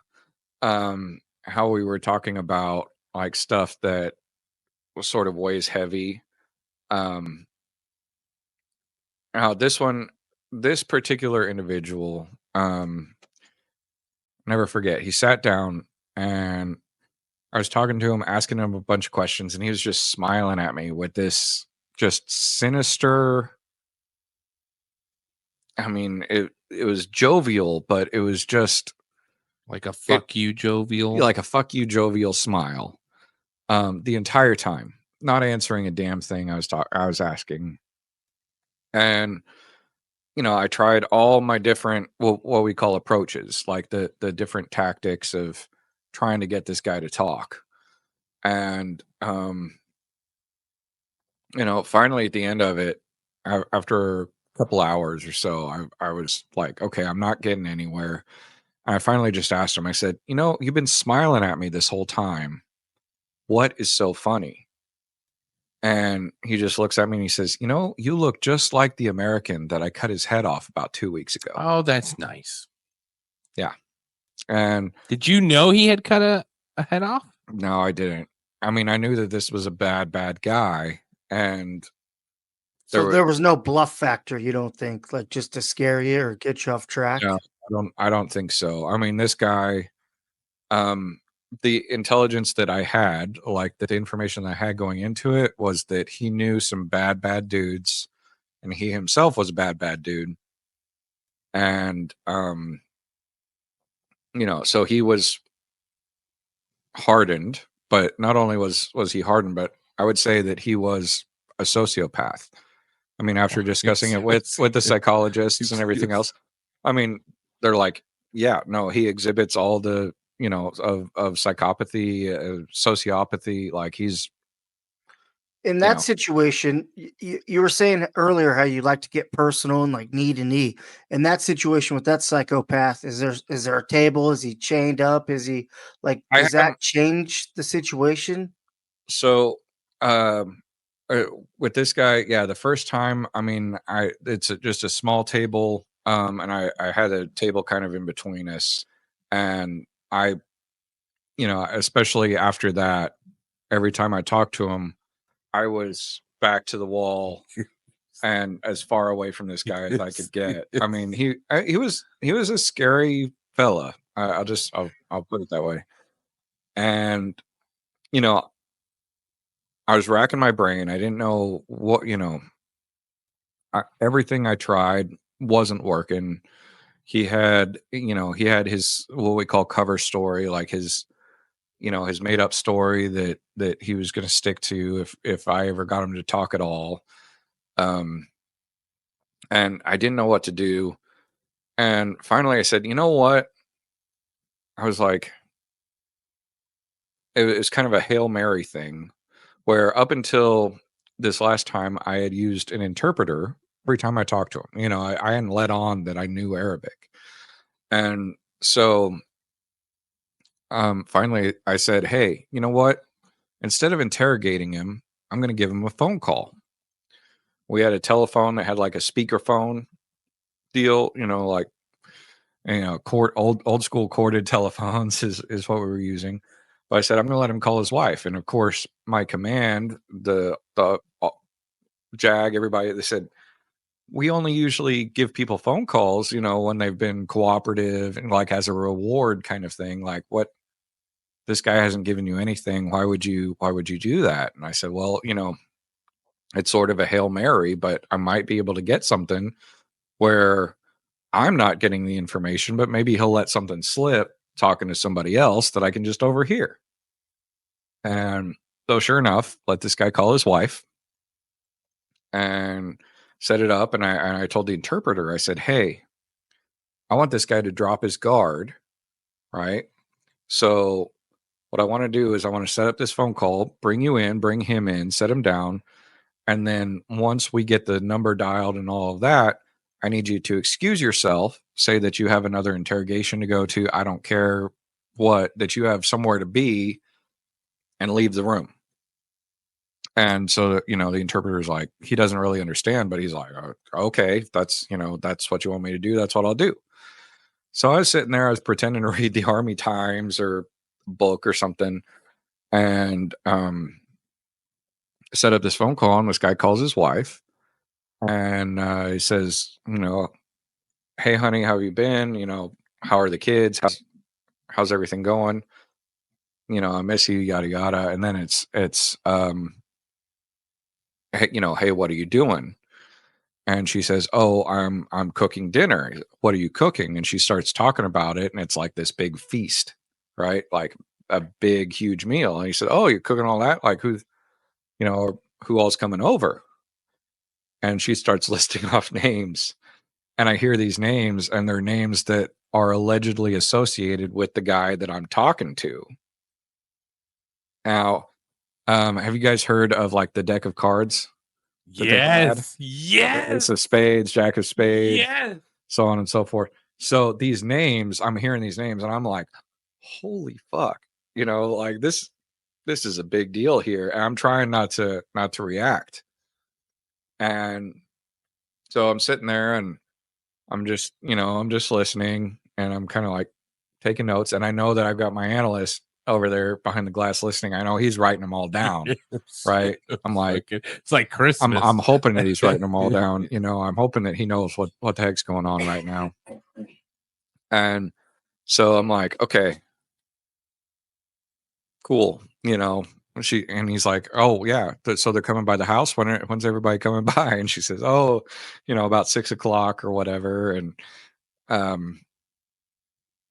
Speaker 4: how we were talking about like stuff that was sort of weighs heavy. Now this particular individual, never forget, he sat down and I was talking to him, asking him a bunch of questions, and he was just smiling at me with this just sinister. I mean, it was jovial, but it was just
Speaker 2: like a fuck you jovial,
Speaker 4: smile. The entire time, not answering a damn thing I was asking. And I tried all my different what we call approaches, like the different tactics of trying to get this guy to talk. And finally at the end of it, after a couple hours or so, I was like, okay, I'm not getting anywhere. And I finally just asked him, I said, you've been smiling at me this whole time. What is so funny? And he just looks at me and he says, you look just like the American that I cut his head off about 2 weeks ago.
Speaker 2: Oh, that's nice.
Speaker 4: Yeah. And
Speaker 2: did you know he had cut a head off?
Speaker 4: No, I didn't. I mean, I knew that this was a bad guy. And
Speaker 3: there was no bluff factor, you don't think, like just to scare you or get you off track?
Speaker 4: No, I don't think so. I mean, this guy, the intelligence that I had, like the information that I had going into it, was that he knew some bad dudes, and he himself was a bad dude. And so he was hardened, but not only was he hardened, but I would say that he was a sociopath. I mean, after discussing it with the psychologists and everything else, I mean, they're like, yeah, no, he exhibits all the of psychopathy, sociopathy. Like he's
Speaker 3: in that situation. You were saying earlier how you like to get personal and like knee to knee. In that situation with that psychopath, is there a table? Is he chained up? Is he like? Does that change the situation?
Speaker 4: So, with this guy, yeah, the first time, I mean, it's just a small table, and I had a table kind of in between us, and I, especially after that, every time I talked to him, I was back to the wall and as far away from this guy as I could get. I mean, he was a scary fella. I'll put it that way. And I was racking my brain. I didn't know what, everything I tried wasn't working. He had his, what we call cover story, like his made up story that he was going to stick to if I ever got him to talk at all. And I didn't know what to do. And finally I said, you know what? I was like, it was kind of a Hail Mary thing where up until this last time I had used an interpreter every time I talked to him. You know, I hadn't let on that I knew Arabic. And so finally I said, hey, you know what? Instead of interrogating him, I'm going to give him a phone call. We had a telephone that had like a speakerphone deal, you know, like, you know, old school corded telephones is what we were using. But I said, I'm going to let him call his wife. And of course, my command, the JAG, everybody, they said, we only usually give people phone calls, you know, when they've been cooperative and like as a reward kind of thing. Like, what, this guy hasn't given you anything. Why would you do that? And I said, well, you know, it's sort of a Hail Mary, but I might be able to get something where I'm not getting the information, but maybe he'll let something slip talking to somebody else that I can just overhear. And so sure enough, let this guy call his wife and set it up. And I told the interpreter, I said, hey, I want this guy to drop his guard, right? So what I want to do is I want to set up this phone call, bring you in, bring him in, set him down. And then once we get the number dialed and all of that, I need you to excuse yourself, say that you have another interrogation to go to. I don't care what, that you have somewhere to be, and leave the room. And so, you know, the interpreter's like, he doesn't really understand, but he's like, okay, that's, you know, that's what you want me to do. That's what I'll do. So I was sitting there, I was pretending to read the Army Times or book or something, and set up this phone call, and this guy calls his wife, and he says, you know, hey honey, how have you been? You know, how are the kids? How's everything going? You know, I miss you, yada yada. And then it's hey, you know, hey, what are you doing? And she says, oh, I'm cooking dinner. What are you cooking? And she starts talking about it, and it's like this big feast, right? Like a big, huge meal. And he said, oh, you're cooking all that? Like who, you know, who all's coming over? And she starts listing off names. And I hear these names, and they're names that are allegedly associated with the guy that I'm talking to. Now, have you guys heard of like the deck of cards?
Speaker 2: Yes.
Speaker 4: Ace of spades, jack of spades,
Speaker 2: Yes.
Speaker 4: so on and so forth. So these names, I'm hearing these names, and I'm like, holy fuck, you know, like this is a big deal here. And I'm trying not to react. And so I'm sitting there, and I'm just, you know, I'm just listening, and I'm kind of like taking notes. And I know that I've got my analyst over there behind the glass listening. I know he's writing them all down, right? I'm like,
Speaker 2: it's like Christmas.
Speaker 4: I'm hoping that he's writing them all down. You know, I'm hoping that he knows what the heck's going on right now. And so I'm like, okay, cool. You know, and he's like, oh yeah. So they're coming by the house. When's everybody coming by? And she says, oh, you know, about 6 o'clock or whatever. And,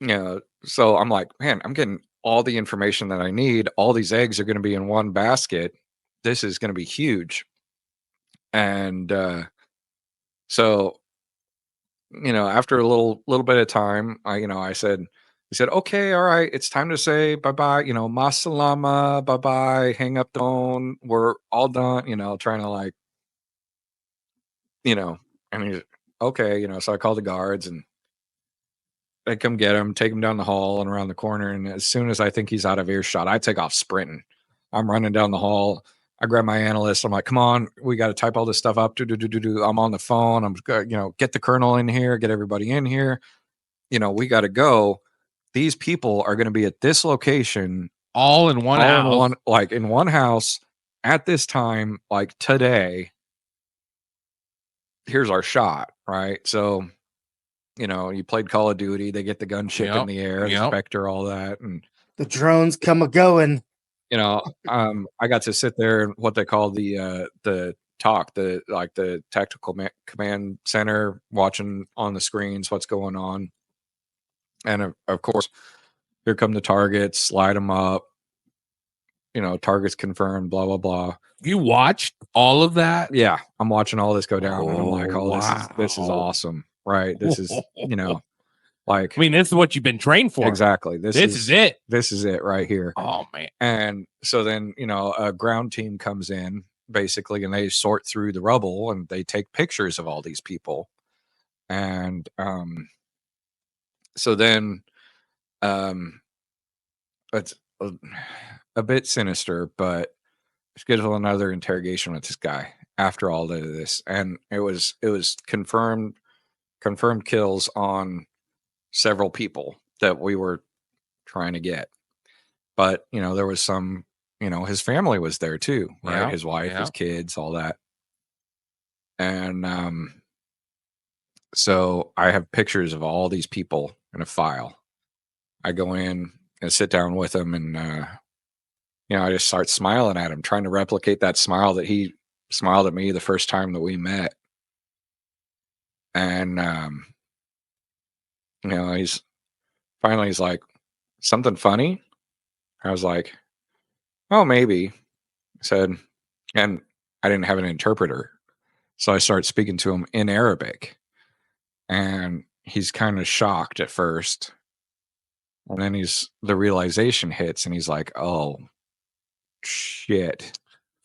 Speaker 4: you know, so I'm like, man, I'm getting all the information that I need. All these eggs are going to be in one basket. This is going to be huge. And, so, you know, after a little bit of time, he said, okay, all right, it's time to say bye-bye, you know, masalama, bye-bye, hang up the phone. We're all done, you know, trying to like, you know, and he's okay, you know, so I called the guards, and they come get him, take him down the hall and around the corner. And as soon as I think he's out of earshot, I take off sprinting. I'm running down the hall. I grab my analyst. I'm like, come on, we got to type all this stuff up. I'm on the phone. I'm, you know, get the colonel in here, get everybody in here. You know, we got to go. These people are going to be at this location,
Speaker 2: all in one house.
Speaker 4: In one house at this time, like today. Here's our shot, right? So, you know, you played Call of Duty, they get the gunship in the air, the Spectre, all that, and
Speaker 3: the drones come a going.
Speaker 4: You know, I got to sit there in what they call the talk, the tactical command center, watching on the screens what's going on. And of course, here come the targets, light them up, you know, targets confirmed, blah, blah, blah.
Speaker 2: You watched all of that?
Speaker 4: Yeah, I'm watching all this go down, and I'm like, oh, wow. This is awesome, right? This is, you know, Like,
Speaker 2: I mean, this is what you've been trained for.
Speaker 4: exactly.
Speaker 2: This is it.
Speaker 4: This is it right here.
Speaker 2: Oh man.
Speaker 4: And so then, you know, a ground team comes in basically, and they sort through the rubble and they take pictures of all these people. And so then it's a bit sinister, but schedule another interrogation with this guy after all of this, and it was confirmed kills on several people that we were trying to get. But you know, there was some, you know, his family was there too, right?
Speaker 2: Yeah,
Speaker 4: His wife,
Speaker 2: yeah.
Speaker 4: his kids, all that. And so I have pictures of all these people in a file. I go in and sit down with him, and you know, I just start smiling at him, trying to replicate that smile that he smiled at me the first time that we met. And you know, he's like, something funny? I was like, oh, maybe. I said, and I didn't have an interpreter. So I start speaking to him in Arabic. And he's kind of shocked at first. And then the realization hits, and he's like, oh shit.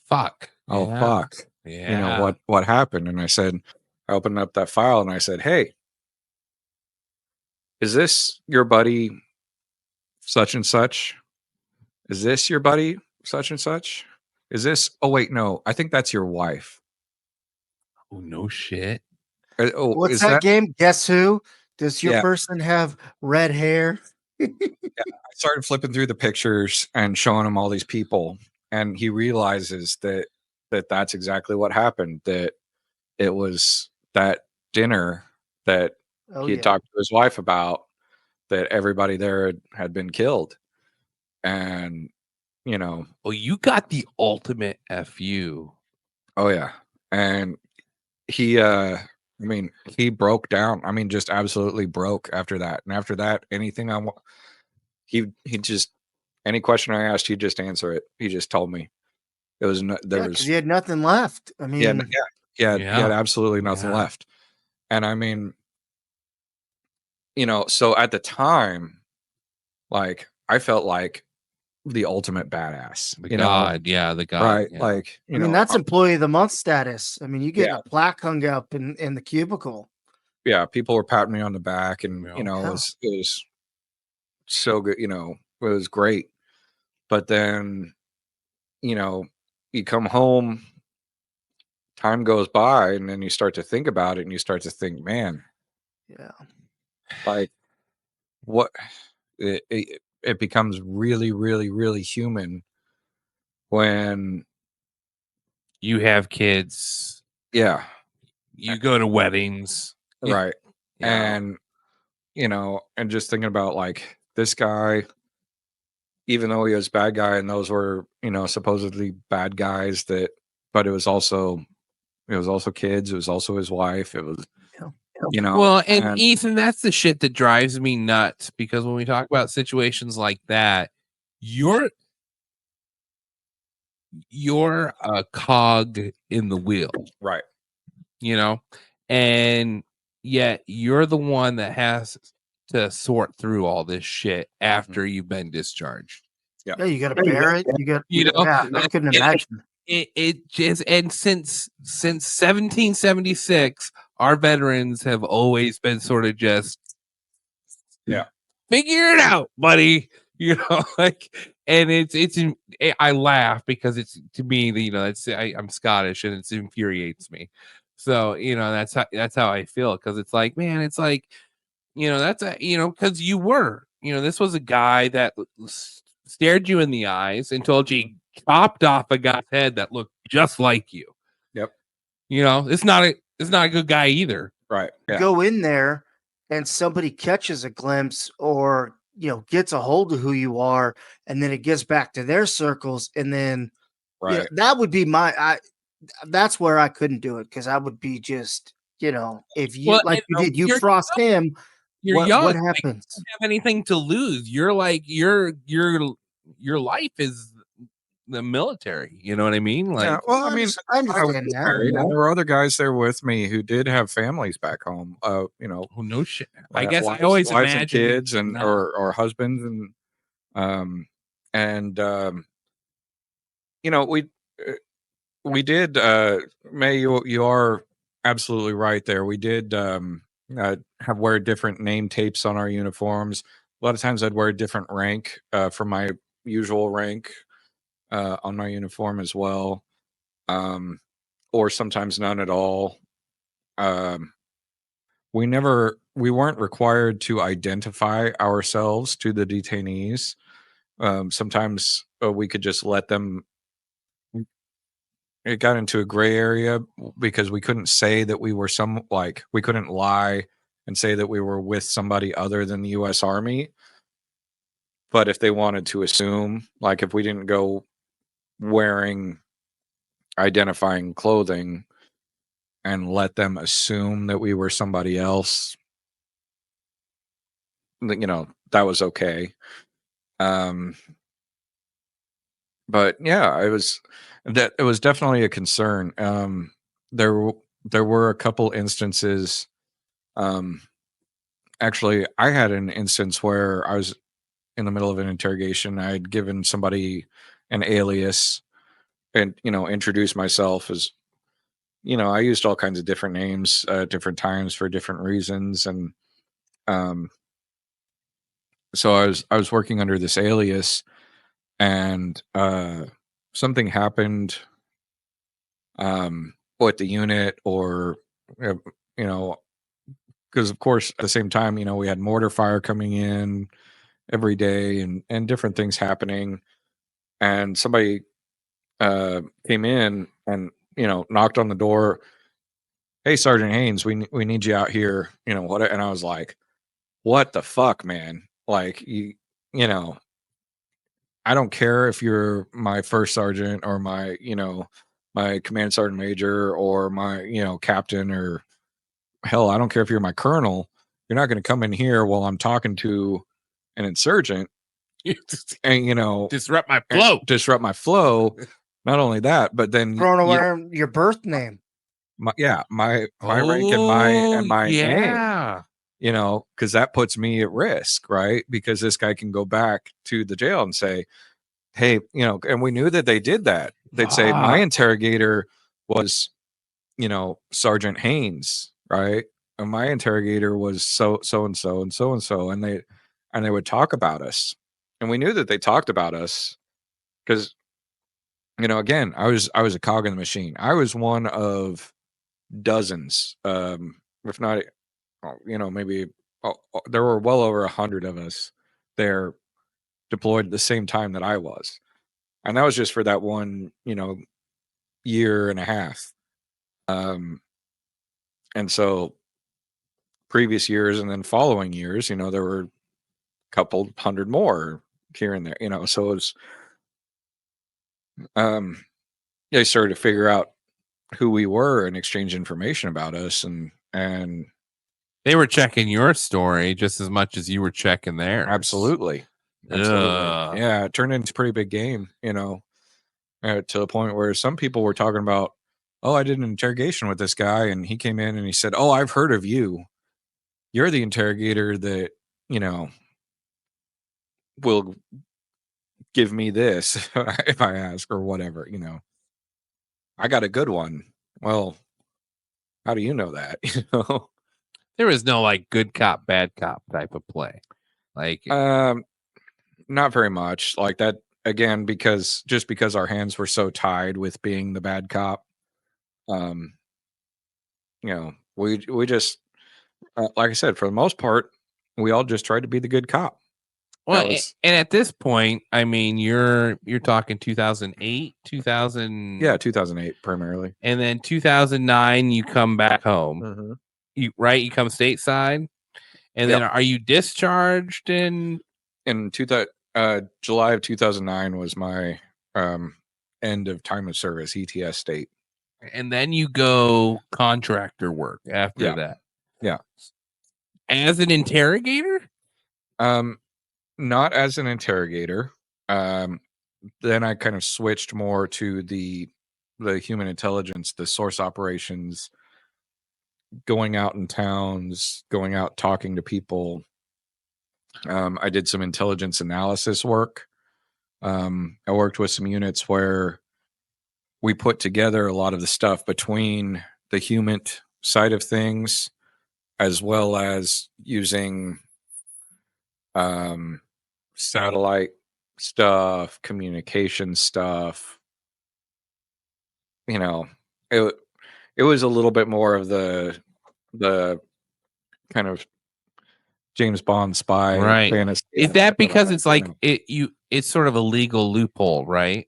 Speaker 2: Fuck.
Speaker 4: Oh
Speaker 2: Yeah.
Speaker 4: fuck.
Speaker 2: Yeah.
Speaker 4: You know what happened? And I said, I opened up that file and I said, hey, is this your buddy such and such? Is this your buddy such and such? Is this, oh wait, no, I think that's your wife.
Speaker 2: Oh no shit.
Speaker 4: Oh,
Speaker 3: What's
Speaker 4: is
Speaker 3: that game? Guess who? Does your
Speaker 4: Yeah.
Speaker 3: person have red hair?
Speaker 4: I started flipping through the pictures and showing him all these people, and he realizes that that's exactly what happened. That it was that dinner that
Speaker 3: Oh,
Speaker 4: he had
Speaker 3: yeah.
Speaker 4: talked to his wife about, that everybody there had been killed. And you know,
Speaker 2: Well, you got the ultimate FU.
Speaker 4: oh yeah. And he I mean, he broke down. I mean, just absolutely broke after that. And after that, anything I want, he just, any question I asked, he'd just answer it. He just told me. It was there
Speaker 3: because
Speaker 4: was
Speaker 3: he had nothing left. I mean,
Speaker 4: he had absolutely nothing
Speaker 2: Yeah.
Speaker 4: left. And I mean, you know, so at the time, like, I felt like the ultimate badass.
Speaker 2: The
Speaker 4: you
Speaker 2: god.
Speaker 4: know,
Speaker 2: Yeah, the god.
Speaker 4: right?
Speaker 2: Yeah.
Speaker 4: Like, you
Speaker 3: I mean,
Speaker 4: know,
Speaker 3: that's employee of the month status. I mean, you get
Speaker 4: Yeah.
Speaker 3: a plaque hung up in the cubicle.
Speaker 4: yeah, people were patting me on the back, and
Speaker 2: Yeah.
Speaker 4: you know,
Speaker 3: Yeah.
Speaker 4: it was so good. You know, it was great. But then, you know, you come home, time goes by, and then you start to think about it, and you start to think, man,
Speaker 3: Yeah.
Speaker 4: like, what it becomes really, really, really human when,
Speaker 2: You have kids.
Speaker 4: yeah,
Speaker 2: You go to weddings.
Speaker 4: right.
Speaker 2: Yeah.
Speaker 4: And, you know, and just thinking about, like, this guy, even though he was a bad guy, and those were, you know, supposedly bad guys, but it was also kids, it was also his wife, it was,
Speaker 3: Yeah.
Speaker 4: you know.
Speaker 2: Well, and Ethan, that's the shit that drives me nuts, because when we talk about situations like that, you're a cog in the wheel,
Speaker 4: right.
Speaker 2: you know, and yet you're the one that has to sort through all this shit after you've been discharged.
Speaker 3: Yeah, you got to bear it. You got,
Speaker 2: You know,
Speaker 3: yeah, I couldn't imagine.
Speaker 2: It just, and since 1776, our veterans have always been sort of just, figure it out, buddy. You know, like, and I laugh because it's, to me, you know, I'm Scottish, and it infuriates me. So, you know, that's how I feel, because it's like, man, it's like, you know, you know, because you were, you know, this was a guy that stared you in the eyes and told you he chopped off a guy's head that looked just like you.
Speaker 4: Yep.
Speaker 2: You know, it's not a good guy either.
Speaker 4: Right. Yeah.
Speaker 3: Go in there and somebody catches a glimpse, or, you know, gets a hold of who you are, and then it gets back to their circles. And then,
Speaker 4: Right.
Speaker 3: you know, that would be that's where I couldn't do it, because I would be just, you know, if you,
Speaker 2: Well,
Speaker 3: like you did, you
Speaker 2: you're
Speaker 3: frost him.
Speaker 2: You're
Speaker 3: What
Speaker 2: young.
Speaker 3: happens?
Speaker 2: Like, you don't have anything to lose. You're like, your life is the military. You know what I mean? Like,
Speaker 4: Yeah, well, I mean,
Speaker 3: I
Speaker 4: I was
Speaker 3: understand that.
Speaker 4: married, and there were other guys there with me who did have families back home. You know,
Speaker 2: oh no shit. I
Speaker 4: wi-
Speaker 2: guess I
Speaker 4: wives,
Speaker 2: always
Speaker 4: wives and
Speaker 2: imagined
Speaker 4: kids, and
Speaker 2: no.
Speaker 4: or husbands, um, and you know, we did. May you are absolutely right there. We did have wear different name tapes on our uniforms. A lot of times, I'd wear a different rank from my usual rank on my uniform as well, or sometimes none at all. Um, we weren't required to identify ourselves to the detainees. Sometimes we could just let them. It got into a gray area because we couldn't say that we were we couldn't lie and say that we were with somebody other than the US Army. But if they wanted to assume, like if we didn't go wearing identifying clothing and let them assume that we were somebody else, you know, that was okay. But yeah, it was definitely a concern. There were a couple instances. Actually, I had an instance where I was in the middle of an interrogation. I had given somebody an alias and, you know, introduced myself as, you know, I used all kinds of different names at different times for different reasons. And um, so I was working under this alias, and something happened with the unit, or, you know, because of course at the same time, you know, we had mortar fire coming in every day, and different things happening, and somebody came in and, you know, knocked on the door. Hey, Sergeant Haynes, we need you out here, you know what? And I was like, what the fuck, man? Like, you know, I don't care if you're my first sergeant or my, you know, my command sergeant major or my, you know, captain, or hell, I don't care if you're my colonel. You're not going to come in here while I'm talking to an insurgent and, you know,
Speaker 2: disrupt my flow.
Speaker 4: Disrupt my flow. Not only that, but then
Speaker 3: Throwing away your birth name.
Speaker 4: my rank and my name,
Speaker 2: yeah.
Speaker 4: you know, because that puts me at risk, right? Because this guy can go back to the jail and say, hey, you know, and we knew that they did that. They'd say my interrogator was, you know, Sergeant Haynes, right? And my interrogator was so and so and so and so, and they would talk about us, and we knew that they talked about us because, you know, again, I was a cog in the machine. I was one of dozens, if not, you know, maybe there were well over 100 of us there deployed at the same time that I was, and that was just for that one, you know, year and a half. And so previous years and then following years, you know, there were a couple hundred more here and there, you know, so it was, they started to figure out who we were and exchange information about us, and
Speaker 2: they were checking your story just as much as you were checking theirs.
Speaker 4: Absolutely. Yeah, it turned into a pretty big game, you know, to the point where some people were talking about, oh, I did an interrogation with this guy, and he came in and he said, oh, I've heard of you. You're the interrogator that, you know, will give me this if I ask, or whatever, you know. I got a good one. Well, how do you know that? You know,
Speaker 2: there was no like good cop, bad cop type of play. Like,
Speaker 4: not very much like that. Again, because our hands were so tied with being the bad cop, you know, we just, like I said, for the most part, we all just tried to be the good cop.
Speaker 2: well, and at this point, I mean, you're talking 2008, 2000,
Speaker 4: yeah, 2008 primarily,
Speaker 2: and then 2009, you come back home.
Speaker 4: Mm-hmm.
Speaker 2: You come stateside, and then are you discharged in
Speaker 4: July of 2009 was my end of time of service, ETS state.
Speaker 2: And then you go contractor work after that.
Speaker 4: Yeah.
Speaker 2: As an interrogator?
Speaker 4: Not as an interrogator. then I kind of switched more to the human intelligence, the source operations, going out in towns, going out talking to people. I did some intelligence analysis work. I worked with some units where we put together a lot of the stuff between the human side of things, as well as using satellite stuff, communication stuff. You know, it was a little bit more of the kind of James Bond spy
Speaker 2: Right.
Speaker 4: fantasy.
Speaker 2: Is that because
Speaker 4: that,
Speaker 2: it's like
Speaker 4: you know.
Speaker 2: it's sort of a legal loophole, right?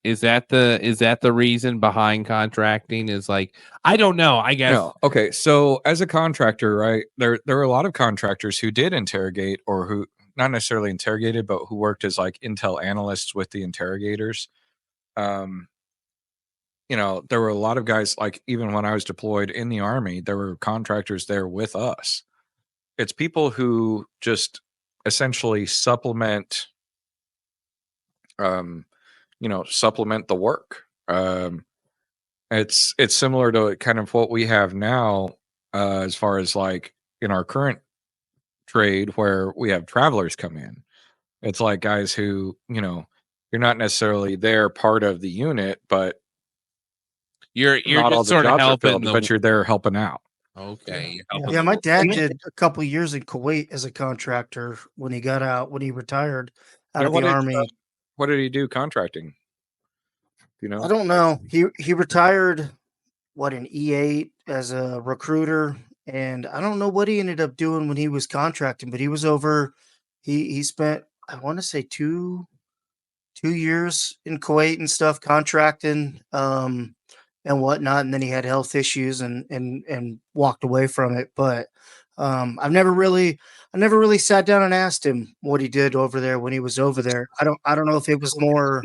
Speaker 2: Is that the reason behind contracting? Is like, I don't know. I guess.
Speaker 4: No. Okay. So as a contractor, right, there are a lot of contractors who did interrogate, or who not necessarily interrogated, but who worked as like intel analysts with the interrogators. You know, there were a lot of guys, like even when I was deployed in the Army, there were contractors there with us. It's people who just essentially supplement, supplement the work. It's similar to kind of what we have now, as far as like in our current trade, where we have travelers come in. It's like guys who, you're not necessarily there part of the unit, but
Speaker 2: you're
Speaker 4: not all
Speaker 2: just
Speaker 4: the
Speaker 2: sort of
Speaker 4: jobs are
Speaker 2: helping
Speaker 4: filled,
Speaker 2: them.
Speaker 4: but you're there helping out.
Speaker 2: Okay.
Speaker 3: Yeah, my dad did a couple of years in Kuwait as a contractor when he got out, when he retired out of the Army.
Speaker 4: What did he do contracting? You know?
Speaker 3: I don't know. He retired in E8 as a recruiter, and I don't know what he ended up doing when he was contracting, but he was over. He spent, I want to say, 2 years in Kuwait and stuff contracting, and whatnot, and then he had health issues and walked away from it. But I never really sat down and asked him what he did over there when he was over there. I don't know if it was more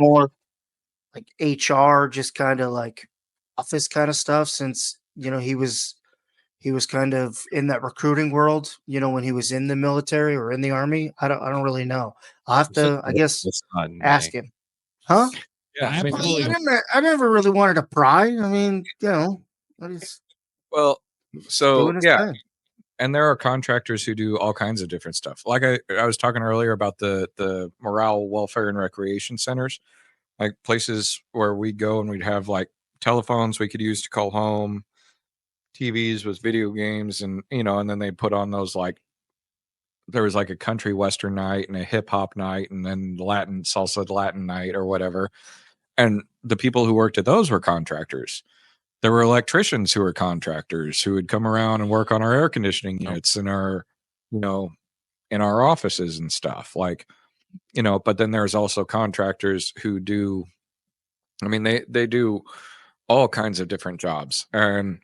Speaker 3: like HR, just kind of like office kind of stuff, since he was kind of in that recruiting world, when he was in the military or in the Army. I don't really know. I'll have to, I guess, ask him. Huh?
Speaker 4: Yeah, absolutely.
Speaker 3: I never really wanted to pry. I mean,
Speaker 4: well, so
Speaker 3: doing his thing.
Speaker 4: And there are contractors who do all kinds of different stuff. Like I was talking earlier about the morale, welfare, and recreation centers, like places where we'd go and we'd have like telephones we could use to call home, TVs with video games, and and then they put on those, like, there was like a country western night and a hip hop night and then Latin salsa Latin night or whatever. And the people who worked at those were contractors. There were electricians who were contractors who would come around and work on our air conditioning units in our, in our offices and stuff, like, but then there's also contractors who do, I mean, they do all kinds of different jobs. And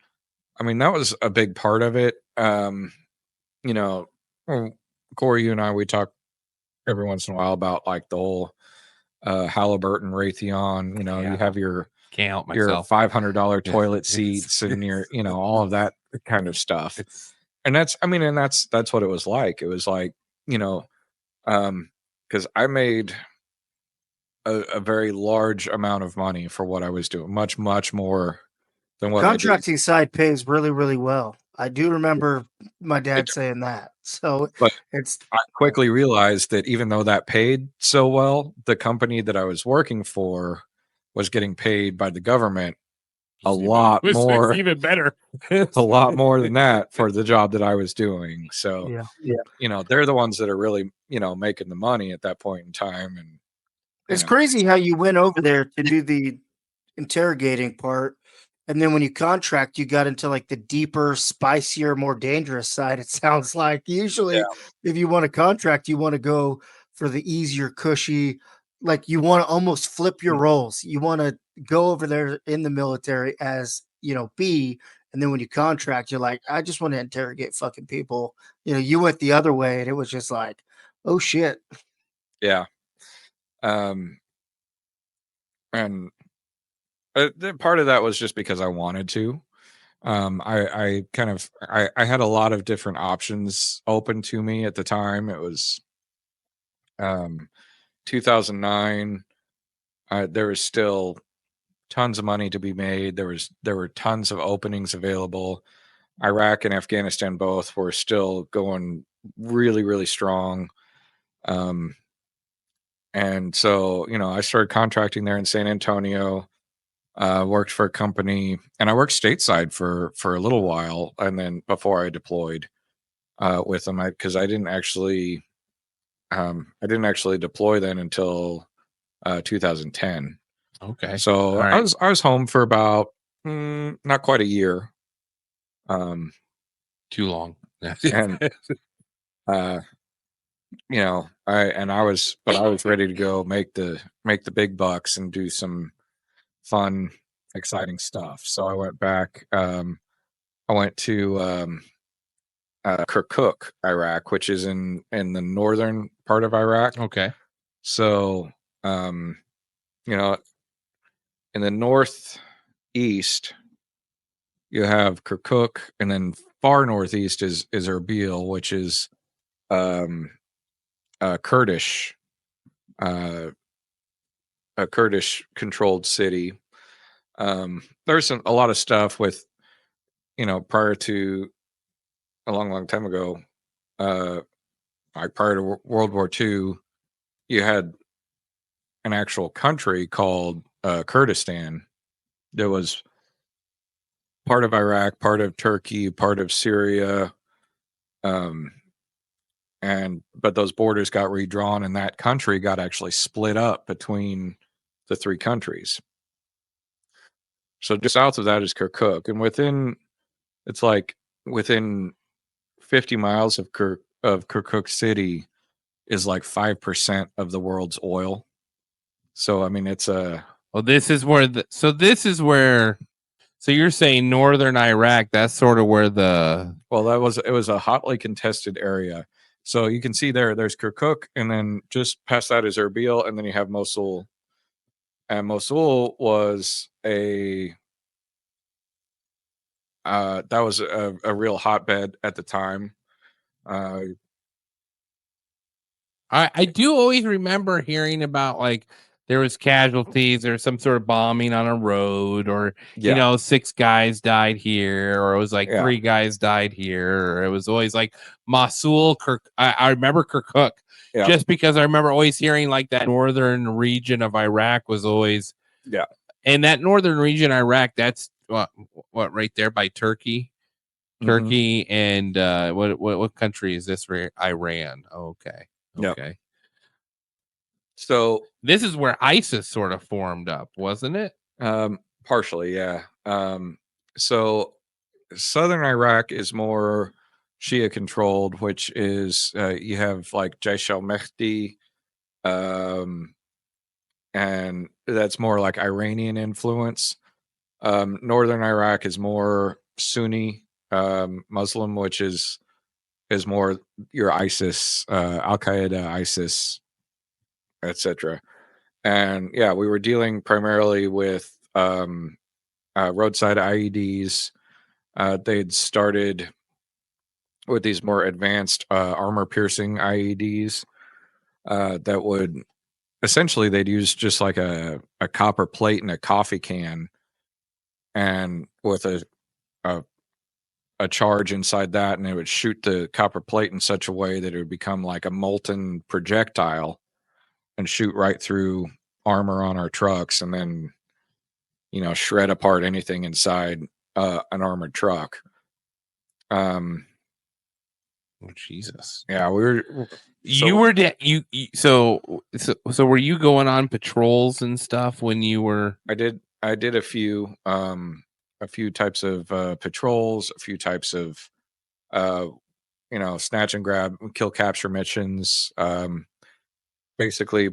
Speaker 4: I mean, that was a big part of it. Corey, you and I, we talk every once in a while about like the whole Halliburton, Raytheon, you have your $500 toilet seats and your, all of that kind of stuff. And that's what it was like. It was like, because I made a very large amount of money for what I was doing, much, much more than what
Speaker 3: contracting side pays really, really well. I do remember my dad saying that. So,
Speaker 4: but I quickly realized that even though that paid so well, the company that I was working for was getting paid by the government a lot more,
Speaker 2: even better,
Speaker 4: a lot more than that for the job that I was doing. So, they're the ones that are really, making the money at that point in time. And
Speaker 3: it's crazy how you went over there to do the interrogating part, and then when you contract, you got into like the deeper, spicier, more dangerous side. It sounds like usually if you want to contract, you want to go for the easier, cushy, like you want to almost flip your roles. You want to go over there in the military as, B, and then when you contract, you're like, I just want to interrogate fucking people. You went the other way, and it was just like, oh shit.
Speaker 4: Yeah. And part of that was just because I wanted to. I had a lot of different options open to me at the time. It was 2009. there was still tons of money to be made. There were tons of openings available. Iraq and Afghanistan both were still going really, really strong. And so, I started contracting there in San Antonio, worked for a company, and I worked stateside for a little while. And then before I deployed with them, because I didn't actually deploy then until 2010.
Speaker 2: Okay.
Speaker 4: So
Speaker 2: All right.
Speaker 4: I was home for about not quite a year.
Speaker 2: Too long.
Speaker 4: And I was ready to go make the big bucks and do some fun, exciting stuff. So I went back. I went to Kirkuk, Iraq, which is in the northern part of Iraq.
Speaker 2: Okay.
Speaker 4: So, in the northeast, you have Kirkuk, and then far northeast is Erbil, which is Kurdish, a Kurdish controlled city. There's a lot of stuff with, prior to a long time ago, like prior to World War II, you had an actual country called Kurdistan that was part of Iraq, part of Turkey, part of Syria. But those borders got redrawn, and that country got actually split up between the three countries. So just south of that is Kirkuk, and within 50 miles of Kirkuk City is like 5% of the world's oil. So I mean, it's a
Speaker 2: Well, this is where so you're saying northern Iraq, that's sort of where it
Speaker 4: was a hotly contested area. So you can see there's Kirkuk, and then just past that is Erbil, and then you have Mosul. And Mosul was that was a real hotbed at the time.
Speaker 2: I do always remember hearing about, like, there was casualties, there was some sort of bombing on a road, or 6 guys died here, or it was like 3 guys died here, or it was always like Mosul, I remember Kirkuk, just because I remember always hearing like that northern region of Iraq was always and that northern region of Iraq, that's what right there by Turkey. Turkey and what country is this? Iran. Okay. Okay.
Speaker 4: So
Speaker 2: this is where ISIS sort of formed up, wasn't it?
Speaker 4: Partially, yeah. So southern Iraq is more Shia controlled, which is you have like Jaish al-Mahdi, and that's more like Iranian influence. Northern Iraq is more Sunni Muslim, which is more your ISIS, Al-Qaeda, ISIS, etc. And yeah, we were dealing primarily with roadside IEDs. They'd started with these more advanced armor-piercing IEDs that would essentially they'd use just like a copper plate and a coffee can, and with a charge inside that, and it would shoot the copper plate in such a way that it would become like a molten projectile and shoot right through armor on our trucks, and then shred apart anything inside an armored truck.
Speaker 2: Oh, Jesus.
Speaker 4: Yeah, we were.
Speaker 2: So were you going on patrols and stuff when you were?
Speaker 4: I did a few types of patrols, a few types of snatch and grab, kill capture missions. Basically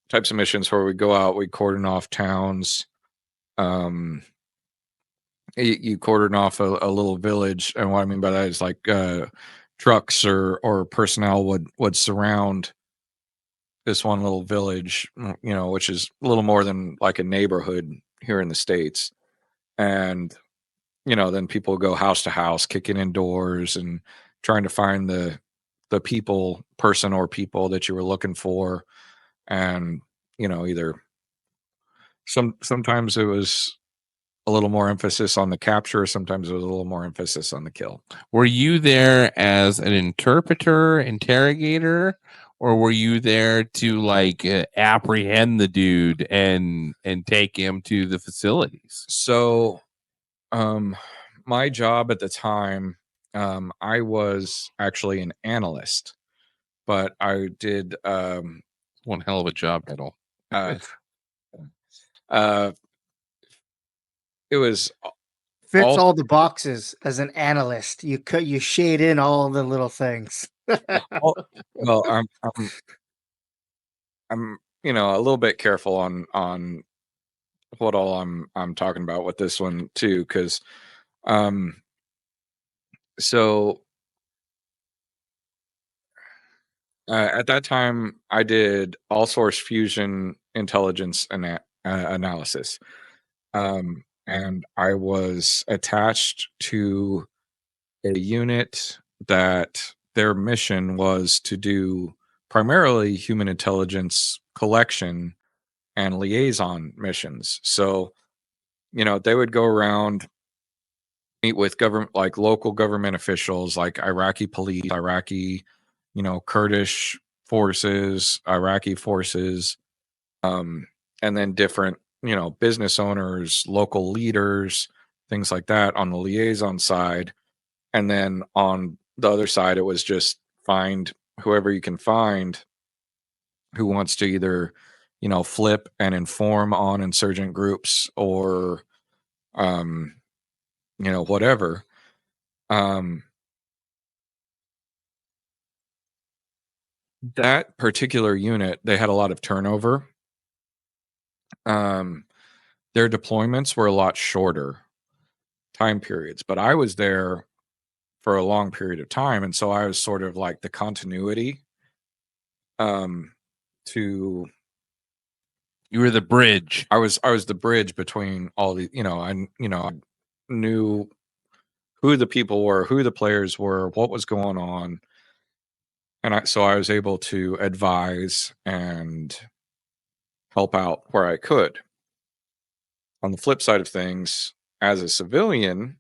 Speaker 4: types of missions where we go out, we cordon off towns. You cordon off a little village, and what I mean by that is like trucks or personnel would surround this one little village, which is a little more than like a neighborhood here in the States. And then people go house to house, kicking in doors and trying to find the person or people that you were looking for, and either Sometimes it was a little more emphasis on the capture. Sometimes it was a little more emphasis on the kill.
Speaker 2: Were you there as an interpreter, interrogator, or were you there to like apprehend the dude and take him to the facilities?
Speaker 4: So, my job at the time, I was actually an analyst, but I did
Speaker 2: One hell of a job title.
Speaker 4: It was
Speaker 3: Fits all the boxes as an analyst. You shade in all the little things.
Speaker 4: well, I'm a little bit careful on what all I'm talking about with this one too, because so at that time I did all source fusion intelligence analysis, and I was attached to a unit that their mission was to do primarily human intelligence collection and liaison missions. So, they would go around, meet with like local government officials, like Iraqi police, Iraqi, Kurdish forces, Iraqi forces, and then different, business owners, local leaders, things like that on the liaison side. And then on the other side, it was just find whoever you can find who wants to either, flip and inform on insurgent groups or, whatever. That particular unit, they had a lot of turnover. Their deployments were a lot shorter time periods, but I was there for a long period of time, and so I was sort of like the continuity to
Speaker 2: You were the bridge.
Speaker 4: I was the bridge between all the I knew who the people were, who the players were, what was going on, and I was able to advise and help out where I could. On the flip side of things, as a civilian,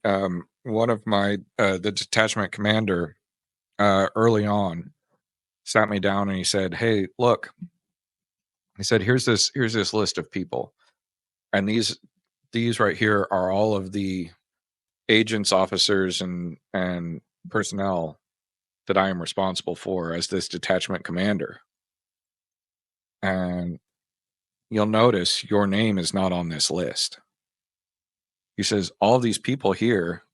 Speaker 4: one of my the detachment commander early on sat me down and he said, "Hey, look," he said, here's this list of people, and these right here are all of the agents, officers, and personnel that I am responsible for as this detachment commander. And you'll notice your name is not on this list." He says, all these people here,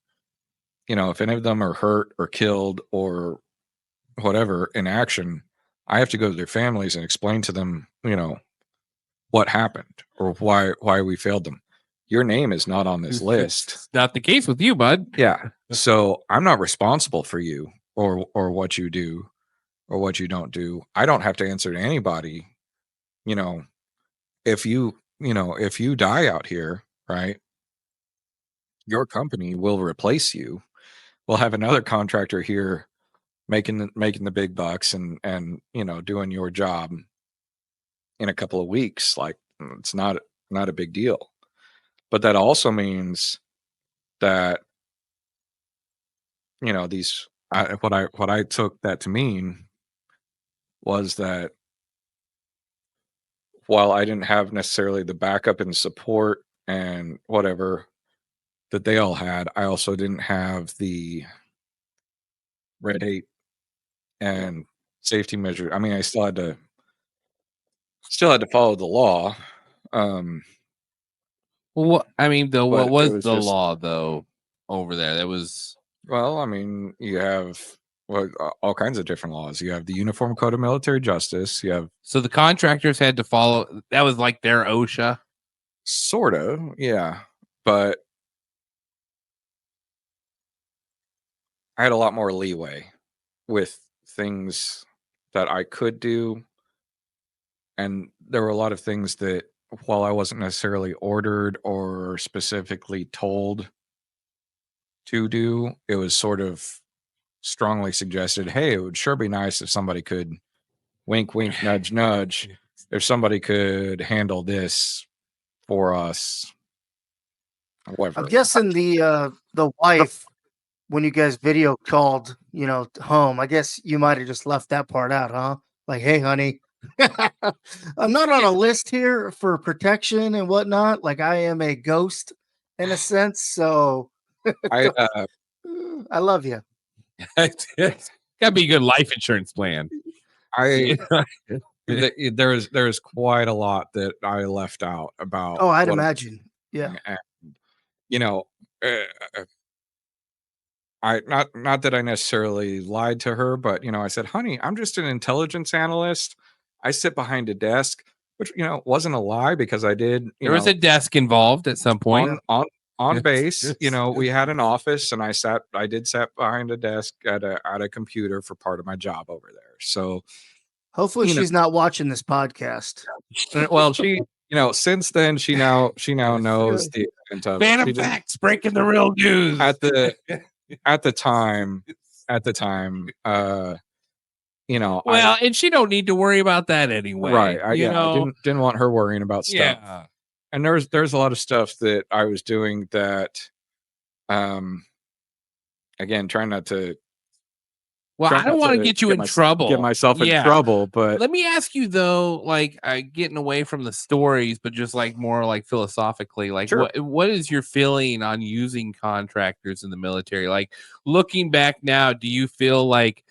Speaker 4: if any of them are hurt or killed or whatever in action, I have to go to their families and explain to them, what happened or why we failed them. Your name is not on this list.
Speaker 2: It's not the case with you, bud.
Speaker 4: Yeah. So I'm not responsible for you or what you do or what you don't do. I don't have to answer to anybody. If you die out here, right, your company will replace you. We'll have another contractor here making the big bucks and doing your job in a couple of weeks. Like, it's not a big deal. But that also means that what I took that to mean was that while I didn't have necessarily the backup and support and whatever that they all had, I also didn't have the red tape and safety measure. I mean, I still had to follow the law.
Speaker 2: What
Speaker 4: But
Speaker 2: was
Speaker 4: it was
Speaker 2: the
Speaker 4: just-
Speaker 2: law though over there? That was
Speaker 4: Well, I mean, you have all kinds of different laws. You have the Uniform Code of Military Justice. You have
Speaker 2: so the contractors had to follow. That was like their OSHA.
Speaker 4: sort of, yeah, but I had a lot more leeway with things that I could do. And there were a lot of things that, while I wasn't necessarily ordered or specifically told to do, it was sort of strongly suggested, hey, it would sure be nice if somebody could wink, wink, nudge, nudge. If somebody could handle this, for us. However,
Speaker 3: I'm guessing the wife, when you guys video called, home, I guess you might have just left that part out, huh? Like, hey, honey, I'm not on a list here for protection and whatnot. Like, I am a ghost in a sense. So
Speaker 4: I
Speaker 3: I love you.
Speaker 2: It's gotta be a good life insurance plan.
Speaker 4: there's quite a lot that I left out about.
Speaker 3: Oh, I'd
Speaker 4: what
Speaker 3: imagine. Yeah.
Speaker 4: and, I not that I necessarily lied to her, but I said, honey, I'm just an intelligence analyst. I sit behind a desk, which wasn't a lie, because I did.
Speaker 2: There was a desk involved at some point.
Speaker 4: On base, we had an office, and I did sit behind a desk at a computer for part of my job over there. So
Speaker 3: hopefully she's not watching this podcast.
Speaker 4: Well, she, since then she now knows the extent of
Speaker 2: Phantom facts, breaking the real news.
Speaker 4: At the time,
Speaker 2: well, and she don't need to worry about that anyway.
Speaker 4: Right. I didn't want her worrying about stuff.
Speaker 2: Yeah.
Speaker 4: And there's a lot of stuff that I was doing that, again, trying not to.
Speaker 2: Well, I don't want to get you in trouble.
Speaker 4: Get myself in trouble, but
Speaker 2: let me ask you though, like, getting away from the stories, but just like more like philosophically, like,
Speaker 4: sure.
Speaker 2: what is your feeling on using contractors in the military? Like, looking back now, do you feel like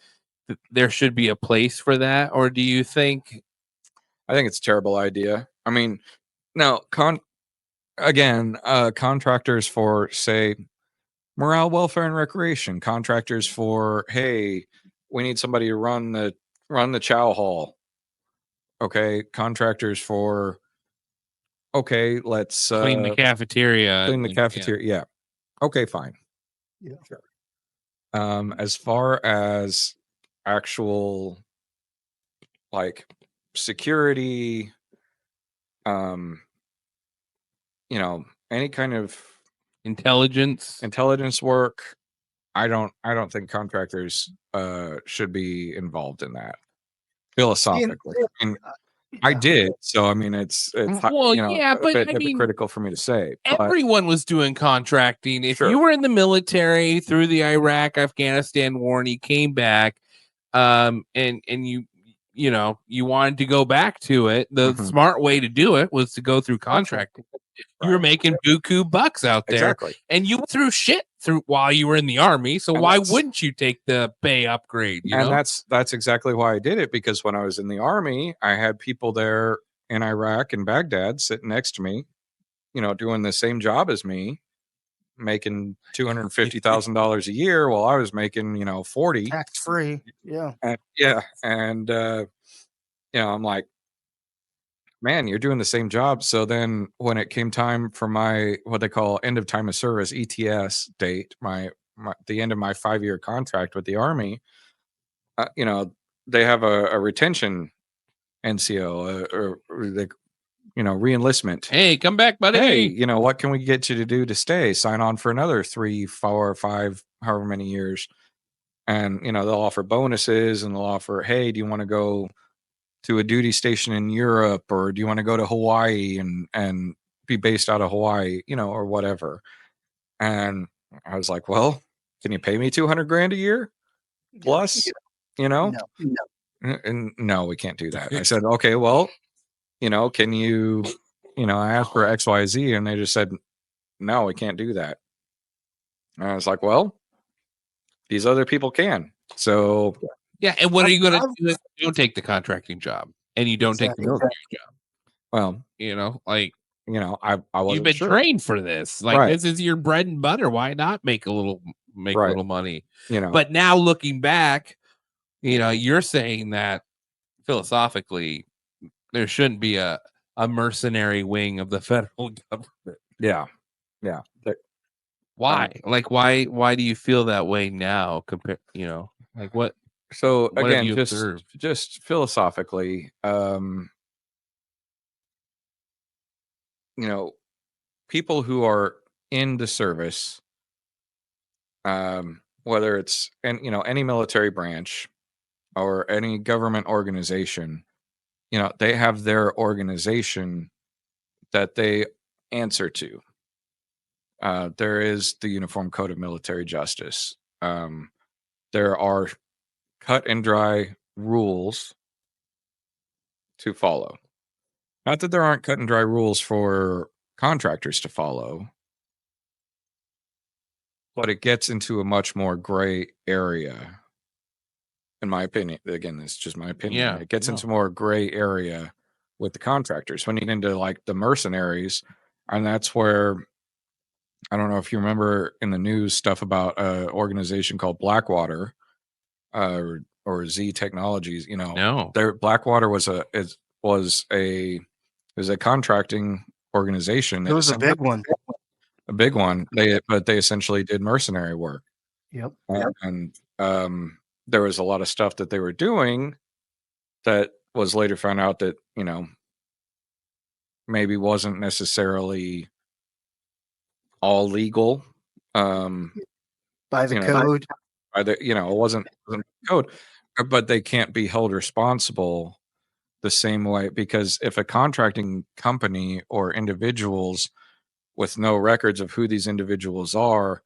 Speaker 2: there should be a place for that, or do you think?
Speaker 4: I think it's a terrible idea. I mean, now contractors for, say, morale, welfare, and recreation. Contractors for, hey, we need somebody to run the chow hall. Okay, contractors for, okay, let's
Speaker 2: clean the cafeteria.
Speaker 4: Yeah. Okay, fine.
Speaker 3: Yeah.
Speaker 4: Sure. As far as actual, like, security, any kind of intelligence work, I don't think contractors should be involved in that philosophically. I did, so I mean it's
Speaker 2: well, yeah, but
Speaker 4: a bit hypocritical for me to say.
Speaker 2: Everyone was doing contracting. If you were in the military through the Iraq-Afghanistan war and you came back, and you wanted to go back to it, the smart way to do it was to go through contracting. You were making buku bucks out there, and you went through shit while you were in the army. So why wouldn't you take the pay upgrade?
Speaker 4: That's exactly why I did it, because when I was in the army, I had people there in Iraq and Baghdad sitting next to me, doing the same job as me, making $250,000 a year, while I was making 40
Speaker 3: tax free. Yeah,
Speaker 4: and I'm like, man, you're doing the same job. So then when it came time for my, what they call end of time of service, ETS date, the end of my 5-year contract with the Army, they have a retention NCO, or they, re-enlistment.
Speaker 2: Hey, come back, buddy.
Speaker 4: Hey, what can we get you to do to stay? Sign on for another 3, 4, 5, however many years. And, they'll offer bonuses, and they'll offer, hey, do you want to go to a duty station in Europe, or do you want to go to Hawaii and be based out of Hawaii, or whatever. And I was like, well, can you pay me $200,000 a year plus,
Speaker 3: No.
Speaker 4: And no, we can't do that. I said, okay, well, can you, I asked for XYZ, and they just said, no, we can't do that. And I was like, well, these other people can. So
Speaker 2: yeah, and what are you going to do if you don't take the contracting job and you don't take the military job?
Speaker 4: Well,
Speaker 2: I
Speaker 4: wasn't
Speaker 2: you've been trained for this. Like, this is your bread and butter. Why not make a little money? But now looking back, you're saying that philosophically there shouldn't be a mercenary wing of the federal government.
Speaker 4: Yeah.
Speaker 2: Why? Why do you feel that way now? Like what?
Speaker 4: So
Speaker 2: what
Speaker 4: again, just philosophically, people who are in the service, whether it's any military branch or any government organization, they have their organization that they answer to. There is the Uniform Code of Military Justice. There are cut and dry rules to follow. Not that there aren't cut and dry rules for contractors to follow, but it gets into a much more gray area, in my opinion. Again, this is just my opinion.
Speaker 2: Yeah,
Speaker 4: It gets
Speaker 2: no.
Speaker 4: into more gray area with the contractors when you get into like the mercenaries, and that's where I don't know if you remember in the news stuff about an organization called Blackwater, or Z Technologies. You know,
Speaker 2: No.
Speaker 4: their Blackwater was a contracting organization.
Speaker 3: It was a big one.
Speaker 4: A big one. But they essentially did mercenary work.
Speaker 3: Yep.
Speaker 4: And there was a lot of stuff that they were doing that was later found out that, you know, maybe wasn't necessarily all legal.
Speaker 3: By the code.
Speaker 4: By the, you know, it wasn't code, but they can't be held responsible the same way, because if a contracting company or individuals with no records of who these individuals are,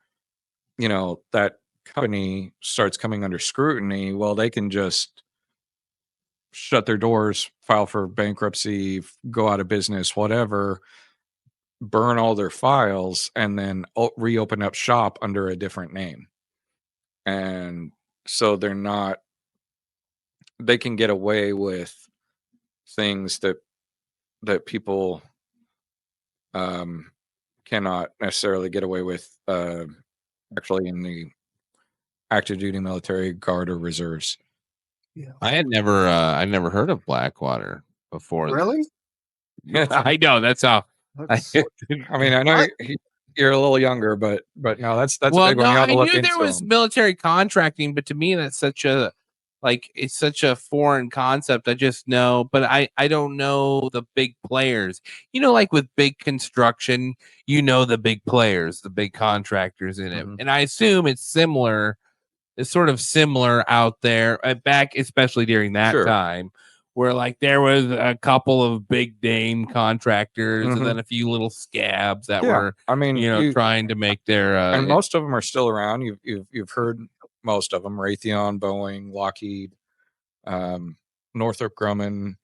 Speaker 4: you know, that company starts coming under scrutiny, well, they can just shut their doors, file for bankruptcy, go out of business, whatever, burn all their files, and then reopen up shop under a different name. And so they can get away with things that people cannot necessarily get away with actually in the active duty military guard or reserves.
Speaker 3: Yeah.
Speaker 2: I never heard of Blackwater before.
Speaker 3: Really?
Speaker 2: I know, that's how.
Speaker 4: I mean, I know you're a little younger, but no, that's
Speaker 2: well,
Speaker 4: a big one. You
Speaker 2: no,
Speaker 4: have to
Speaker 2: I
Speaker 4: look
Speaker 2: knew
Speaker 4: into
Speaker 2: there was
Speaker 4: them.
Speaker 2: military contracting, but to me, that's such a it's such a foreign concept. I just know, but I don't know the big players. You know, like with big construction, you know the big players, the big contractors in it, and I assume it's similar. It's sort of similar out there back, especially during that time, where like there was a couple of big name contractors and then a few little scabs that were,
Speaker 4: I mean,
Speaker 2: you know, trying to make their
Speaker 4: and most of them are still around. You've heard most of them: Raytheon, Boeing, Lockheed, Northrop Grumman.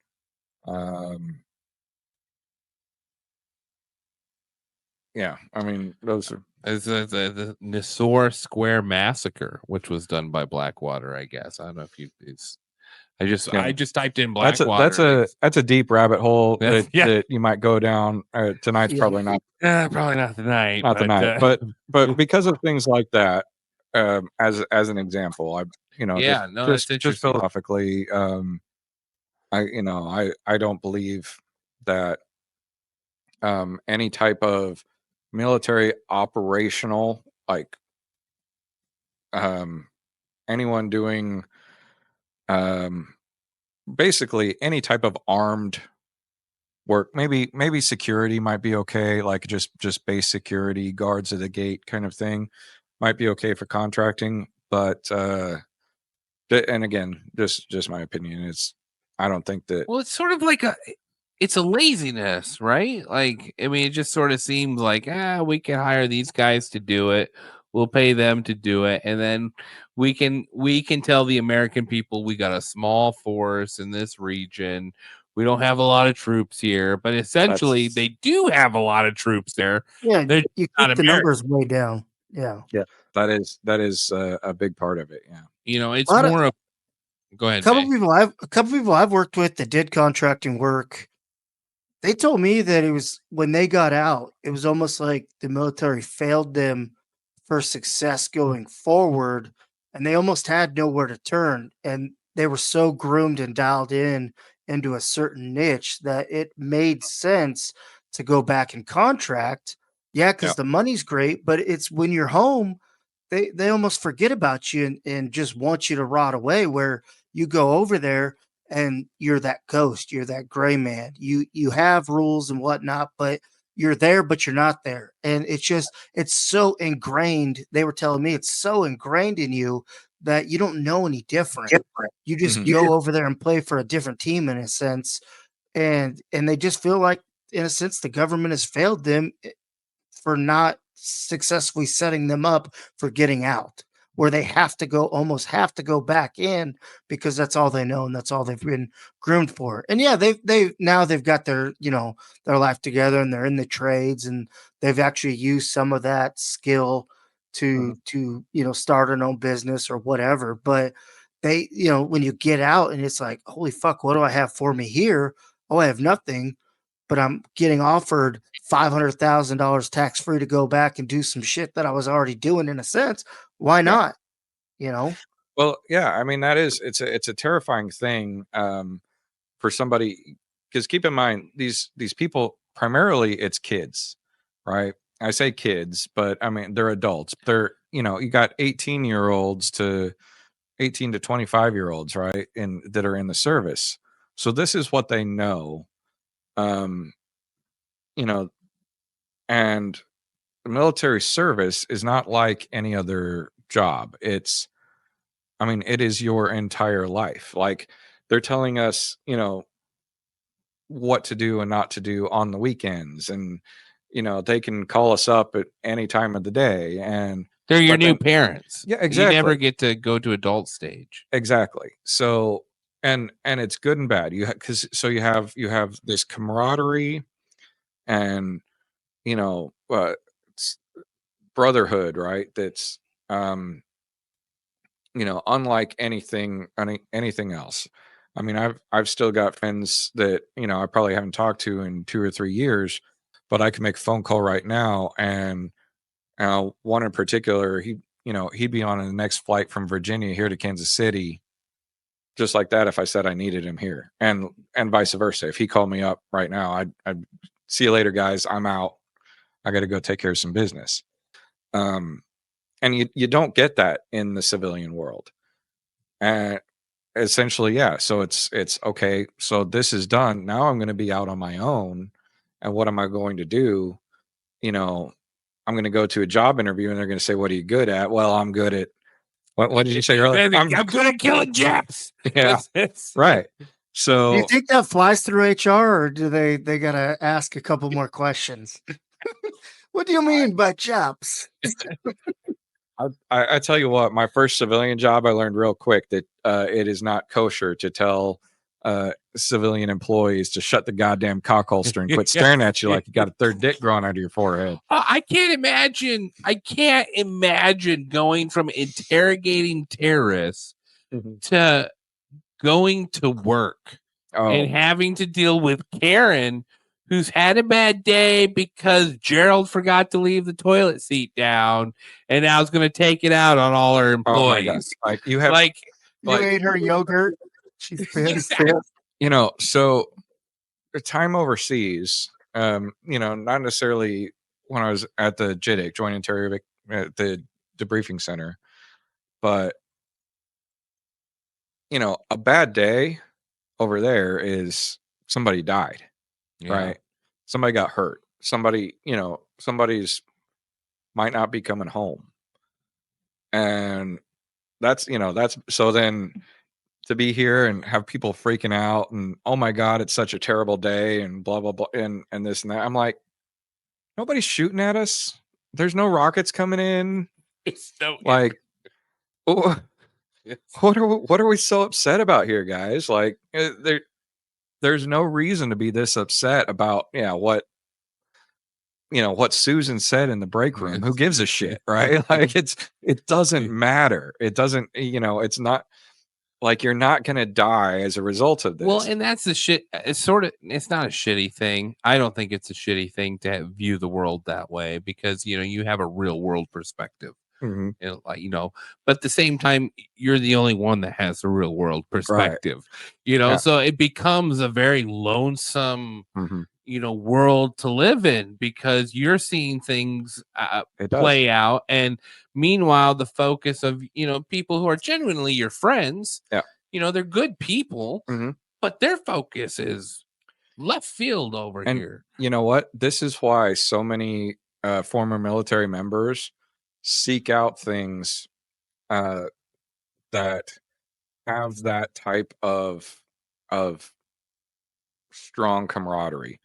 Speaker 4: Yeah, I mean, those are
Speaker 2: the Nisour Square massacre, which was done by Blackwater. I guess I don't know if you. I just typed in Blackwater.
Speaker 4: That's a deep rabbit hole that
Speaker 2: that
Speaker 4: you might go down. Tonight's probably not.
Speaker 2: Probably not tonight.
Speaker 4: Not tonight, but because of things like that, as an example, just philosophically, I don't believe that any type of military operational, like anyone doing basically any type of armed work, maybe security might be okay, like just base security, guards at the gate kind of thing might be okay for contracting, but and again, just my opinion, I don't think that.
Speaker 2: Well, it's sort of like it's a laziness, right? Like, I mean, it just sort of seems like, we can hire these guys to do it. We'll pay them to do it. And then we can tell the American people we got a small force in this region. We don't have a lot of troops here, but essentially they do have a lot of troops there.
Speaker 3: Yeah, you keep the numbers way down. Yeah.
Speaker 4: Yeah. That is a big part of it. Yeah.
Speaker 2: You know, it's more of go ahead.
Speaker 3: A couple people I've worked with that did contracting work. They told me that it was when they got out, it was almost like the military failed them for success going forward, and they almost had nowhere to turn. And they were so groomed and dialed into a certain niche that it made sense to go back and contract. Yeah, because the money's great, but it's when you're home, they almost forget about you and just want you to rot away, where you go over there and you're that ghost, you're that gray man. You have rules and whatnot, but you're there, but you're not there. And it's so ingrained. They were telling me it's so ingrained in you that you don't know any different. You just go over there and play for a different team in a sense. And they just feel like in a sense, the government has failed them for not successfully setting them up for getting out, where they almost have to go back in because that's all they know and that's all they've been groomed for. And yeah, they've got their, their life together and they're in the trades and they've actually used some of that skill to start an own business or whatever. But they, when you get out and it's like, holy fuck, what do I have for me here? Oh, I have nothing, but I'm getting offered $500,000 tax free to go back and do some shit that I was already doing in a sense. Why not?
Speaker 4: Well, yeah, I mean, it's a terrifying thing for somebody, because keep in mind these people, primarily it's kids, right? I say kids, but I mean they're adults. They're, you got 18-year-olds to 18 to 25-year-olds, right? And that are in the service. So this is what they know. Um, you know, and the military service is not like any other job. I mean, it is your entire life. Like, they're telling us, what to do and not to do on the weekends. And, they can call us up at any time of the day. And
Speaker 2: they're your
Speaker 4: but
Speaker 2: new
Speaker 4: then-
Speaker 2: parents.
Speaker 4: Yeah, exactly.
Speaker 2: You never get to go to adult stage.
Speaker 4: Exactly. So, and it's good and bad. You you have this camaraderie and, it's brotherhood, right? That's, unlike anything else. I mean, I've still got friends that, I probably haven't talked to in 2 or 3 years, but I can make a phone call right now. And one in particular, he'd be on the next flight from Virginia here to Kansas City, just like that, if I said I needed him here, and vice versa. If he called me up right now, I'd see you later, guys. I'm out. I got to go take care of some business. And you don't get that in the civilian world. And essentially, yeah. So it's okay. So this is done. Now I'm going to be out on my own. And what am I going to do? I'm going to go to a job interview and they're going to say, "What are you good at?" Well, I'm good at what did you say earlier?
Speaker 2: I'm good at killing Japs.
Speaker 4: Yeah. Right. So
Speaker 3: Do you think that flies through HR, or do they gotta ask a couple more questions? What do you mean by chops?
Speaker 4: I tell you what, my first civilian job, I learned real quick that it is not kosher to tell civilian employees to shut the goddamn cock holster and quit staring at you like you got a third dick growing out of your forehead.
Speaker 2: I can't imagine going from interrogating terrorists to going to work and having to deal with Karen, who's had a bad day because Gerald forgot to leave the toilet seat down and now is going to take it out on all her employees.
Speaker 4: Oh my God. You have
Speaker 3: you ate her yogurt. She's pissed.
Speaker 4: So the time overseas, not necessarily when I was at the JIDIC, Joint Interrogation, at the debriefing center, but a bad day over there is somebody died, right? Somebody got hurt. Somebody's might not be coming home. And that's so then to be here and have people freaking out and, oh my God, it's such a terrible day and blah, blah, blah. And this and that. I'm like, nobody's shooting at us. There's no rockets coming in.
Speaker 2: It's so
Speaker 4: like, what are we so upset about here, guys? Like, there's no reason to be this upset about what Susan said in the break room. Who gives a shit, right? Like, it doesn't matter. It doesn't, it's not like you're not gonna die as a result of this.
Speaker 2: Well, and that's the shit. It's not a shitty thing. I don't think it's a shitty thing to view the world that way because you have a real world perspective. But at the same time, you're the only one that has the real world perspective. Right. So it becomes a very lonesome, world to live in because you're seeing things play out, and meanwhile, the focus of people who are genuinely your friends, they're good people, but their focus is left field over here.
Speaker 4: You know what? This is why so many former military members seek out things that have that type of strong camaraderie.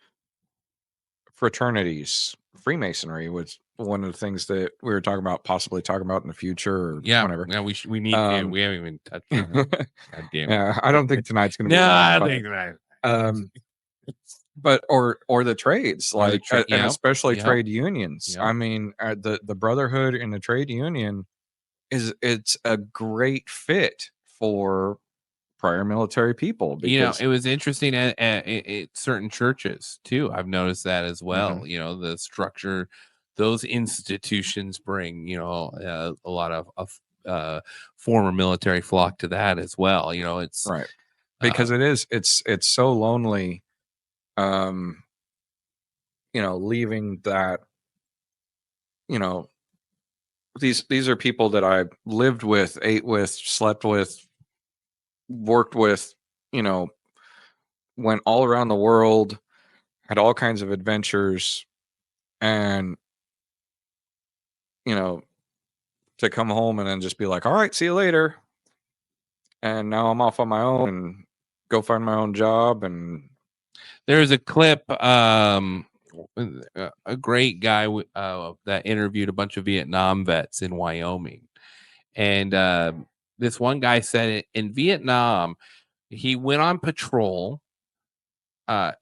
Speaker 4: fraternities. Freemasonry was one of the things that we were possibly talking about in the future or whenever.
Speaker 2: Yeah, we need to. We haven't even touched on that. God damn it.
Speaker 4: Yeah, I don't think tonight's going to be.
Speaker 2: No, I don't think tonight.
Speaker 4: But or the trades,
Speaker 2: Or the
Speaker 4: like and especially trade unions.
Speaker 2: Yep.
Speaker 4: I mean, the brotherhood in the trade union it's a great fit for prior military people, because
Speaker 2: it was interesting at certain churches too. I've noticed that as well. The structure those institutions bring, a lot of former military flock to that as well. It's
Speaker 4: right, because it's so lonely, leaving that, these are people that I lived with, ate with, slept with, worked with, went all around the world, had all kinds of adventures, and to come home and then just be like, all right, see you later. And now I'm off on my own and go find my own job. And
Speaker 2: there's a clip, a great guy that interviewed a bunch of Vietnam vets in Wyoming. And this one guy said in Vietnam, he went on patrol,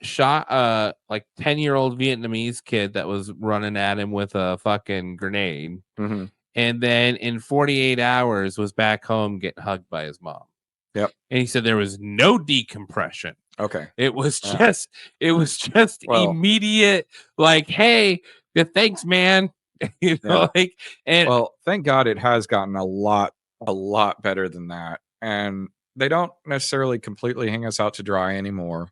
Speaker 2: shot a like 10-year-old Vietnamese kid that was running at him with a fucking grenade.
Speaker 4: Mm-hmm.
Speaker 2: And then in 48 hours was back home getting hugged by his mom.
Speaker 4: Yep.
Speaker 2: And he said there was no decompression.
Speaker 4: Okay.
Speaker 2: It was just immediate, like, hey, thanks, man.
Speaker 4: Well, thank God it has gotten a lot better than that. And they don't necessarily completely hang us out to dry anymore.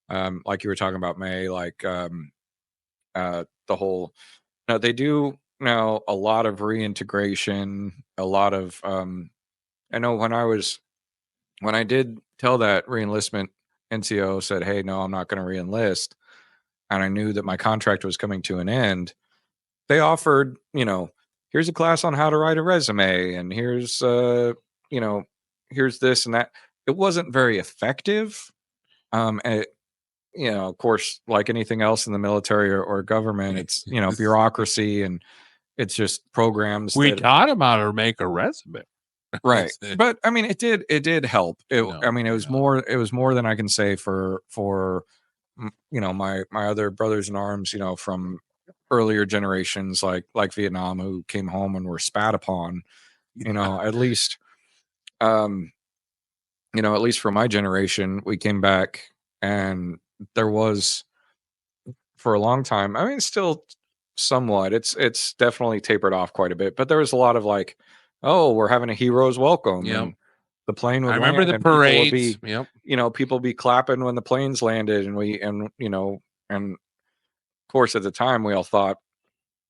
Speaker 4: Like you were talking about, May, like the whole, they do now a lot of reintegration, a lot of I know when I did tell that reenlistment, NCO said, hey, no, I'm not going to reenlist, and I knew that my contract was coming to an end, they offered, here's a class on how to write a resume, and here's here's this and that. It wasn't very effective. And of course, like anything else in the military or government, it's bureaucracy, and it's just programs.
Speaker 2: We taught him how to make a resume.
Speaker 4: Right. But I mean, it did help. It was more than I can say for my other brothers in arms, from earlier generations, like Vietnam, who came home and were spat upon, at least, at least for my generation, we came back, and there was, for a long time, I mean, still somewhat, it's definitely tapered off quite a bit, but there was a lot of like, oh, we're having a hero's welcome.
Speaker 2: Yep.
Speaker 4: And the plane would
Speaker 2: I remember
Speaker 4: land,
Speaker 2: the
Speaker 4: and
Speaker 2: parades.
Speaker 4: People be clapping when the planes landed, and of course at the time we all thought,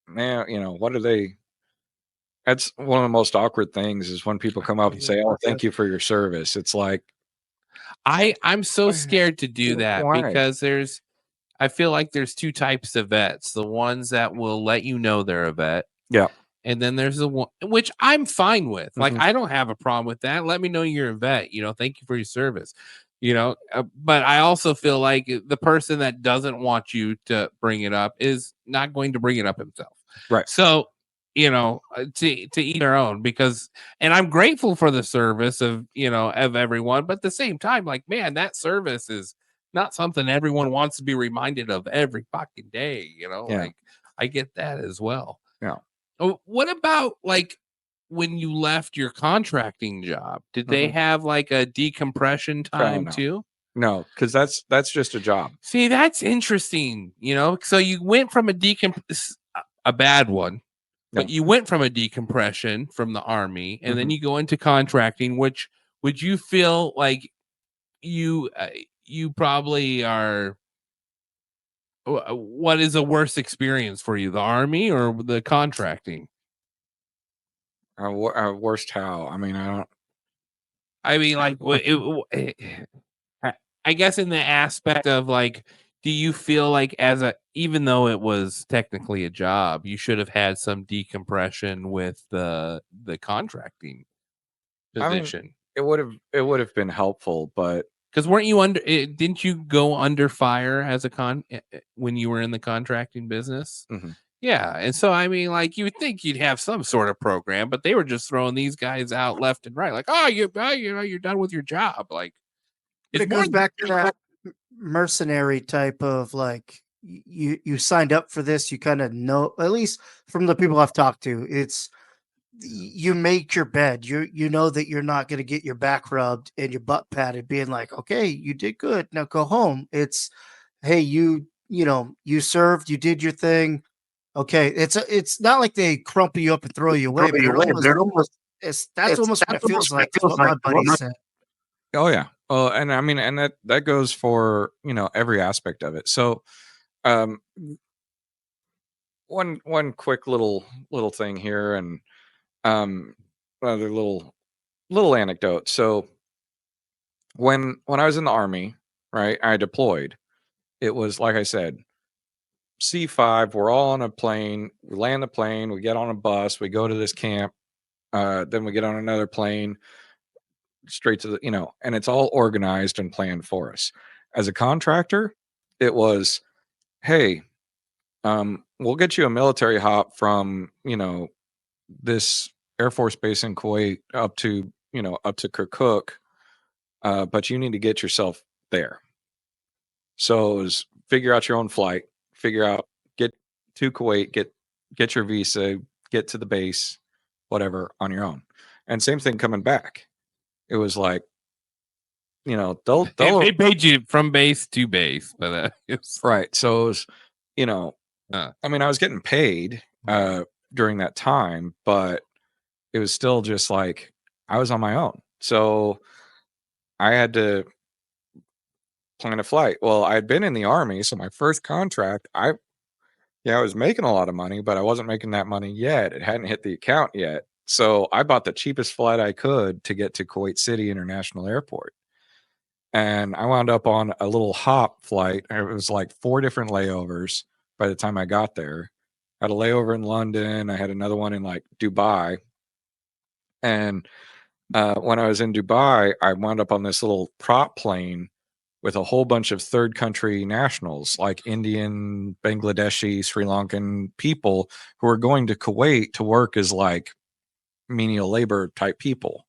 Speaker 4: man, what are they? That's one of the most awkward things, is when people come up and say, "Oh, thank you for your service." It's like,
Speaker 2: I'm so scared to do that.
Speaker 4: Why?
Speaker 2: Because I feel like there's two types of vets: the ones that will let you know they're a vet,
Speaker 4: yeah.
Speaker 2: And then there's the one, which I'm fine with. Like, I don't have a problem with that. Let me know you're a vet. Thank you for your service. But I also feel like the person that doesn't want you to bring it up is not going to bring it up himself.
Speaker 4: Right.
Speaker 2: So, to each their own, and I'm grateful for the service of everyone. But at the same time, like, man, that service is not something everyone wants to be reminded of every fucking day. Like, I get that as well.
Speaker 4: Yeah.
Speaker 2: What about, like, when you left your contracting job? Did they have like a decompression time too?
Speaker 4: No, because that's just a job.
Speaker 2: See, that's interesting. So you went from a bad one, but you went from a decompression from the Army, and then you go into contracting. Which would you feel like you probably are? What is a worse experience for you, the Army or the contracting?
Speaker 4: Worst how? I mean,
Speaker 2: like, I guess in the aspect of, like, do you feel like, even though it was technically a job, you should have had some decompression with the contracting position?
Speaker 4: I mean, it would have been helpful, but
Speaker 2: Because weren't you didn't you go under fire as a when you were in the contracting business?
Speaker 4: Mm-hmm.
Speaker 2: Yeah. And so, I mean, like, you would think you'd have some sort of program, but they were just throwing these guys out left and right. Like, oh, you're done with your job. Like,
Speaker 3: But it goes back to that mercenary type of like, you signed up for this, you kind of know, at least from the people I've talked to, it's you make your bed. You know that you're not going to get your back rubbed and your butt patted, being like, okay, you did good, now go home. It's, hey, you know, you served, you did your thing. Okay, it's not like they crumple you up and throw you away, but that's almost what it feels like. Is what my buddy said.
Speaker 4: Oh yeah. Well, and I mean, and that goes for, you know, every aspect of it. So, one quick little thing here, and another little anecdote. So, when I was in the Army, right, I deployed. It was like I said, C5. We're all on a plane. We land the plane. We get on a bus. We go to this camp. Then we get on another plane straight to the, you know, and it's all organized and planned for us. As a contractor, it was, hey, we'll get you a military hop from, you know, this Air Force base in Kuwait up to Kirkuk, but you need to get yourself there. So it was figure out your own flight, get to Kuwait, get your visa, get to the base, whatever, on your own. And same thing coming back. It was like, you know,
Speaker 2: they paid you from base to base, but
Speaker 4: right. So it was, you know, I mean, I was getting paid during that time, but it was still just like I was on my own. So I had to plan a flight. Well, I had been in the Army, so my first contract, I was making a lot of money, but I wasn't making that money yet. It hadn't hit the account yet. So I bought the cheapest flight I could to get to Kuwait City International Airport. And I wound up on a little hop flight. It was like 4 different layovers by the time I got there. I had a layover in London. I had another one in like Dubai. And when I was in Dubai, I wound up on this little prop plane with a whole bunch of third country nationals like Indian, Bangladeshi, Sri Lankan people who are going to Kuwait to work as like menial labor type people,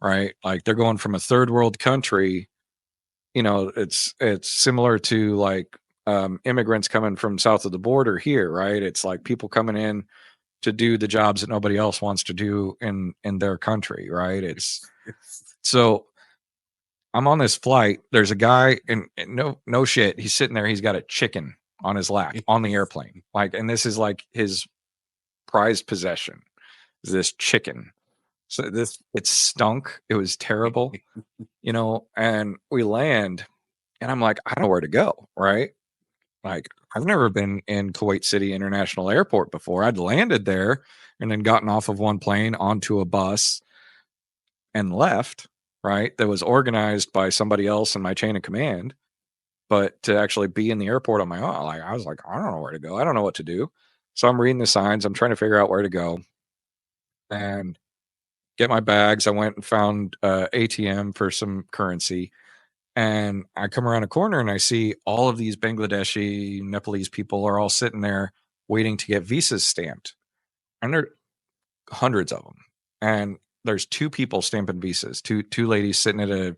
Speaker 4: right? Like they're going from a third world country. You know, it's similar to like immigrants coming from south of the border here, right? It's like people coming in to do the jobs that nobody else wants to do in their country, right? It's so I'm on this flight. There's a guy, and no shit, he's sitting there. He's got a chicken on his lap on the airplane, like, and this is like his prized possession. Is this chicken? So it stunk. It was terrible, you know. And we land, and I'm like, I don't know where to go, right? Like, I've never been in Kuwait City International Airport before. I'd landed there and then gotten off of one plane onto a bus and left, right? That was organized by somebody else in my chain of command. But to actually be in the airport on my own, like, I was like, I don't know where to go. I don't know what to do. So I'm reading the signs. I'm trying to figure out where to go and get my bags. I went and found ATM for some currency. And I come around a corner and I see all of these Bangladeshi, Nepalese people are all sitting there waiting to get visas stamped. And there are hundreds of them. And there's 2 people stamping visas, two ladies sitting at a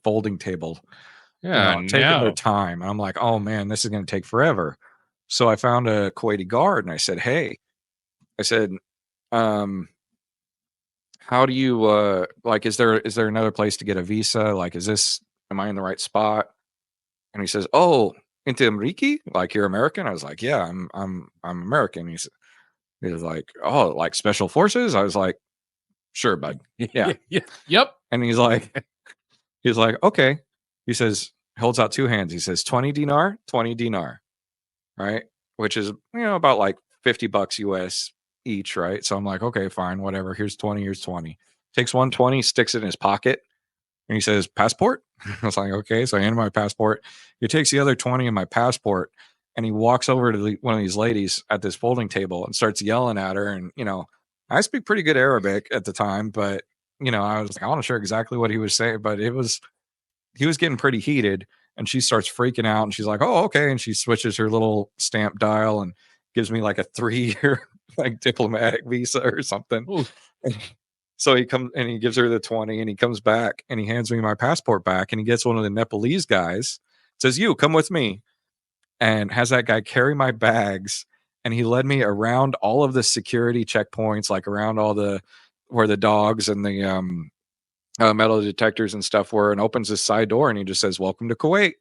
Speaker 4: folding table, taking their time. And I'm like, oh man, this is going to take forever. So I found a Kuwaiti guard and I said, hey, how do you like, is there another place to get a visa? Like, am I in the right spot? And he says, oh, Interrogation? Like, you're American? I was like, yeah, I'm American. He was like, oh, like special forces? I was like, sure, bud. Yeah.
Speaker 2: Yep.
Speaker 4: And he's like, okay. He says, holds out 2 hands. He says, 20 dinar, right? Which is, about like $50 US each, right? So I'm like, okay, fine, whatever. Here's 20, here's 20. Takes 120, sticks it in his pocket. And he says, passport? I was like, okay. So I hand him my passport. He takes the other 20 in my passport and he walks over to one of these ladies at this folding table and starts yelling at her. And, I speak pretty good Arabic at the time, but, I was like, I'm not sure exactly what he was saying, but it was he was getting pretty heated, and she starts freaking out, and she's like, "Oh, okay," and she switches her little stamp dial and gives me like a 3-year like diplomatic visa or something. So he comes and he gives her the 20, and he comes back and he hands me my passport back, and he gets one of the Nepalese guys, says, "You come with me," and has that guy carry my bags. And he led me around all of the security checkpoints, like around all the where the dogs and the metal detectors and stuff were, and opens this side door, and he just says, "Welcome to Kuwait."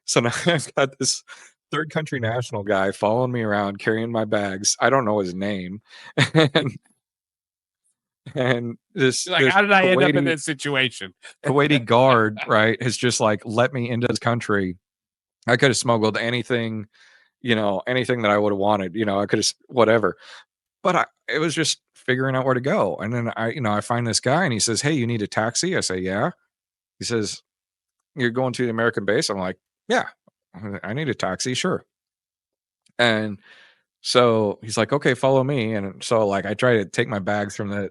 Speaker 4: So now I've got this third country national guy following me around carrying my bags. I don't know his name. And this,
Speaker 2: Like,
Speaker 4: this
Speaker 2: how did I end up in
Speaker 4: Kuwaiti-
Speaker 2: this situation?
Speaker 4: Kuwaiti guard, right, has just like let me into this country. I could have smuggled anything, anything that I would have wanted. I could have whatever. But it was just figuring out where to go. And then I find this guy, and he says, "Hey, you need a taxi?" I say, "Yeah." He says, "You're going to the American base?" I'm like, "Yeah, I need a taxi, sure." And so he's like, "Okay, follow me." And so like I try to take my bags from the,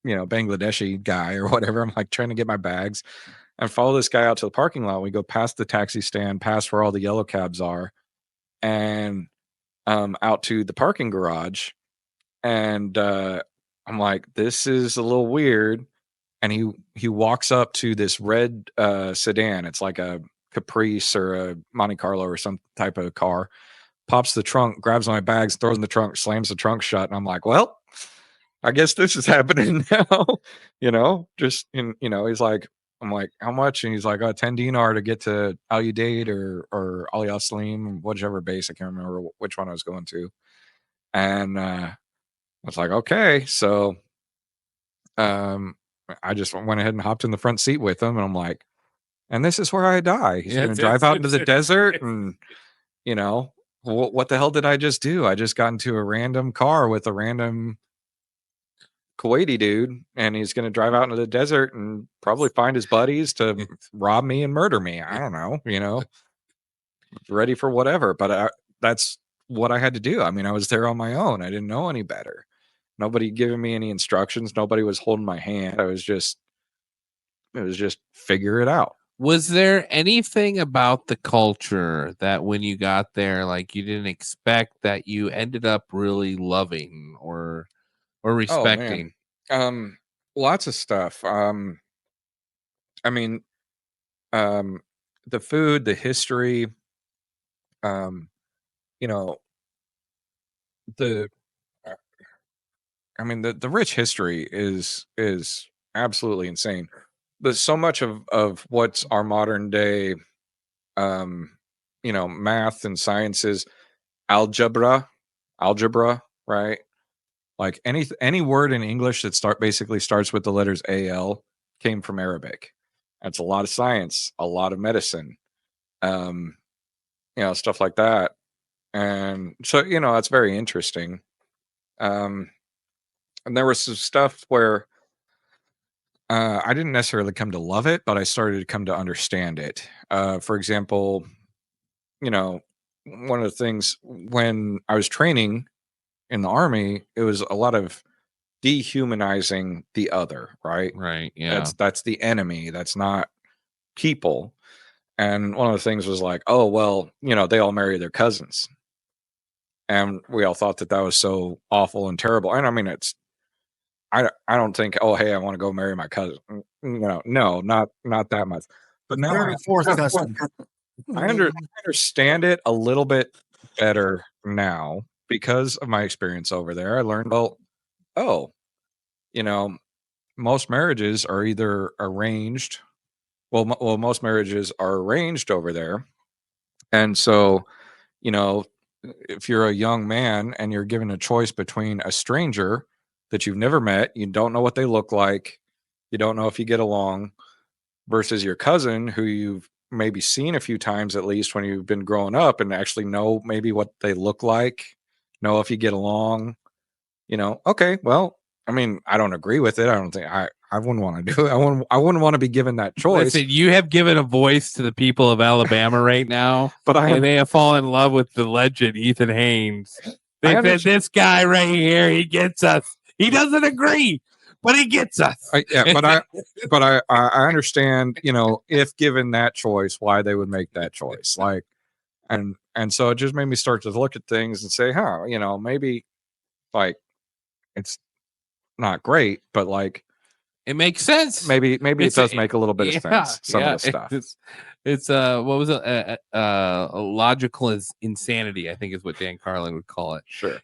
Speaker 4: Bangladeshi guy or whatever. I'm like trying to get my bags and follow this guy out to the parking lot. We go past the taxi stand, past where all the yellow cabs are, and out to the parking garage. And I'm like, this is a little weird. And he walks up to this red sedan. It's like a Caprice or a Monte Carlo or some type of car. Pops the trunk, grabs my bags, throws in the trunk, slams the trunk shut. And I'm like, well, I guess this is happening now. He's like, I'm like, how much? And he's like, 10 dinar to get to Al Udeid or Ali Al Salim, whichever base. I can't remember which one I was going to. And I was like, okay. So I just went ahead and hopped in the front seat with him, and I'm like, and this is where I die. He's going to drive out into the desert, and what the hell did I just do? I just got into a random car with a random Kuwaiti dude, and he's going to drive out into the desert and probably find his buddies to rob me and murder me. I don't know, ready for whatever. But that's what I had to do. I mean, I was there on my own. I didn't know any better. Nobody giving me any instructions. Nobody was holding my hand. It was just figure it out.
Speaker 2: Was there anything about the culture that when you got there, like you didn't expect, that you ended up really loving or respecting?
Speaker 4: Lots of stuff. I mean, the food, the history, the the rich history is absolutely insane. There's so much of what's our modern day math and sciences, algebra, right? Like any word in English that basically starts with the letters AL came from Arabic. That's a lot of science, a lot of medicine, stuff like that. And so, that's very interesting. And there was some stuff where I didn't necessarily come to love it, but I started to come to understand it. For example, one of the things when I was training in the Army, it was a lot of dehumanizing the other, right?
Speaker 2: Right. Yeah.
Speaker 4: That's the enemy. That's not people. And one of the things was like, oh, well, they all marry their cousins. And we all thought that was so awful and terrible. And I mean, I don't think, oh, hey, I want to go marry my cousin. No, not that much. But now
Speaker 3: Third or fourth cousin.
Speaker 4: I understand it a little bit better now because of my experience over there. I learned, most marriages are either arranged. Well, most marriages are arranged over there. And so, if you're a young man and you're given a choice between a stranger that you've never met, you don't know what they look like, you don't know if you get along, versus your cousin who you've maybe seen a few times at least when you've been growing up and actually know maybe what they look like, know if you get along, okay, well, I mean, I don't agree with it. I don't think I wouldn't want to do it. I wouldn't want to be given that choice.
Speaker 2: Listen, you have given a voice to the people of Alabama right now, and they have fallen in love with the legend Ethan Haynes. They said, this guy right here, he gets us He doesn't agree, but he gets us.
Speaker 4: But I understand, if given that choice, why they would make that choice. Like, and so it just made me start to look at things and say, maybe like it's not great, but like
Speaker 2: it makes sense.
Speaker 4: Maybe it does make a little bit of sense. Some of the stuff.
Speaker 2: It's what was it? Logical insanity, I think is what Dan Carlin would call it.
Speaker 4: Sure.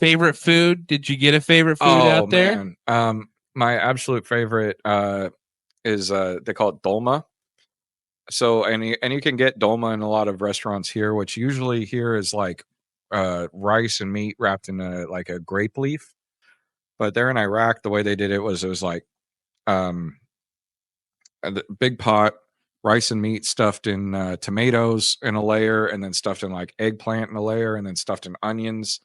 Speaker 2: Favorite food? Did you get a favorite food out there?
Speaker 4: Man. My absolute favorite is they call it dolma. So and you can get dolma in a lot of restaurants here, which usually here is like rice and meat wrapped in a grape leaf. But there in Iraq, the way they did it was like a big pot, rice and meat stuffed in tomatoes in a layer, and then stuffed in like eggplant in a layer, and then stuffed in onions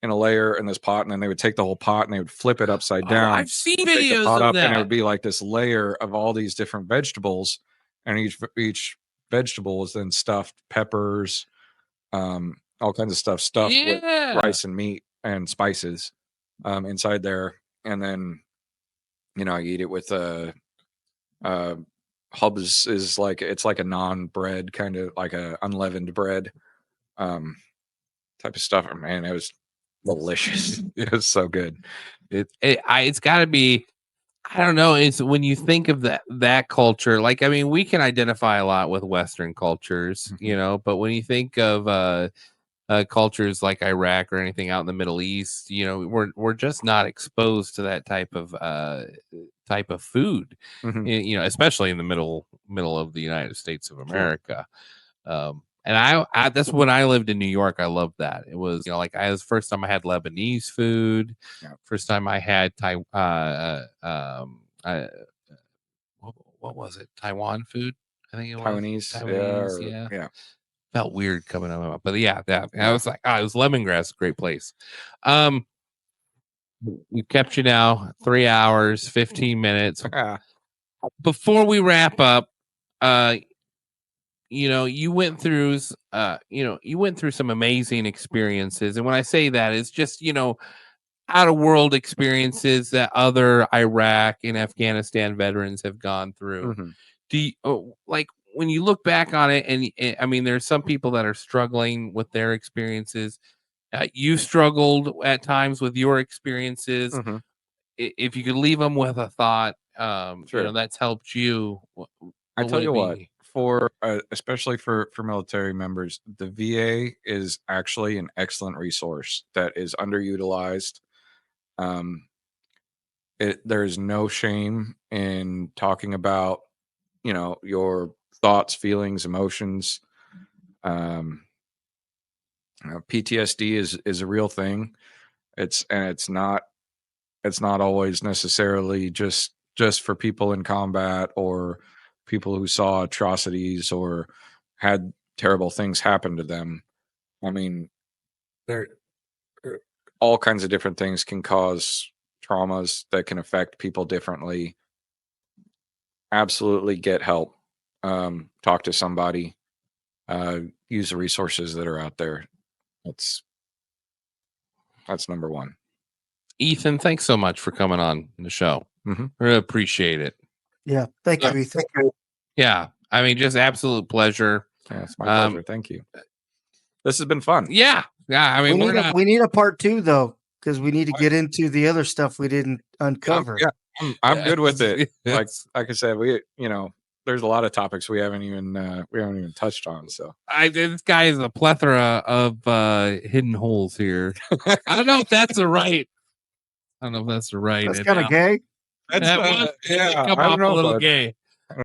Speaker 4: in a layer in this pot. And then they would take the whole pot and they would flip it upside down.
Speaker 2: I've seen videos of that.
Speaker 4: And it would be like this layer of all these different vegetables. And each vegetable was then stuffed peppers, all kinds of stuff stuffed with rice and meat and spices inside there. And then, I eat it with hubs is like, it's like a non-bread, kind of like a unleavened bread type of stuff. Man, it was delicious. It was so good.
Speaker 2: It's got to be, I don't know. It's when you think of that culture, like, I mean, we can identify a lot with Western cultures, but when you think of cultures like Iraq or anything out in the Middle East, we're just not exposed to that type of food, especially in the middle of the United States of America. And I that's when I lived in New York. I loved that. It was, like it was the first time I had Lebanese food. Yeah. First time I had what was it? Taiwan food? I think it was
Speaker 4: Taiwanese. Yeah.
Speaker 2: Felt weird coming out of my mouth, but I was like, it was lemongrass, great place. We kept you now 3 hours, 15 minutes. Before we wrap up, you went through some amazing experiences. And when I say that, it's just, out of world experiences that other Iraq and Afghanistan veterans have gone through. Mm-hmm. Do you, when you look back on it, and I mean, there's some people that are struggling with their experiences. You struggled at times with your experiences. Mm-hmm. If you could leave them with a thought, sure. That's helped you.
Speaker 4: I tell you what, for especially for military members, the VA is actually an excellent resource that is underutilized. There's no shame in talking about, your thoughts, feelings, emotions. PTSD is a real thing. It's not always necessarily just for people in combat or people who saw atrocities or had terrible things happen to them. I mean, there all kinds of different things can cause traumas that can affect people differently. Absolutely get help. Talk to somebody. Use the resources that are out there. That's number one.
Speaker 2: Ethan, thanks so much for coming on the show. Mm-hmm. Really appreciate it.
Speaker 3: Yeah, thank you, Ethan.
Speaker 2: Yeah, I mean, just absolute pleasure.
Speaker 4: Yeah, it's my pleasure. Thank you. This has been fun.
Speaker 2: Yeah. I mean,
Speaker 3: we need a part 2 though, because we need to get into the other stuff we didn't uncover.
Speaker 4: I'm good with it. Like I said, there's a lot of topics we haven't even touched on. So
Speaker 2: this guy is a plethora of hidden holes here. I don't know if that's the right.
Speaker 3: That's kind of gay.
Speaker 2: That was come off a little gay.